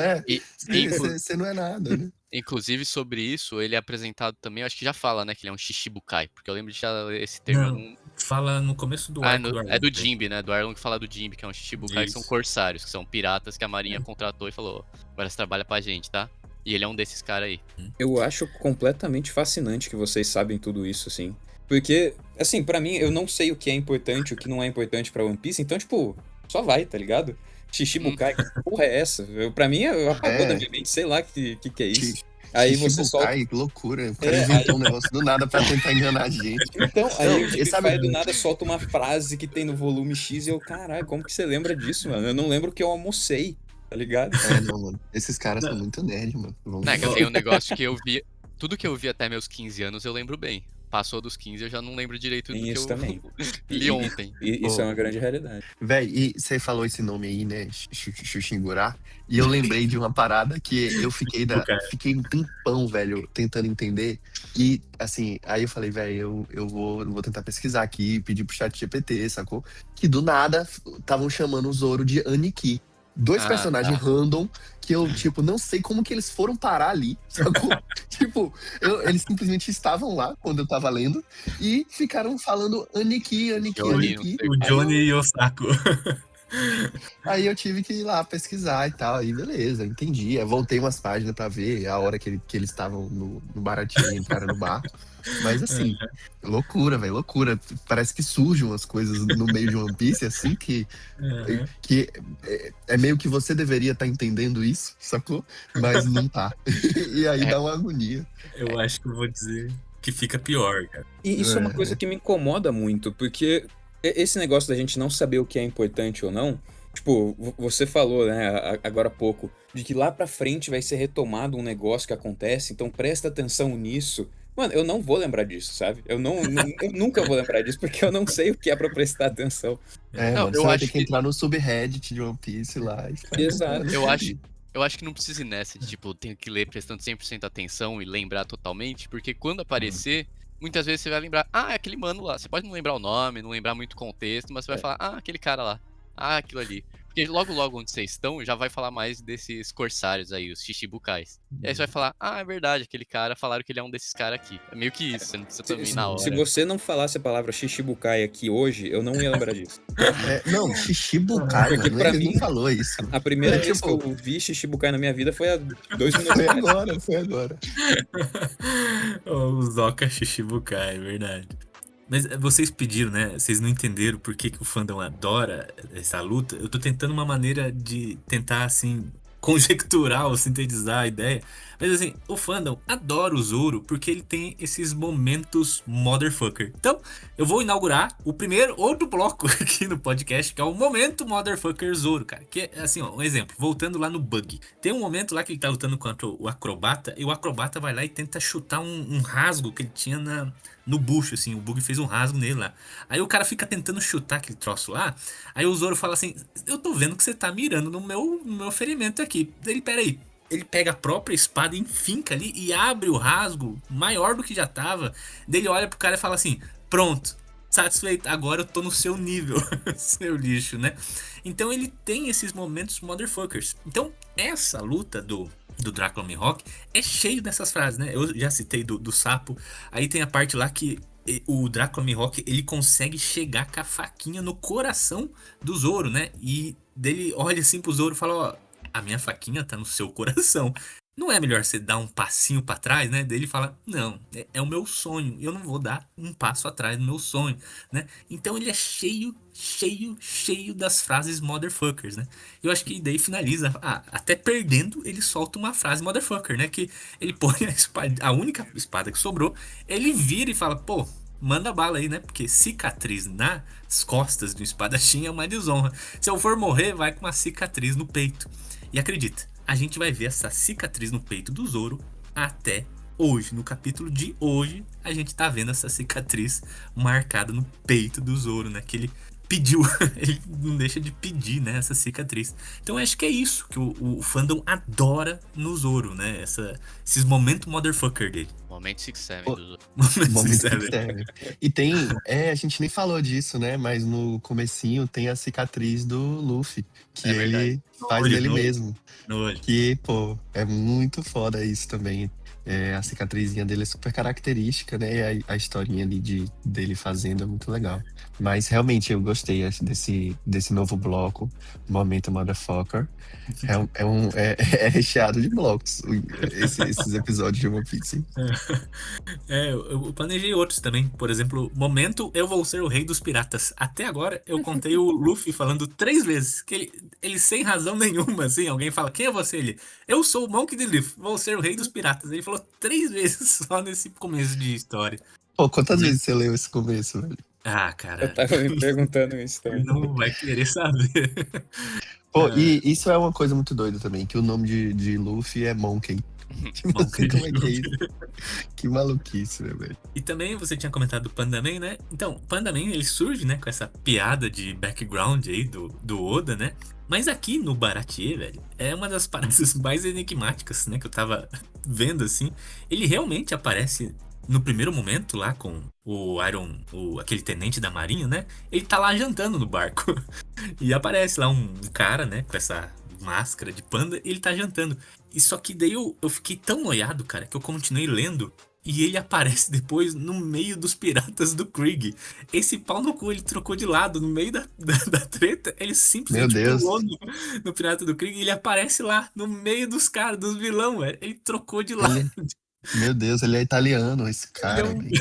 Speaker 6: Você não é nada, né?
Speaker 4: Inclusive, sobre isso, ele é apresentado também, eu acho que já fala, né, que ele é um Shichibukai, porque eu lembro de já esse termo...
Speaker 3: Não, fala no começo do arco do Arlong.
Speaker 4: É do Jinbe, né, do Arlong que fala do Jinbe, que é um Shichibukai, que são corsários, que são piratas que a marinha contratou e falou, agora você trabalha pra gente, tá? E ele é um desses caras aí.
Speaker 5: Eu acho completamente fascinante que vocês sabem tudo isso, assim. Porque, assim, pra mim, eu não sei o que é importante, o que não é importante pra One Piece, então, tipo, só vai, tá ligado? Shichibukai, que porra é essa? Pra mim, apagou da minha mente, sei lá o que é isso. Aí você solta...
Speaker 6: que loucura. O cara inventou um negócio do nada pra tentar enganar a gente.
Speaker 5: Então, aí o Gibify do nada solta uma frase que tem no volume X e eu, caralho, como que você lembra disso, mano? Eu não lembro que eu almocei, tá ligado?
Speaker 6: Não, mano. Esses caras são muito nerd, mano.
Speaker 4: Não, é que eu tenho um negócio que eu vi... Tudo que eu vi até meus 15 anos eu lembro bem. passou dos 15, eu já não lembro direito do
Speaker 5: Tem
Speaker 4: que
Speaker 5: isso
Speaker 4: eu
Speaker 5: também.
Speaker 4: li ontem.
Speaker 5: Isso é uma grande realidade.
Speaker 6: Véi, e você falou esse nome aí, né? Xuxingurá. E eu lembrei de uma parada que eu fiquei um tempão, velho, tentando entender. E, assim, aí eu falei, velho, eu vou tentar pesquisar aqui, pedir pro chat GPT, sacou? Que do nada estavam chamando o Zoro de Aniki. Dois personagens random que eu, tipo, não sei como que eles foram parar ali, sacou? Tipo, eles simplesmente estavam lá quando eu tava lendo e ficaram falando Aniki.
Speaker 11: O Johnny e o Saco.
Speaker 6: Aí eu tive que ir lá pesquisar e tal, aí beleza, entendi. Eu voltei umas páginas pra ver a hora que eles estavam no baratinho, entraram no bar. Mas assim, loucura, velho, loucura. Parece que surgem umas coisas no meio de One Piece, assim, que é meio que você deveria estar entendendo isso, sacou? Mas não tá. E aí dá uma agonia.
Speaker 11: Eu acho que eu vou dizer que fica pior, cara.
Speaker 5: E isso é uma coisa que me incomoda muito, porque esse negócio da gente não saber o que é importante ou não, tipo, você falou, né, agora há pouco, de que lá pra frente vai ser retomado um negócio que acontece, então presta atenção nisso. Mano, eu não vou lembrar disso, sabe? Eu nunca vou lembrar disso, porque eu não sei o que é pra prestar atenção.
Speaker 6: Mano, você vai ter que entrar no subreddit de One Piece lá.
Speaker 5: Exato.
Speaker 4: Eu acho que não precisa ir nessa de, tipo, tenho que ler prestando 100% atenção e lembrar totalmente, porque quando aparecer, muitas vezes você vai lembrar, é aquele mano lá. Você pode não lembrar o nome, não lembrar muito o contexto, mas você vai falar, aquele cara lá, aquilo ali. Porque logo onde vocês estão, já vai falar mais desses corsários aí, os Shichibukais. E aí você vai falar, é verdade, aquele cara, falaram que ele é um desses caras aqui. É meio que isso, você não precisa também na hora.
Speaker 5: Se você não falasse a palavra Shichibukai aqui hoje, eu não ia lembrar disso.
Speaker 6: Não, Shichibukai,
Speaker 5: porque
Speaker 6: mano,
Speaker 5: pra
Speaker 6: ele
Speaker 5: mim,
Speaker 6: não falou isso.
Speaker 5: A primeira vez que eu vi Shichibukai na minha vida foi há 2 minutos.
Speaker 6: Foi agora.
Speaker 11: O Zoka Shichibukai, é verdade. Mas vocês pediram, né? Vocês não entenderam por que o fandom adora essa luta. Eu tô tentando uma maneira de tentar, assim, conjecturar ou sintetizar a ideia. Mas, assim, o fandom adora o Zoro porque ele tem esses momentos motherfucker. Então, eu vou inaugurar o primeiro outro bloco aqui no podcast, que é o momento motherfucker Zoro, cara. Que é, assim, ó, um exemplo. Voltando lá no Bug. Tem um momento lá que ele tá lutando contra o acrobata, e o acrobata vai lá e tenta chutar um rasgo que ele tinha no bucho, assim, o Bug fez um rasgo nele lá. Aí o cara fica tentando chutar aquele troço lá, aí o Zoro fala assim, eu tô vendo que você tá mirando no meu ferimento aqui. Peraí. Ele pega a própria espada, enfinca ali e abre o rasgo maior do que já tava. Daí ele olha pro cara e fala assim, pronto, satisfeito, agora eu tô no seu nível, seu lixo, né? Então ele tem esses momentos motherfuckers. Então essa luta do Drácula Mihawk é cheio dessas frases, né? Eu já citei do sapo. Aí tem a parte lá que o Drácula Mihawk, ele consegue chegar com a faquinha no coração do Zoro, né? E dele olha assim pro Zoro e fala, ó, a minha faquinha tá no seu coração. Não é melhor você dar um passinho pra trás, né? Daí ele fala, não, é o meu sonho. Eu não vou dar um passo atrás do meu sonho, né? Então ele é cheio das frases motherfuckers, né? Eu acho que daí finaliza, até perdendo, ele solta uma frase motherfucker, né? Que ele põe a única espada que sobrou, ele vira e fala, pô, manda bala aí, né? Porque cicatriz nas costas do espadachim é uma desonra. Se eu for morrer, vai com uma cicatriz no peito. E acredita, a gente vai ver essa cicatriz no peito do Zoro até hoje. No capítulo de hoje, a gente tá vendo essa cicatriz marcada no peito do Zoro, né? Que ele pediu, ele não deixa de pedir, né? Essa cicatriz. Então acho que é isso que o fandom adora no Zoro, né? Esses momentos motherfucker dele.
Speaker 4: Momento 6-7 do Zoro.
Speaker 6: Momento 6-7. E tem, a gente nem falou disso, né? Mas no comecinho tem a cicatriz do Luffy, que ele faz dele mesmo. Que, pô, é muito foda isso também. A cicatrizinha dele é super característica, né? E a historinha ali dele fazendo é muito legal. Mas realmente eu gostei desse novo bloco, Momento Motherfucker. É recheado de blocos esses episódios de One Piece.
Speaker 11: Eu planejei outros também. Por exemplo, Momento Eu Vou Ser o Rei dos Piratas. Até agora eu contei o Luffy falando 3 vezes. Que ele sem razão nenhuma, assim. Alguém fala, quem é você? Ele, eu sou o Monkey D. Luffy, vou ser o Rei dos Piratas. Ele falou 3 vezes só nesse começo de história.
Speaker 6: Pô, quantas vezes você leu esse começo, velho?
Speaker 11: Cara.
Speaker 5: Eu tava me perguntando isso também.
Speaker 11: Não vai querer saber.
Speaker 6: Pô, e isso é uma coisa muito doida também, que o nome de Luffy é Monkey. Tipo assim, como é que é isso? Que maluquice, né, velho?
Speaker 11: E também você tinha comentado do Pandaman, né? Então, o Pandaman, ele surge, né, com essa piada de background aí do Oda, né? Mas aqui no Baratie, velho, é uma das paradas mais enigmáticas, né, que eu tava vendo, assim. Ele realmente aparece no primeiro momento lá com o aquele tenente da marinha, né? Ele tá lá jantando no barco. E aparece lá um cara, né, com essa máscara de panda, e ele tá jantando. E só que daí eu fiquei tão noiado, cara, que eu continuei lendo. E ele aparece depois no meio dos piratas do Krieg. Esse pau no cu, ele trocou de lado no meio da treta. Ele simplesmente
Speaker 6: Meu Deus.
Speaker 11: pulou no pirata do Krieg e ele aparece lá no meio dos caras, dos vilão, velho. Ele trocou de lado.
Speaker 6: Meu Deus, ele é italiano, esse cara.
Speaker 11: Ele,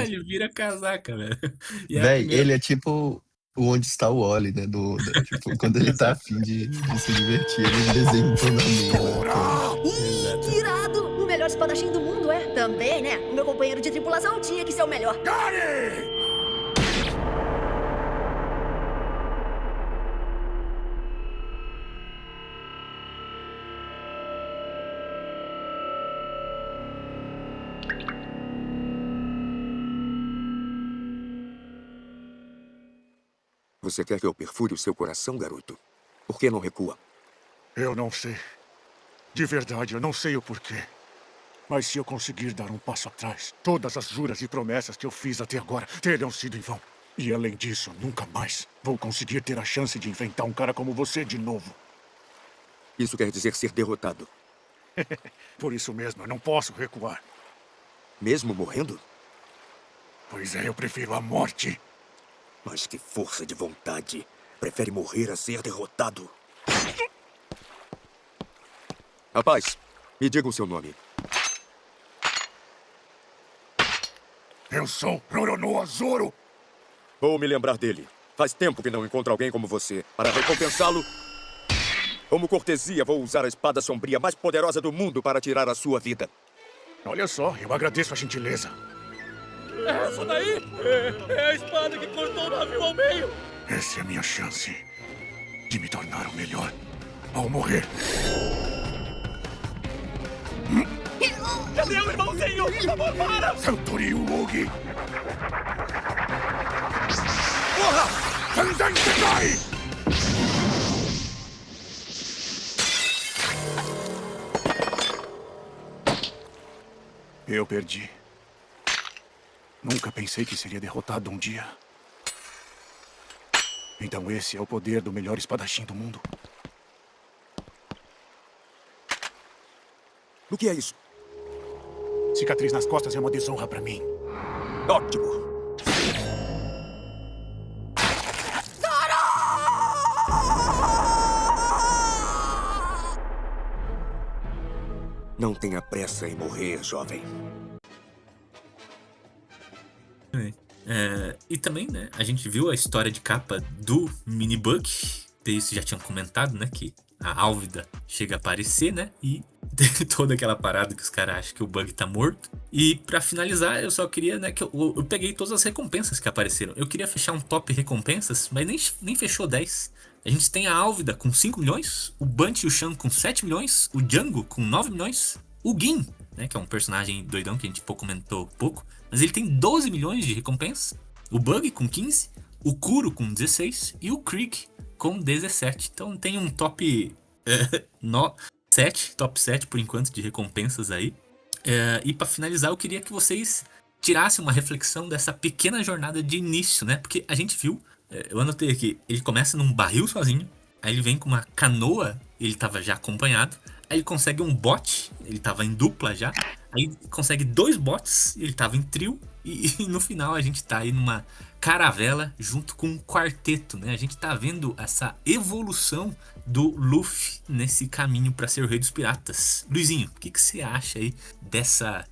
Speaker 11: ele vira casaca, velho. E é a
Speaker 6: Véi,
Speaker 11: primeira-
Speaker 6: ele é tipo o Onde Está o Wally, né? Do Oda. Tipo, quando ele tá afim de se divertir, ele desenha um Pandaman.
Speaker 7: Ih, que irado! O melhor espadachim do mundo, é? Também, né? O meu companheiro de tripulação tinha que ser o melhor.
Speaker 2: Você quer que eu perfure o seu coração, garoto? Por que não recua?
Speaker 9: Eu não sei. De verdade, eu não sei o porquê. Mas se eu conseguir dar um passo atrás, todas as juras e promessas que eu fiz até agora terão sido em vão. E além disso, nunca mais vou conseguir ter a chance de enfrentar um cara como você de novo.
Speaker 2: Isso quer dizer ser derrotado.
Speaker 9: Por isso mesmo, eu não posso recuar.
Speaker 2: Mesmo morrendo?
Speaker 9: Pois é, eu prefiro a morte.
Speaker 2: Mas que força de vontade. Prefere morrer a ser derrotado. Rapaz, me diga o seu nome.
Speaker 9: Eu sou Roronoa Zoro.
Speaker 2: Vou me lembrar dele. Faz tempo que não encontro alguém como você. Para recompensá-lo, como cortesia, vou usar a espada sombria mais poderosa do mundo para tirar a sua vida.
Speaker 9: Olha só, eu agradeço a gentileza.
Speaker 12: Essa daí é a espada que cortou o navio ao meio.
Speaker 9: Essa é a minha chance de me tornar o melhor ao morrer.
Speaker 12: Cadê o irmãozinho? Por favor, para!
Speaker 9: Santori Uogi! Porra! Sandan Sekai! Eu perdi. Nunca pensei que seria derrotado um dia. Então esse é o poder do melhor espadachim do mundo.
Speaker 2: O que é isso?
Speaker 9: Cicatriz nas costas é uma desonra pra mim.
Speaker 2: Ótimo. Não tenha pressa em morrer, jovem.
Speaker 11: E também, né, a gente viu a história de capa do Minibug. Isso já tinham comentado, né, que a Álvida chega a aparecer, né, e tem toda aquela parada que os caras acham que o Bug tá morto. E pra finalizar, eu só queria, né, que eu peguei todas as recompensas que apareceram. Eu queria fechar um top recompensas, mas nem fechou 10. A gente tem a Álvida com 5 milhões, o Bunch e o Shan com 7 milhões, o Django com 9 milhões, o Gin, né, que é um personagem doidão que a gente comentou pouco, mas ele tem 12 milhões de recompensa, o Bug com 15, o Kuro com 16 e o Krieg com 17. Então tem um top 7 por enquanto de recompensas aí. E pra finalizar, eu queria que vocês tirassem uma reflexão dessa pequena jornada de início, né? Porque a gente viu, eu anotei aqui, ele começa num barril sozinho, aí ele vem com uma canoa, ele tava já acompanhado, aí ele consegue um bote, ele tava em dupla já, aí consegue 2 botes, ele tava em trio, e no final a gente tá aí numa caravela junto com um quarteto, né? A gente tá vendo essa evolução do Luffy nesse caminho pra ser o rei dos piratas. Luizinho, o que você acha aí dessa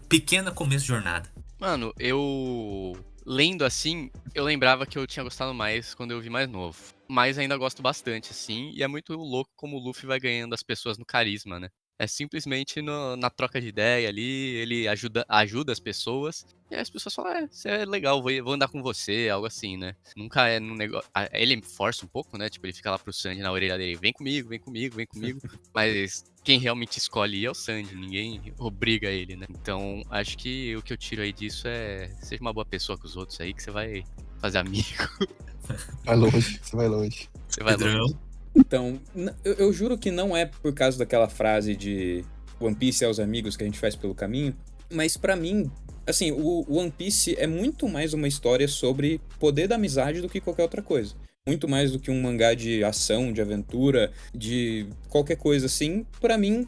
Speaker 11: pequena começo de jornada?
Speaker 4: Mano, eu lendo assim, eu lembrava que eu tinha gostado mais quando eu vi mais novo. Mas ainda gosto bastante, assim, e é muito louco como o Luffy vai ganhando as pessoas no carisma, né? É simplesmente na troca de ideia ali, ele ajuda as pessoas. E aí as pessoas falam, você é legal, vou andar com você, algo assim, né? Nunca é num negócio. Ele força um pouco, né? Tipo, ele fica lá pro Sanji na orelha dele, vem comigo, vem comigo, vem comigo. Mas quem realmente escolhe é o Sanji, ninguém obriga ele, né? Então, acho que o que eu tiro aí disso é seja uma boa pessoa com os outros aí, que você vai fazer amigo.
Speaker 6: Vai longe, você vai longe.
Speaker 4: Você vai longe.
Speaker 5: Então, eu juro que não é por causa daquela frase de One Piece é os amigos que a gente faz pelo caminho, mas pra mim, assim, o One Piece é muito mais uma história sobre poder da amizade do que qualquer outra coisa. Muito mais do que um mangá de ação, de aventura, de qualquer coisa assim. Pra mim,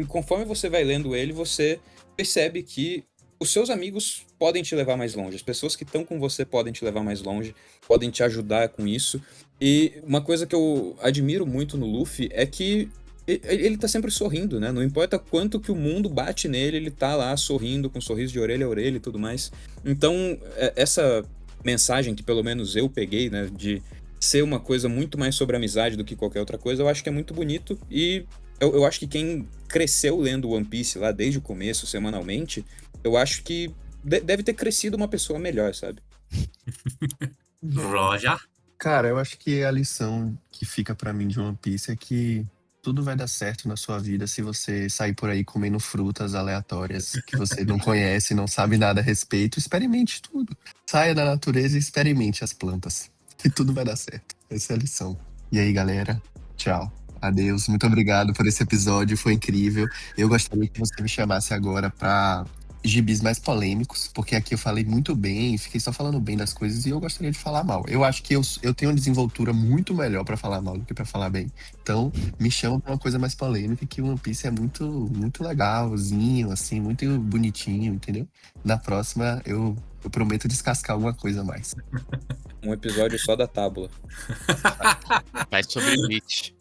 Speaker 5: conforme você vai lendo ele, você percebe que os seus amigos podem te levar mais longe. As pessoas que estão com você podem te levar mais longe, podem te ajudar com isso. E uma coisa que eu admiro muito no Luffy é que ele tá sempre sorrindo, né? Não importa quanto que o mundo bate nele, ele tá lá sorrindo, com um sorriso de orelha a orelha e tudo mais. Então, essa mensagem que pelo menos eu peguei, né? De ser uma coisa muito mais sobre amizade do que qualquer outra coisa, eu acho que é muito bonito. E eu acho que quem cresceu lendo One Piece lá desde o começo, semanalmente, eu acho que deve ter crescido uma pessoa melhor, sabe?
Speaker 11: Roger?
Speaker 6: Cara, eu acho que a lição que fica pra mim de One Piece é que tudo vai dar certo na sua vida se você sair por aí comendo frutas aleatórias que você não conhece, não sabe nada a respeito. Experimente tudo. Saia da natureza e experimente as plantas. Que tudo vai dar certo. Essa é a lição. E aí, galera? Tchau. Adeus. Muito obrigado por esse episódio. Foi incrível. Eu gostaria que você me chamasse agora pra gibis mais polêmicos, porque aqui eu falei muito bem, fiquei só falando bem das coisas e eu gostaria de falar mal. Eu acho que eu tenho uma desenvoltura muito melhor pra falar mal do que pra falar bem. Então, me chama pra uma coisa mais polêmica, que o One Piece é muito, muito legalzinho, assim, muito bonitinho, entendeu? Na próxima, eu prometo descascar alguma coisa a mais.
Speaker 5: Um episódio só da tábua.
Speaker 4: Vai sobre Bleach.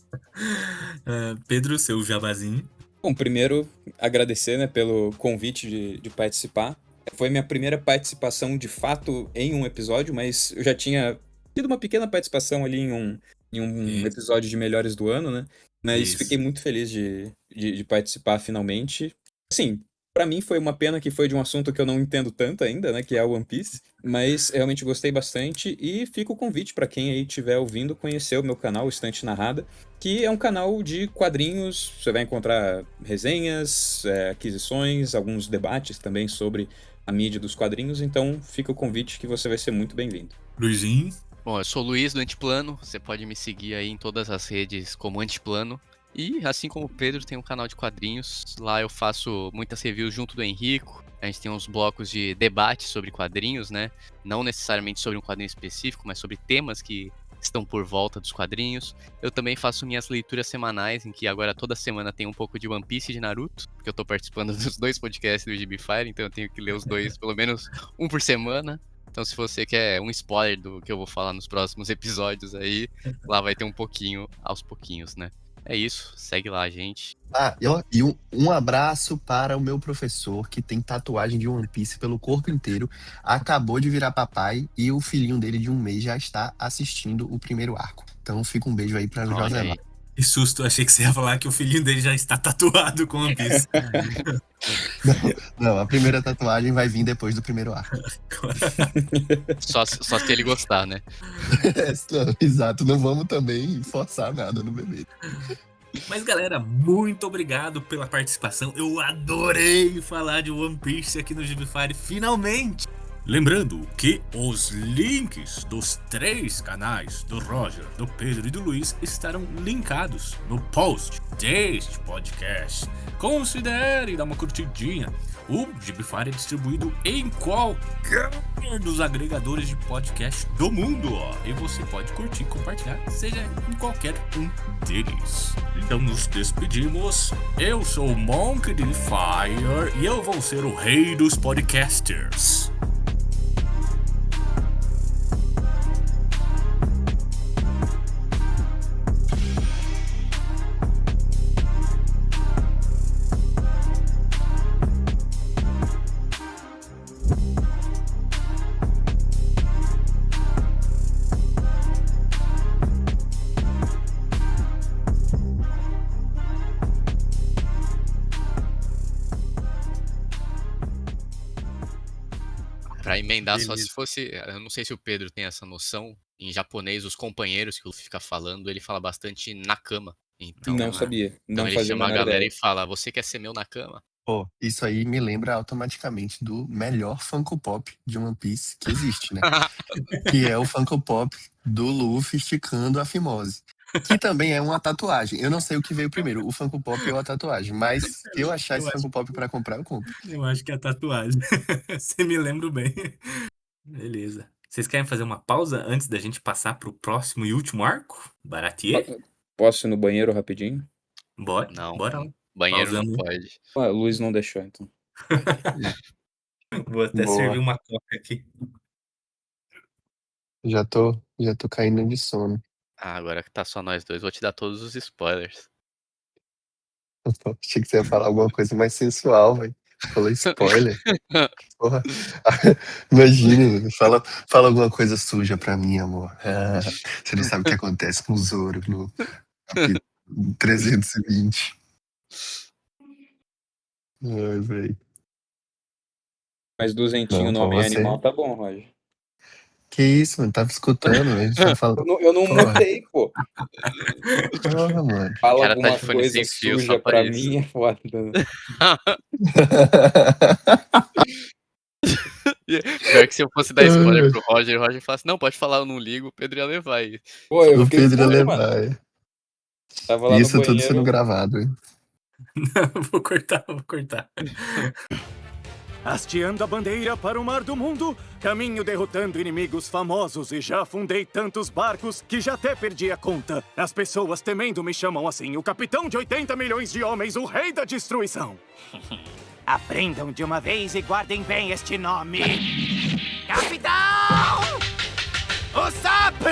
Speaker 11: Pedro, seu jabazinho.
Speaker 5: Bom, primeiro, agradecer, né, pelo convite de participar. Foi minha primeira participação, de fato, em um episódio, mas eu já tinha tido uma pequena participação ali em um episódio de Melhores do Ano, né? Mas fiquei muito feliz de participar finalmente. Assim, pra mim foi uma pena que foi de um assunto que eu não entendo tanto ainda, né, que é o One Piece, mas realmente gostei bastante e fica o convite pra quem aí estiver ouvindo conhecer o meu canal, Estante Narrada, que é um canal de quadrinhos. Você vai encontrar resenhas, aquisições, alguns debates também sobre a mídia dos quadrinhos, então fica o convite que você vai ser muito bem-vindo.
Speaker 11: Luizinho?
Speaker 4: Bom, eu sou o Luiz do Antiplano, você pode me seguir aí em todas as redes como Antiplano. E assim como o Pedro, tem um canal de quadrinhos, lá eu faço muitas reviews junto do Henrico. A gente tem uns blocos de debate sobre quadrinhos, né? Não necessariamente sobre um quadrinho específico, mas sobre temas que estão por volta dos quadrinhos. Eu também faço minhas leituras semanais, em que agora toda semana tem um pouco de One Piece e de Naruto, porque eu tô participando dos 2 podcasts do GB Fire, então eu tenho que ler os 2, pelo menos um por semana. Então se você quer um spoiler do que eu vou falar nos próximos episódios aí, lá vai ter um pouquinho, aos pouquinhos, né? É isso, segue lá, gente.
Speaker 6: E um abraço para o meu professor, que tem tatuagem de One Piece pelo corpo inteiro, acabou de virar papai e o filhinho dele de 1 mês já está assistindo o primeiro arco. Então fica um beijo aí para o José.
Speaker 11: Que susto, achei que você ia falar que o filhinho dele já está tatuado com One Piece.
Speaker 6: Não, a primeira tatuagem vai vir depois do primeiro arco.
Speaker 4: Só se ele gostar, né?
Speaker 6: Não, exato, não vamos também forçar nada no bebê.
Speaker 11: Mas galera, muito obrigado pela participação. Eu adorei falar de One Piece aqui no GB Fire, finalmente! Lembrando que os links dos 3 canais do Roger, do Pedro e do Luiz estarão linkados no post deste podcast. Considere dar uma curtidinha. O GB Fire é distribuído em qualquer dos agregadores de podcast do mundo, e você pode curtir e compartilhar, seja em qualquer um deles. Então nos despedimos. Eu sou o Monk de Fire e eu vou ser o rei dos podcasters.
Speaker 4: Pra emendar só
Speaker 11: Beleza.
Speaker 4: se fosse. Eu não sei se o Pedro tem essa noção. Em japonês, os companheiros que o Luffy fica falando, ele fala bastante nakama. Então,
Speaker 5: Não sabia.
Speaker 4: então
Speaker 5: Não
Speaker 4: ele
Speaker 5: fazia a
Speaker 4: chama a
Speaker 5: menor
Speaker 4: galera
Speaker 5: ideia.
Speaker 4: e fala: Você quer ser meu nakama?
Speaker 6: Pô, isso aí me lembra automaticamente do melhor Funko Pop de One Piece que existe, né? Que é o Funko Pop do Luffy esticando a fimose. Que também é uma tatuagem. Eu não sei o que veio primeiro, o Funko Pop ou a tatuagem. Mas se eu achar
Speaker 11: Eu
Speaker 6: esse
Speaker 11: acho,
Speaker 6: Funko Pop pra comprar, eu compro.
Speaker 11: eu acho que é a tatuagem. Você me lembra bem. Beleza. Vocês querem fazer uma pausa antes da gente passar pro próximo e último arco? Baratier?
Speaker 5: Posso ir no banheiro rapidinho?
Speaker 11: Bora,
Speaker 4: Não.
Speaker 11: bora lá.
Speaker 4: Banheiro não
Speaker 11: Pausando.
Speaker 4: pode.
Speaker 5: Ah, a Luiz não deixou, então.
Speaker 11: Vou até servir
Speaker 6: Boa.
Speaker 11: uma coca aqui.
Speaker 6: Já tô caindo de sono.
Speaker 4: Ah, agora que tá só nós dois, vou te dar todos os spoilers.
Speaker 6: Achei que você ia falar alguma coisa mais sensual, velho. Falou spoiler. Porra. Imagine, fala alguma coisa suja pra mim, amor. Ah, você não sabe o que acontece com o Zoro no capítulo 320. Ai, velho.
Speaker 5: Mas duzentinho
Speaker 6: Não,
Speaker 5: no
Speaker 6: pô,
Speaker 5: Homem
Speaker 6: você.
Speaker 5: Animal tá bom, Roger.
Speaker 6: Que isso, mano? Tava escutando, velho. Você fala.
Speaker 5: Eu não
Speaker 6: Porra,
Speaker 5: mutei, pô.
Speaker 6: porra, mano.
Speaker 4: O
Speaker 5: Fala
Speaker 4: cara tá
Speaker 5: alguma
Speaker 4: de fone
Speaker 5: coisa
Speaker 4: sem fio só
Speaker 5: suja
Speaker 4: pra
Speaker 5: pra
Speaker 4: isso.
Speaker 5: mim é foda. Né?
Speaker 4: Pior que se eu fosse dar spoiler pro Roger, o Roger falasse: Não, pode falar, eu não ligo, o Pedro ia levar aí.
Speaker 5: Pô, eu
Speaker 6: O
Speaker 5: fiquei
Speaker 6: Pedro ia
Speaker 5: puto, mano.
Speaker 6: levar, é.
Speaker 5: Tava lá no
Speaker 6: Isso tudo sendo
Speaker 5: banheiro.
Speaker 6: gravado, hein?
Speaker 11: Não, vou cortar.
Speaker 13: Hasteando a bandeira para o mar do mundo, caminho derrotando inimigos famosos e já afundei tantos barcos que já até perdi a conta. As pessoas temendo me chamam assim, o capitão de 80 milhões de homens, o rei da destruição. Aprendam de uma vez e guardem bem este nome. Capitão! O Sapo!